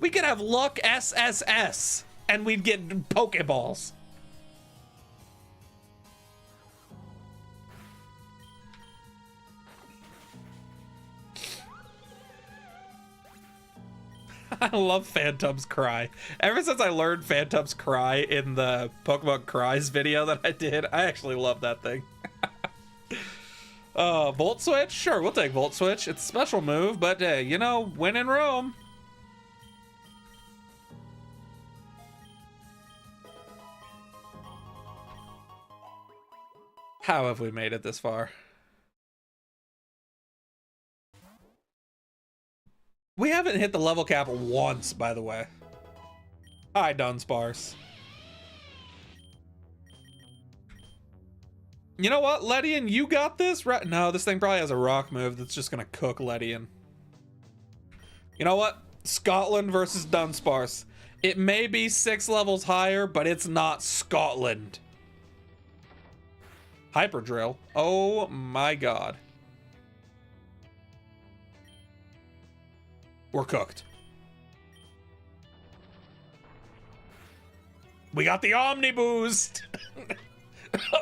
We could have luck SSS and we'd get Pokeballs. I love Phantom's Cry. Ever since I learned Phantom's Cry in the Pokemon Cries video that I did, I actually love that thing. Volt Switch? Sure, we'll take Volt Switch. It's a special move, but, you know, win in Rome. How have we made it this far? We haven't hit the level cap once, by the way. Hi, Dunsparce. You know what, Ledian, you got this? Right? No, this thing probably has a rock move that's just gonna cook Ledian. You know what? Scotland versus Dunsparce. It may be 6 levels higher, but it's not Scotland. Hyper Drill. Oh my god. We're cooked. We got the Omni Boost.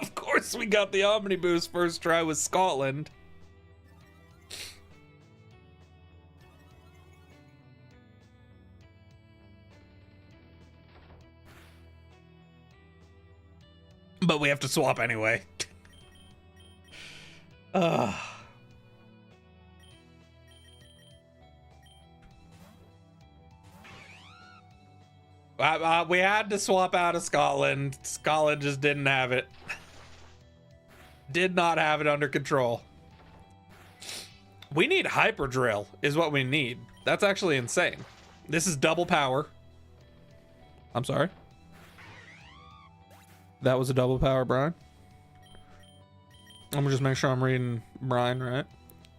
Of course we got the Omni Boost first try with Scotland. But we have to swap anyway. We had to swap out of Scotland. Scotland just didn't have it. Did not have it under control. We need Hyper Drill is what we need. That's actually insane. This is double power. I'm sorry. That was a double power, Brian. I'm gonna just make sure I'm reading Brian right.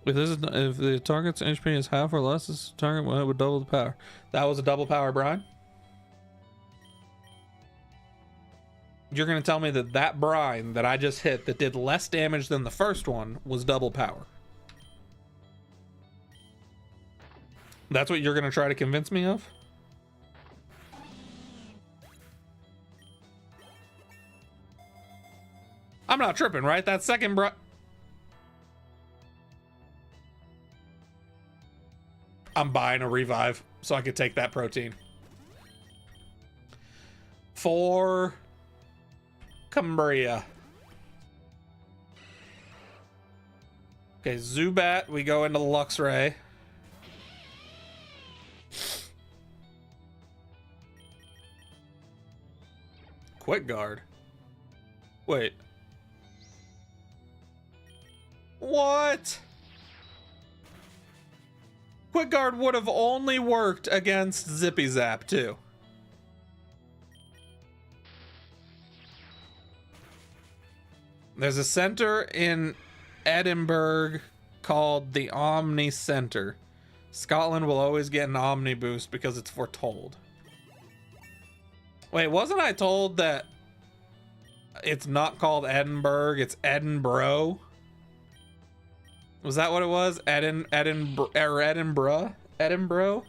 If the target's HP is half or less, this target would double the power. That was a double power, Brian. You're gonna tell me that brine that I just hit that did less damage than the first one was double power. That's what you're gonna try to convince me of? I'm not tripping, right? That second I'm buying a revive so I could take that protein. For Cumbria. Okay, Zubat, we go into the Luxray. Quick Guard. Wait. What? Quick Guard would have only worked against Zippy Zap, too. There's a center in Edinburgh called the Omni Center. Scotland will always get an Omni boost because it's foretold. Wait, wasn't I told that it's not called Edinburgh, it's Edinburgh? Was that what it was? Edinburgh? Edinburgh?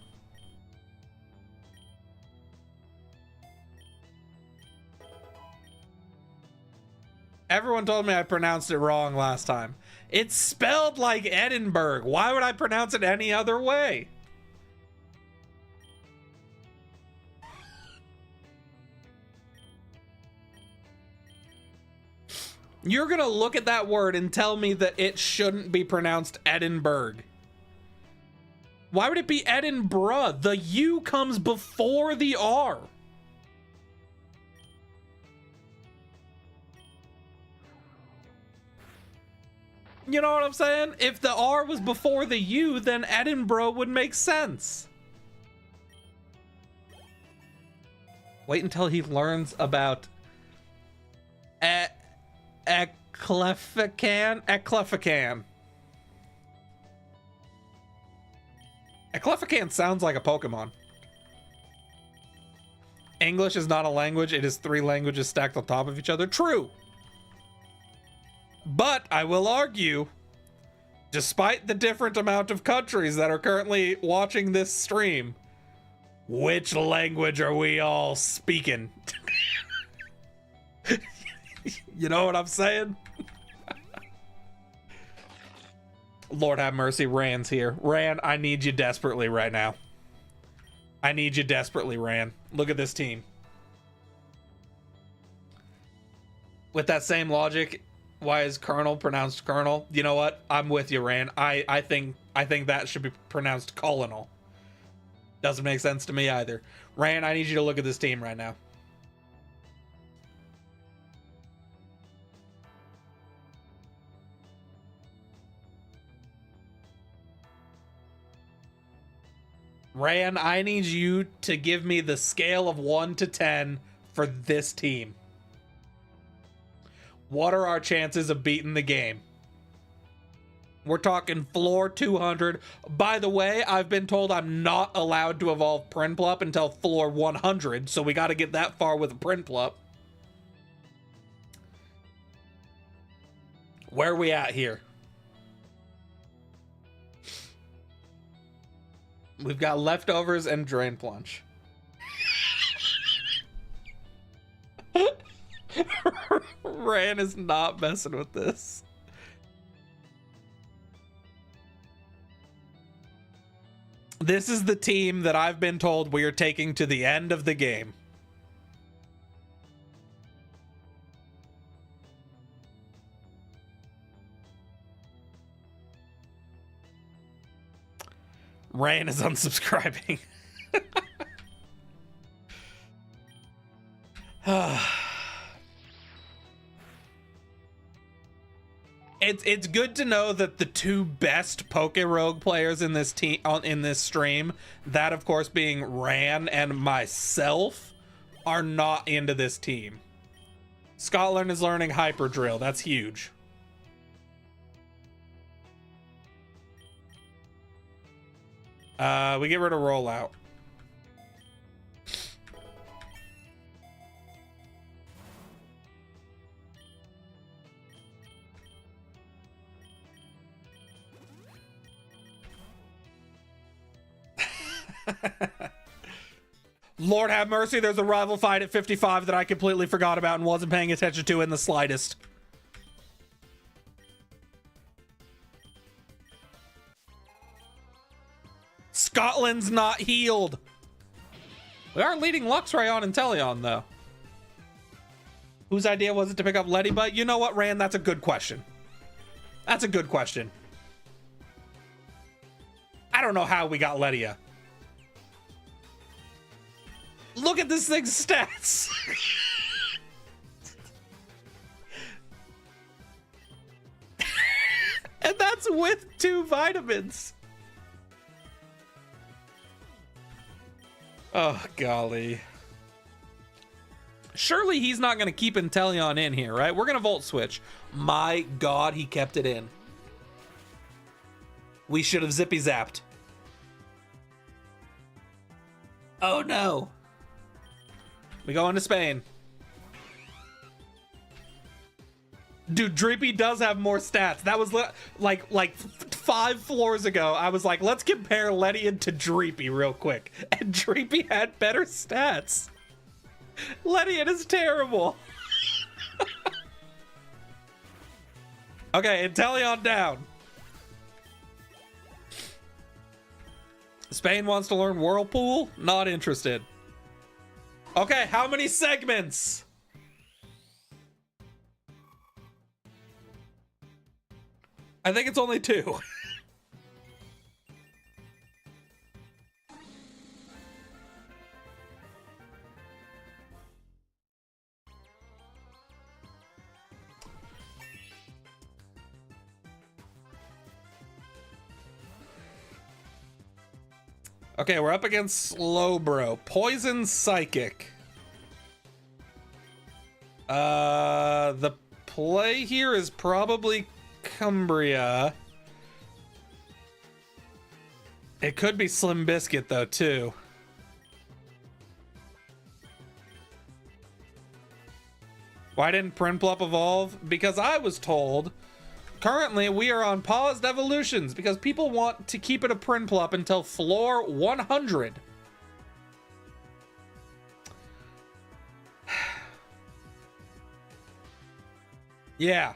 Everyone told me I pronounced it wrong last time. It's spelled like Edinburgh. Why would I pronounce it any other way? You're gonna look at that word and tell me that it shouldn't be pronounced Edinburgh. Why would it be Edinburgh? The U comes before the R. You know what I'm saying? If the R was before the U, then Edinburgh would make sense. Wait until he learns about Eclefican. Eclefican sounds like a Pokemon. English is not a language. It is 3 languages stacked on top of each other. True. But I will argue, despite the different amount of countries that are currently watching this stream, which language are we all speaking? You know what I'm saying? Lord have mercy, Ran's here. Ran, I need you desperately right now. I need you desperately, Ran. Look at this team. With that same logic, why is Colonel pronounced Colonel? You know what? I'm with you, Ran. I think that should be pronounced Colonel. Doesn't make sense to me either. Ran, I need you to look at this team right now. Ran, I need you to give me the scale of 1 to 10 for this team. What are our chances of beating the game? We're talking floor 200. By the way, I've been told I'm not allowed to evolve Prinplup until floor 100, so we got to get that far with a Prinplup. Where are we at here? We've got leftovers and drain plunge. Ran is not messing with this. This is the team that I've been told we are taking to the end of the game. Ran is unsubscribing. It's good to know that the 2 best PokeRogue players in this team in this stream, that of course being Ran and myself, are not into this team. Scotland is learning Hyper Drill. That's huge. We get rid of Rollout. Lord have mercy, there's a rival fight at 55 that I completely forgot about and wasn't paying attention to in the slightest. Scotland's not healed. We are leading Luxray on Inteleon, though. Whose idea was it to pick up Leddybutt? You know what, Rand? That's a good question. That's a good question. I don't know how we got Ledia. Look at this thing's stats. And That's with 2 vitamins. Oh, golly. Surely he's not going to keep Inteleon in here, right? We're going to Volt Switch. My God, he kept it in. We should have Zippy Zapped. Oh, no. We go into Spain. Dude, Dreepy does have more stats. That was like 5 floors ago. I was like, let's compare Ledian to Dreepy real quick. And Dreepy had better stats. Ledian is terrible. Okay, Inteleon down. Spain wants to learn Whirlpool? Not interested. Okay, how many segments? I think it's only 2. Okay, we're up against Slowbro. Poison Psychic. The play here is probably Cumbria. It could be Slim Biscuit though, too. Why didn't Prinplup evolve? Because I was told currently we are on paused evolutions because people want to keep it a Prinplup until floor 100. Yeah.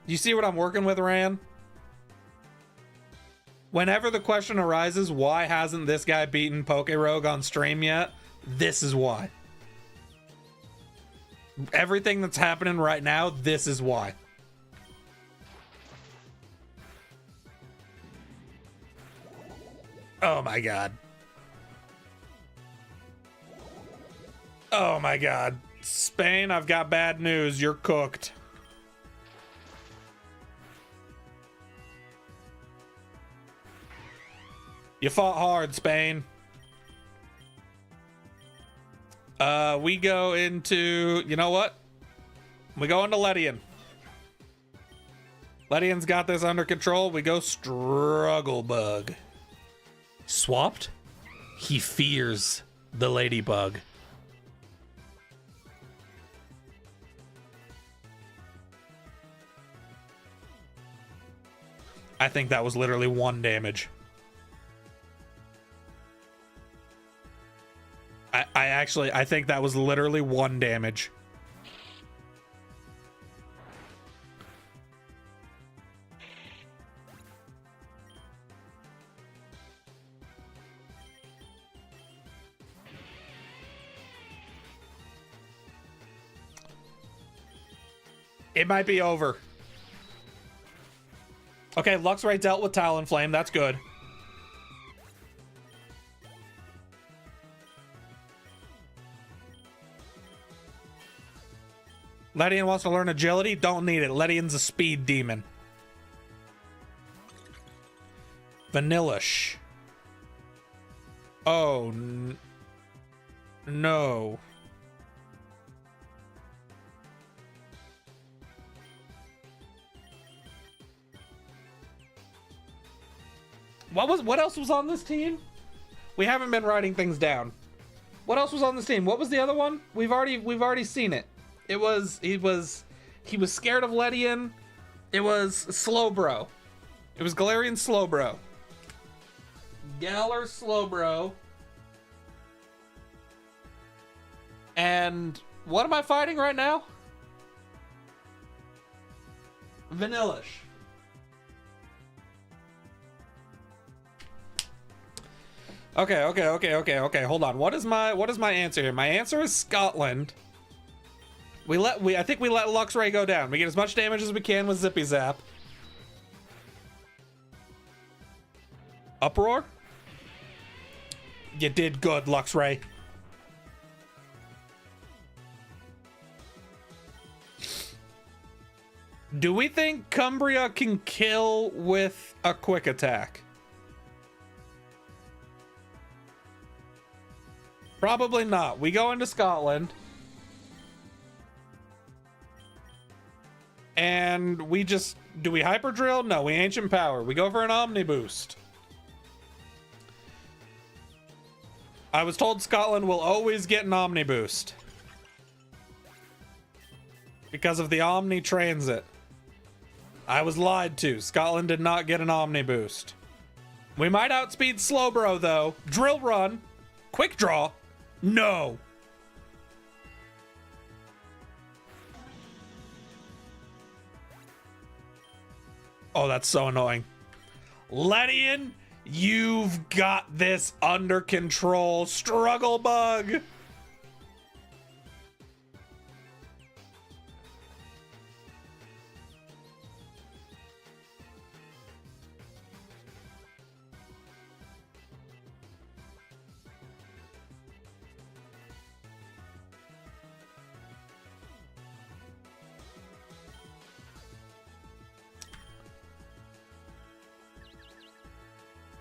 You see what I'm working with, Ran? Whenever the question arises, why hasn't this guy beaten PokeRogue on stream yet? This is why. Everything that's happening right now, this is why. Oh my God. Oh my God. Spain, I've got bad news. You're cooked. You fought hard, Spain. We go into... You know what? We go into Ledian. Ledian's got this under control. We go Struggle Bug. Swapped? He fears the ladybug. I think that was literally 1 damage. I think that was literally 1 damage. It might be over. Okay, Luxray dealt with Talonflame. That's good. Ledian wants to learn agility. Don't need it. Ledian's a speed demon. Vanillish. Oh, no. What else was on this team? We haven't been writing things down. What else was on this team? What was the other one? We've already seen it. He was scared of Ledian. It was Slowbro. It was Galarian Slowbro. Galar Slowbro. And what am I fighting right now? Vanillish. Okay. Hold on. What is my answer here? My answer is Scotland. I think we let Luxray go down. We get as much damage as we can with Zippy Zap. Uproar? You did good, Luxray. Do we think Cumbria can kill with a quick attack? Probably not. We go into Scotland. And we just... Do we Hyper Drill? No, we Ancient Power. We go for an Omni Boost. I was told Scotland will always get an Omni Boost. Because of the Omni Transit. I was lied to. Scotland did not get an Omni Boost. We might outspeed Slowbro, though. Drill Run. Quick Draw. No. Oh, that's so annoying. Ledian, you've got this under control. Struggle Bug.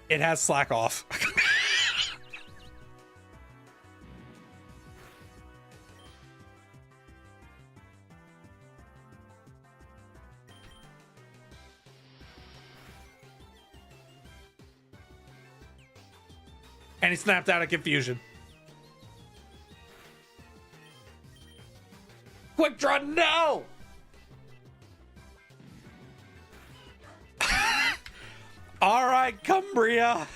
It has Slack Off. And he snapped out of confusion. Quick Draw, no! All right, Cumbria.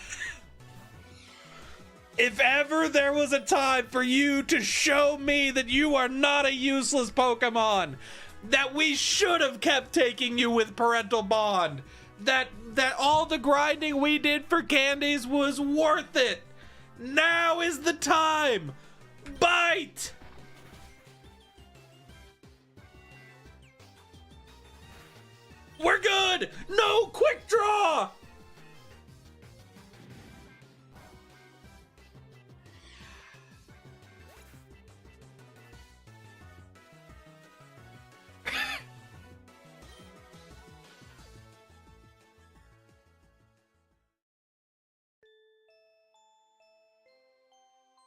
If ever there was a time for you to show me that you are not a useless Pokemon, that we should have kept taking you with Parental Bond, that all the grinding we did for candies was worth it, now is the time. Bite! We're good! No, Quick Draw!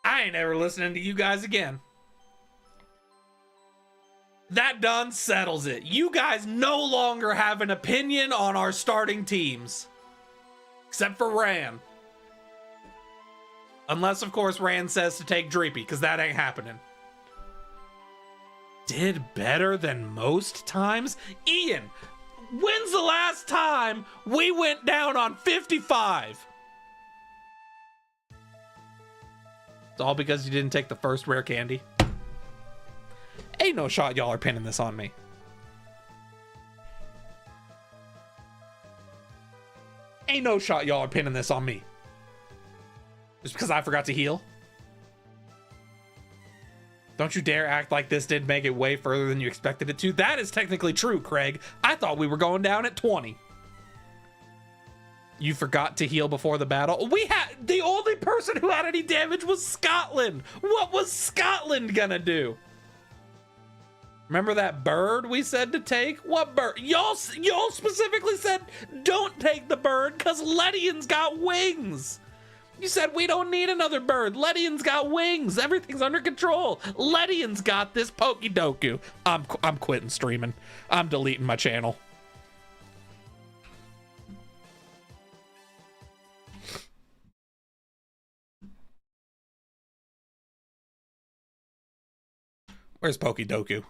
I ain't ever listening to you guys again. That done settles it. You guys no longer have an opinion on our starting teams. Except for Ran. Unless, of course, Ran says to take Dreepy, because that ain't happening. Did better than most times? Ian, when's the last time we went down on 55? It's all because you didn't take the first rare candy. Ain't no shot y'all are pinning this on me. Ain't no shot y'all are pinning this on me. Just because I forgot to heal? Don't you dare act like this did make it way further than you expected it to. That is technically true, Craig. I thought we were going down at 20. You forgot to heal before the battle. We had the only person who had any damage was Scotland. What was Scotland gonna do? Remember that bird we said to take? What bird? Y'all specifically said don't take the bird because Ledian's got wings. You said we don't need another bird. Ledian's got wings. Everything's under control. Ledian's got this Pokedoku. I'm quitting streaming. I'm deleting my channel. Where's Pokedoku?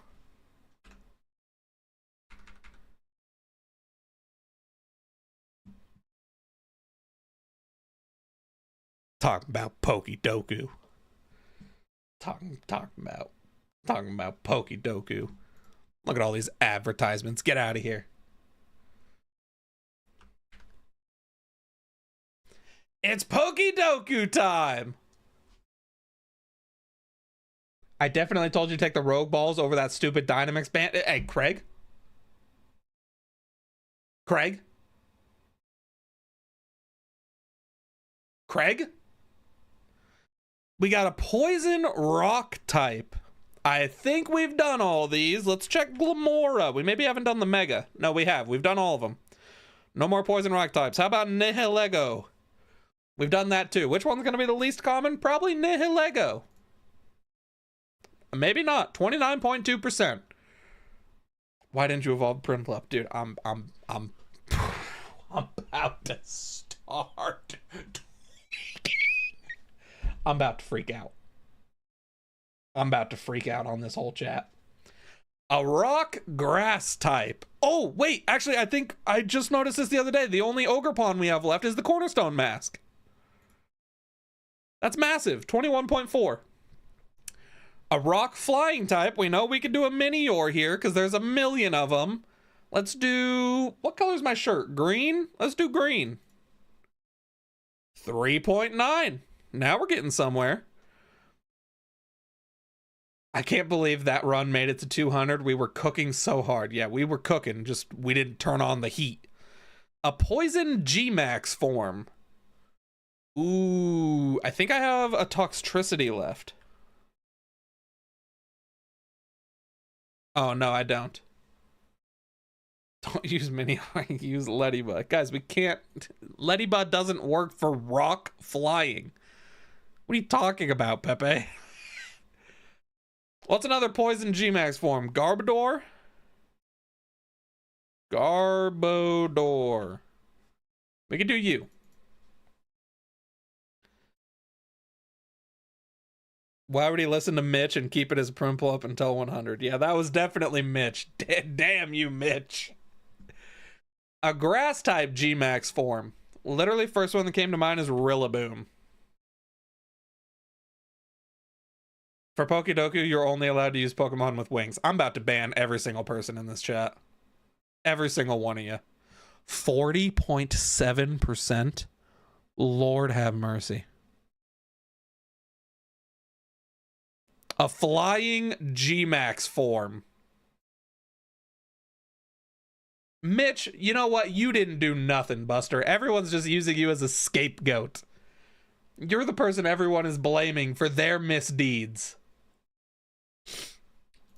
Talking about Pokedoku. Talking about Pokedoku. Look at all these advertisements. Get out of here. It's Pokedoku time. I definitely told you to take the Rogue Balls over that stupid Dynamax band. Hey, Craig? Craig? Craig? We got a Poison Rock type I think we've done all these. Let's check Glamora. We maybe haven't done the Mega. No, we have. We've done all of them. No more Poison Rock types. How about Nihilego? We've done that too. Which one's going to be the least common? Probably Nihilego. Maybe not. 29.2%. Why didn't you evolve Prinplup? Dude, I'm about to start. I'm about to freak out. I'm about to freak out on this whole chat. A rock grass type. Oh, wait. Actually, I think I just noticed this the other day. The only Ogerpon we have left is the Cornerstone Mask. That's massive. 21.4. A rock flying type. We know we could do a Minior here because there's a million of them. Let's do... What color's my shirt? Green? Let's do green. 3.9. Now we're getting somewhere. I can't believe that run made it to 200. We were cooking so hard. Yeah, we were cooking. Just we didn't turn on the heat. A poison G-Max form. Ooh, I think I have a Toxtricity left. Oh, no, I don't. Don't use Mini. Use Ladybug. Guys, we can't. Ladybug doesn't work for rock flying. What are you talking about, Pepe? What's another poison G-Max form? Garbodor? Garbodor. We can do you. Why would he listen to Mitch and keep it as Prinplup until 100? Yeah, that was definitely Mitch. Damn you, Mitch. A grass type G-Max form. Literally first one that came to mind is Rillaboom. For Pokedoku, you're only allowed to use Pokemon with wings. I'm about to ban every single person in this chat. Every single one of you. 40.7%. Lord have mercy. A flying G-Max form. Mitch, you know what? You didn't do nothing, Buster. Everyone's just using you as a scapegoat. You're the person everyone is blaming for their misdeeds.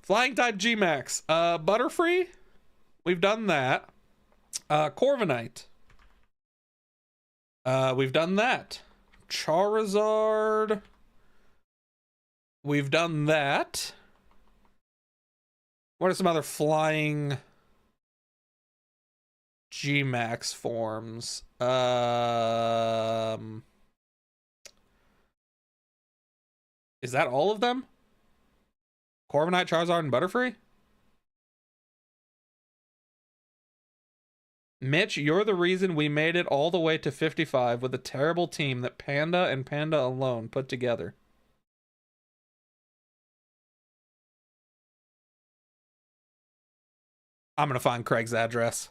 Flying type G-Max. Butterfree? We've done that. Corviknight. We've done that. Charizard. We've done that. What are some other flying G-Max forms? Is that all of them? Corviknight, Charizard, and Butterfree? Mitch, you're the reason we made it all the way to 55 with a terrible team that Panda and Panda alone put together. I'm gonna find Craig's address.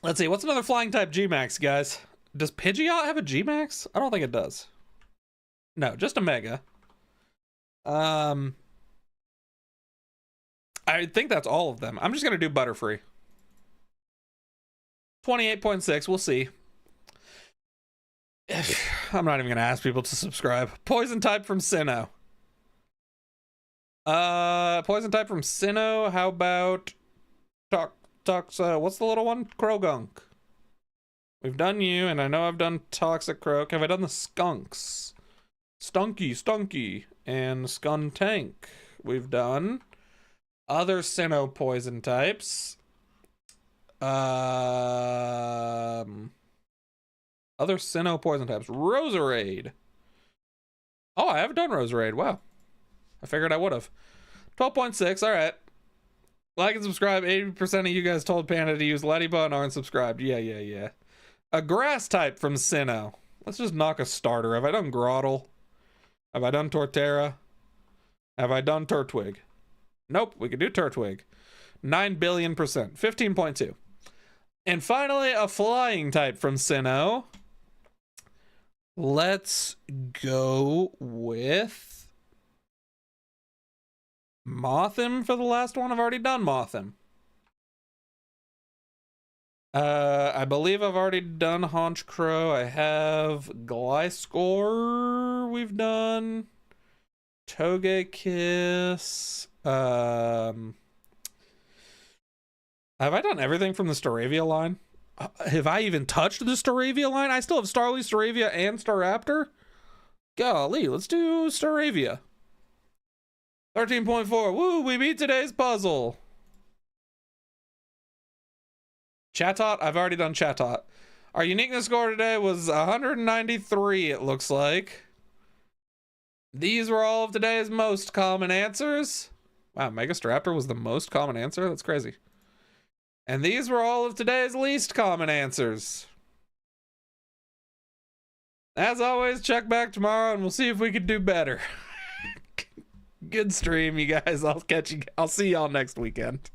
Let's see, what's another flying type G-Max, guys? Does Pidgeot have a G-Max? I don't think it does. No, just a Mega. I think that's all of them. I'm just gonna do Butterfree. 28.6, we'll see. I'm not even gonna ask people to subscribe. Poison type from Sinnoh. Poison type from Sinnoh. How about what's the little one? Krogunk. We've done you, and I know I've done Toxicroak. Have I done the Skunks? Stunky, and Skuntank. We've done other Sinnoh poison types. Other Sinnoh poison types. Roserade. Oh, I haven't done Roserade. Wow. I figured I would have. 12.6. All right. Like and subscribe. 80% of you guys told Panda to use Ladybug and aren't subscribed. Yeah. A grass type from Sinnoh. Let's just knock a starter. Have I done Grotle? Have I done Torterra? Have I done Turtwig? Nope. We can do Turtwig. 9 billion%. 15.2. And finally, a flying type from Sinnoh. Let's go with Mothim for the last one. I've already done Mothim. I believe I've already done Honchkrow. I have Gliscor. We've done Togekiss. Have I done everything from the Staravia line? Have I even touched the Staravia line? I still have Starly, Staravia, and Staraptor? Golly, let's do Staravia. 13.4. Woo, we beat today's puzzle. Chatot, I've already done Chatot. Our uniqueness score today was 193, it looks like. These were all of today's most common answers. Wow, Mega Staraptor was the most common answer? That's crazy. And these were all of today's least common answers. As always, check back tomorrow and we'll see if we can do better. Good stream, you guys. I'll see y'all next weekend.